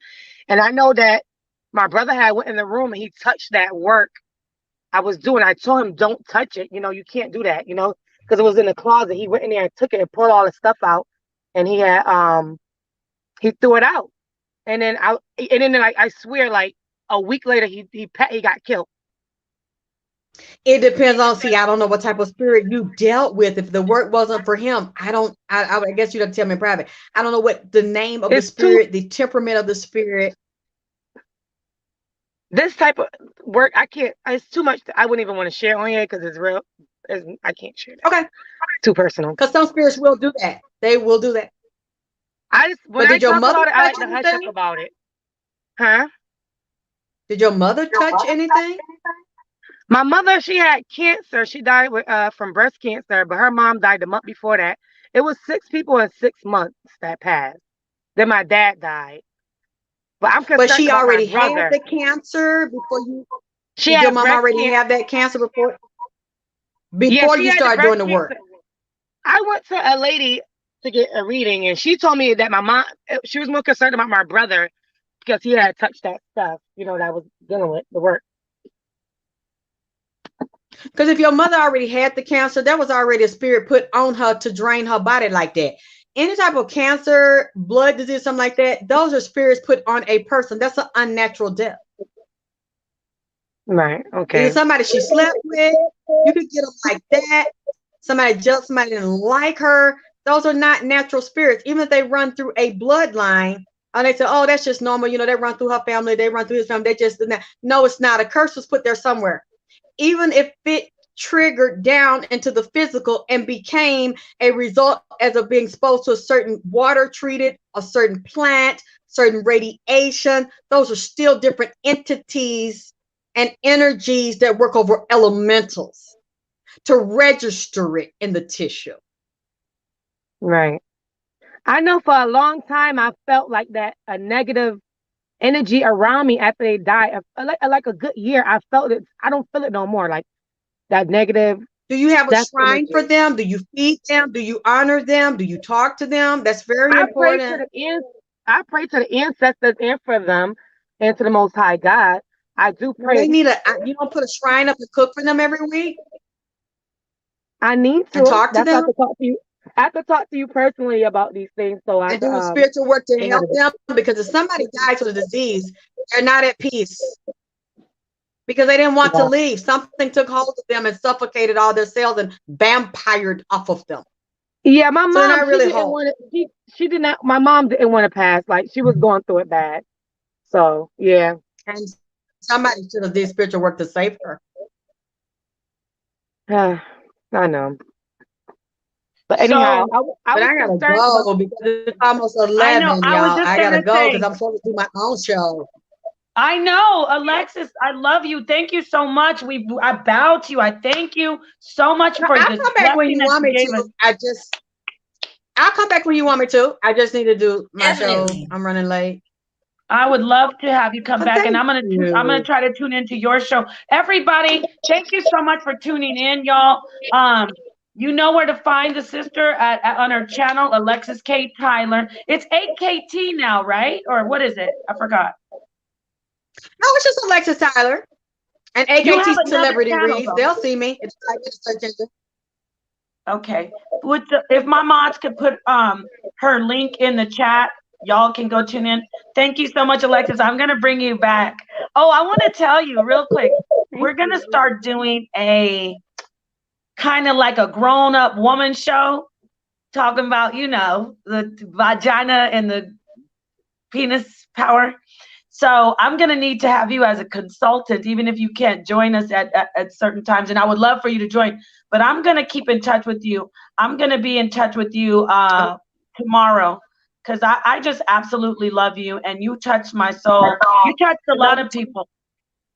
And I know that my brother had went in the room and he touched that work I was doing. I told him, don't touch it. You know, you can't do that, you know, because it was in the closet. He went in there and took it and pulled all the stuff out. And he had, he threw it out. And then I swear, like a week later, he got killed. It depends on, I don't know what type of spirit you dealt with. If the work wasn't for him, I guess you'd have to tell me in private. I don't know what the name of the spirit, the temperament of the spirit. This type of work, I can't, it's too much. I wouldn't even want to share on here because it's real. I can't share that. Okay. Too personal. Because some spirits will do that. They will do that. Did your mother touch anything? I like to hush up about it. Huh? Did your mother touch anything? My mother, she had cancer. She died with from breast cancer, but her mom died the month before that. It was 6 people in 6 months that passed. Then my dad died. But I'm But concerned she about my already had brother. the cancer before you. She Did your had mom breast already cancer. have that cancer before? Yeah, Before she you had the started breast doing the cancer. work. I went to a lady to get a reading, and she told me that my mom, she was more concerned about my brother because he had touched that stuff, that I was dealing with, the work. Because if your mother already had the cancer, there was already a spirit put on her to drain her body like that. Any type of cancer, blood disease, something like that, those are spirits put on a person. That's an unnatural death. Right. Okay. Either somebody she slept with, you could get them like that. Somebody jealous, somebody didn't like her. Those are not natural spirits. Even if they run through a bloodline, and they say, oh, that's just normal. They run through her family. They run through his family. They just, no, it's not. A curse was put there somewhere. Even if it triggered down into the physical and became a result as of being exposed to a certain water treated, a certain plant, certain radiation, those are still different entities and energies that work over elementals to register it in the tissue. Right. I know for a long time I felt like that a negative energy around me after they died. Like a good year, I felt it. I don't feel it no more. Like that negative. Do you have a death shrine energy. for them? Do you feed them? Do you honor them? Do you talk to them? That's very important. I pray to the ancestors and for them and to the Most High God. I do pray. They need you don't put a shrine up and cook for them every week? I need to. And talk to That's why I them? have to talk to you. I have to talk to you personally about these things. So I And do spiritual work to help them, because if somebody dies with a disease, they're not at peace because they didn't want to leave. Something took hold of them and suffocated all their cells and vampired off of them. Yeah, my mom, so not really she did not. My mom didn't want to pass. Like she was going through it bad. So yeah. And somebody should have did spiritual work to save her. I know. But anyhow, I gotta go because it's almost 11, y'all. I gotta go because I'm supposed to do my own show. I know, Alexis. I love you. Thank you so much. I bow to you. I thank you so much for this. I'll come back when you want me to. I'll come back when you want me to. I just need to do my show. I'm running late. I would love to have you come back, and I'm gonna try to tune into your show. Everybody, thank you so much for tuning in, y'all. You know where to find the sister on her channel, Alexis K. Tyler. It's 8KT now, right? Or what is it? I forgot. No, it's just Alexis Tyler. And AKT Celebrity Reads. They'll see me. It's like in the search engine. Okay. If my mods could put her link in the chat, y'all can go tune in. Thank you so much, Alexis. I'm going to bring you back. Oh, I want to tell you real quick. We're going to start doing a kind of like a grown-up woman show, talking about, the vagina and the penis power. So I'm going to need to have you as a consultant, even if you can't join us at certain times. And I would love for you to join, but I'm going to keep in touch with you. I'm going to be in touch with you tomorrow, because I just absolutely love you, and you touched my soul. You touched a lot of people.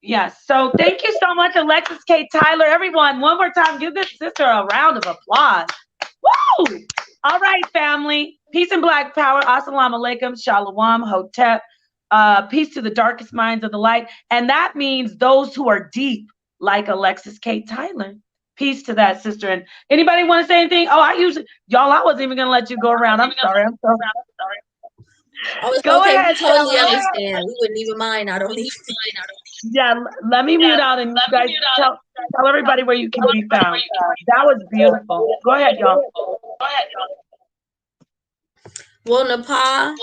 Yes. So thank you so much, Alexis K. Tyler. Everyone, one more time, give this sister a round of applause. Woo! All right, family. Peace and black power. Assalamu alaikum. Shalom. Hotep. Peace to the darkest minds of the light. And that means those who are deep, like Alexis K. Tyler. Peace to that, sister. And anybody want to say anything? Oh, I wasn't even going to let you go around. I'm sorry. Oh, it's go okay. ahead. We totally understand. We wouldn't even mind. I don't even. Yeah, let me mute out, and you guys tell everybody where you can be found. That was beautiful. Go ahead, y'all. Well, Napah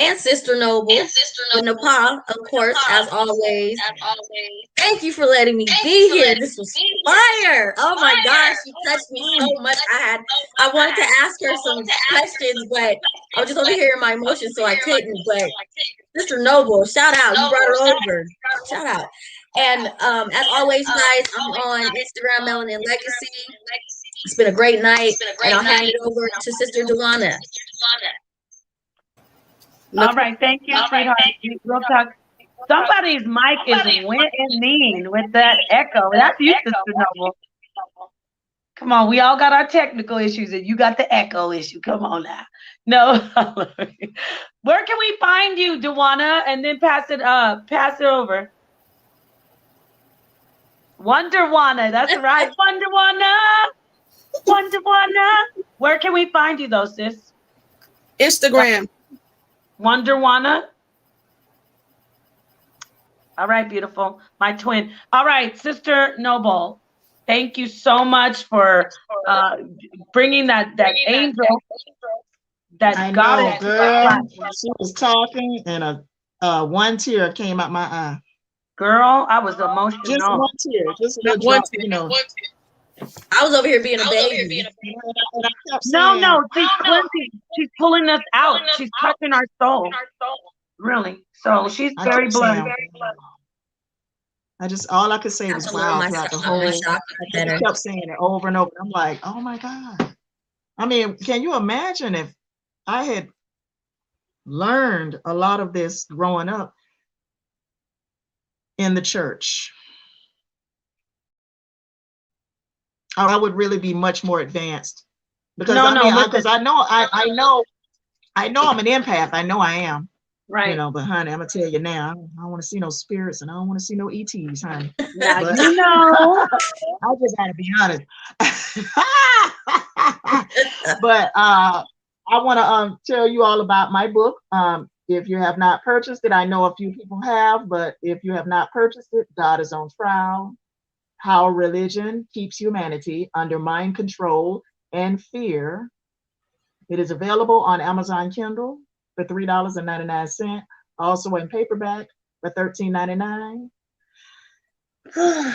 and Sister Noble, with Napah, of course, as always. Thank you for letting me be here. This was fire. Oh my gosh, you touched me so much. I wanted to ask her some questions, but I was just over here in my emotions, so I couldn't. But Sister Noble, shout out. You brought it over. Shout out. And as always, guys, I'm on Instagram, Melanin Legacy. It's been a great night, and I'll hand it over to Sister Delana. All right, thank you, sweetheart. We'll talk. Somebody's mic is winning with that echo. That's you, Sister Noble. Come on, we all got our technical issues, and you got the echo issue. Come on now. No. Where can we find you, Dewana? And then pass it over. Wonderwana, that's right. Wonderwana. Where can we find you though, sis? Instagram. Wonderwana. All right, beautiful. My twin. All right, Sister Noble. Thank you so much for bringing that angel that I got know, it. girl. She was talking, and one tear came out my eye. Girl, I was emotional. Just one tear, just a little drop, you know. I was over here being a baby. No, she's cleansing. She's pulling us out. She's touching our soul. Really. So she's very blessed. All I could say was wow throughout the whole. I kept saying it over and over. I'm like, oh my God. I mean, can you imagine if I had learned a lot of this growing up in the church? I would really be much more advanced. Because I know I'm an empath. I know I am. Right. You know, but honey, I'm gonna tell you now, I don't want to see no spirits and I don't want to see no ETs, honey. Now, But you know, I just gotta be honest. But I want to tell you all about my book. If you have not purchased it, I know a few people have, but if you have not purchased it, God is on Trial: How Religion Keeps Humanity Under Mind Control and Fear. It is available on Amazon Kindle for $3.99, also in paperback for $13.99. and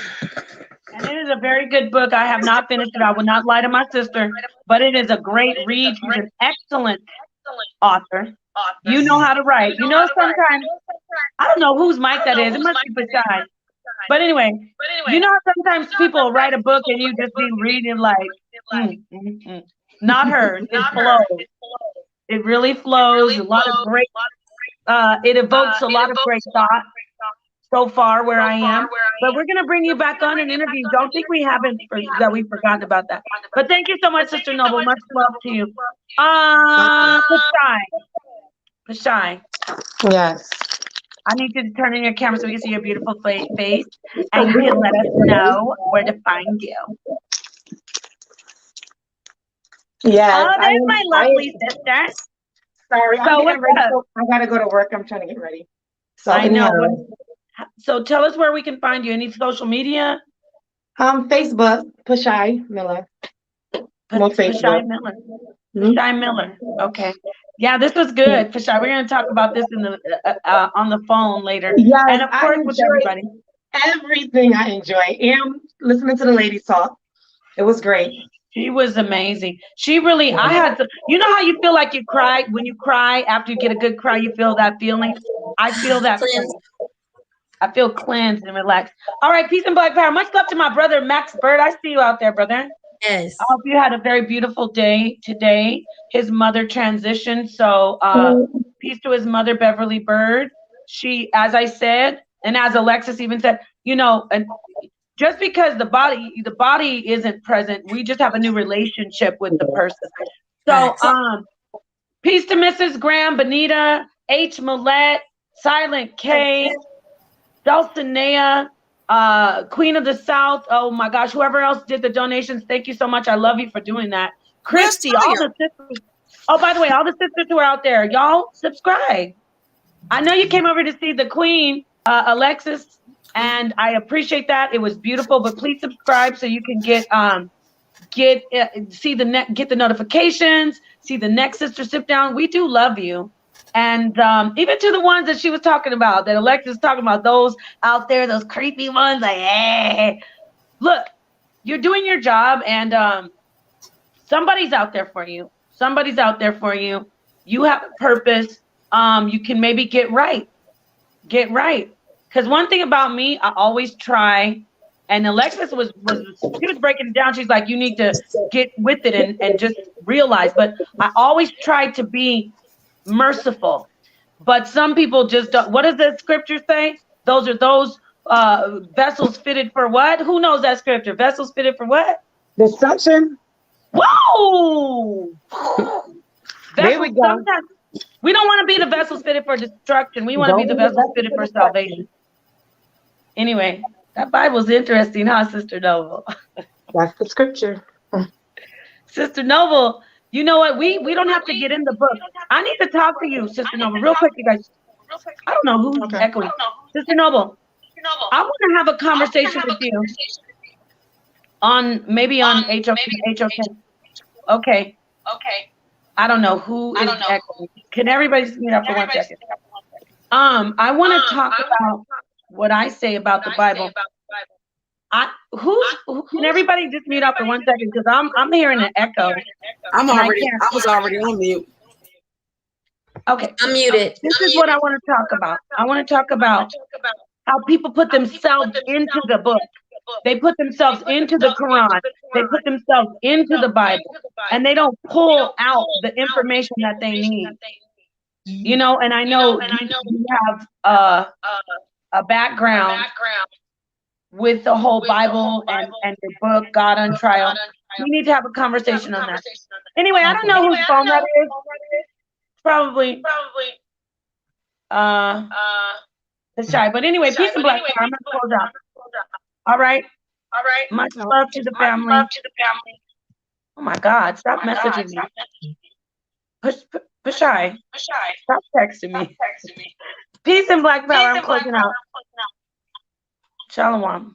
it is a very good book. I have not finished it. I will not lie to my sister, but it is a great read. She's an excellent author. You know how to write. You know, sometimes, I don't know whose mic that is. It must be beside. But anyway, you know, sometimes people write a book and you just be reading like, not hers. It flows. It really flows. A lot of great, it evokes a lot of great thought so far where I am. But we're going to bring you back on an interview. Don't think we haven't, that we've forgotten about that. But thank you so much, Sister Noble. Much love to you. Pashai. Yes. I need you to turn in your camera so we can see your beautiful face, and you can let us know where to find you. Yes. Oh, there's my lovely sister. Sorry, So I gotta go to work. I'm trying to get ready. So I know. So tell us where we can find you. Any social media? Facebook, Pashai Miller. Pashai Miller. Pashai Miller. Okay. Yeah, this was good, Pashai. We're going to talk about this in the on the phone later. Yes, and of course with everybody. Everything I enjoy. And listening to the ladies talk. It was great. She was amazing. She really, I had to, you know how you feel like you cry? When you cry, after you get a good cry, you feel that feeling? I feel that feeling. I feel cleansed and relaxed. All right, peace and black power. Much love to my brother, Max Bird. I see you out there, brother. Yes. I hope you had a very beautiful day today. His mother transitioned. So peace to his mother, Beverly Bird. She, as I said, and as Alexis even said, you know, and just because the body isn't present, we just have a new relationship with the person. So peace to Mrs. Graham, Benita, H. Millette, Silent K, Dulcinea, Queen of the South. Oh my gosh, whoever else did the donations, thank you so much. I love you for doing that. Christy, all the sisters. Oh, by the way, all the sisters who are out there, y'all subscribe. I know you came over to see the Queen, Alexis, and I appreciate that. It was beautiful, but please subscribe so you can get the notifications, see the next Sister Sipdown. We do love you. And even to the ones that she was talking about, that Alexis was talking about, those out there, those creepy ones, like, hey, look, you're doing your job, and somebody's out there for you. Somebody's out there for you. You have a purpose. You can maybe get right. Get right. Because one thing about me, I always try, and Alexis was breaking it down. She's like, you need to get with it and just realize. But I always try to be merciful. But some people just don't. What does the scripture say? Those are those vessels fitted for what? Who knows that scripture? Vessels fitted for what? Destruction. Whoa! There we go. Sometimes we don't want to be the vessels fitted for destruction. We want to be the vessels fitted for salvation. Anyway, that Bible's interesting, huh, Sister Noble? That's the scripture. Sister Noble, you know what? We don't have to get in the book. I need to talk to you, Sister Noble, real quick, you guys. I don't know who's echoing. Sister Noble, I want to have a conversation with you on maybe on HOK. Okay. I don't know who is echoing. Can everybody just meet up for 1 second? I want to talk about what I say about the Bible. Can everybody just mute up for 1 second? Because I'm hearing an echo. I was already on mute. Okay. I'm muted. This is what I want to talk about. I want to talk about how people put themselves into the book. They put themselves into the Quran. They put themselves into the Bible. And they don't pull out the information that they need. You know, and I know you have a background with the whole Bible and the book, God on Trial. We need to have a conversation on that. Anyway, I don't know whose phone that is. Probably the shy. But anyway, peace and blessings. I'm gonna close out. All right. Much love to the family. Oh my God, stop messaging me. Shy. Stop texting me. Peace and black power. I'm closing out. Shalom.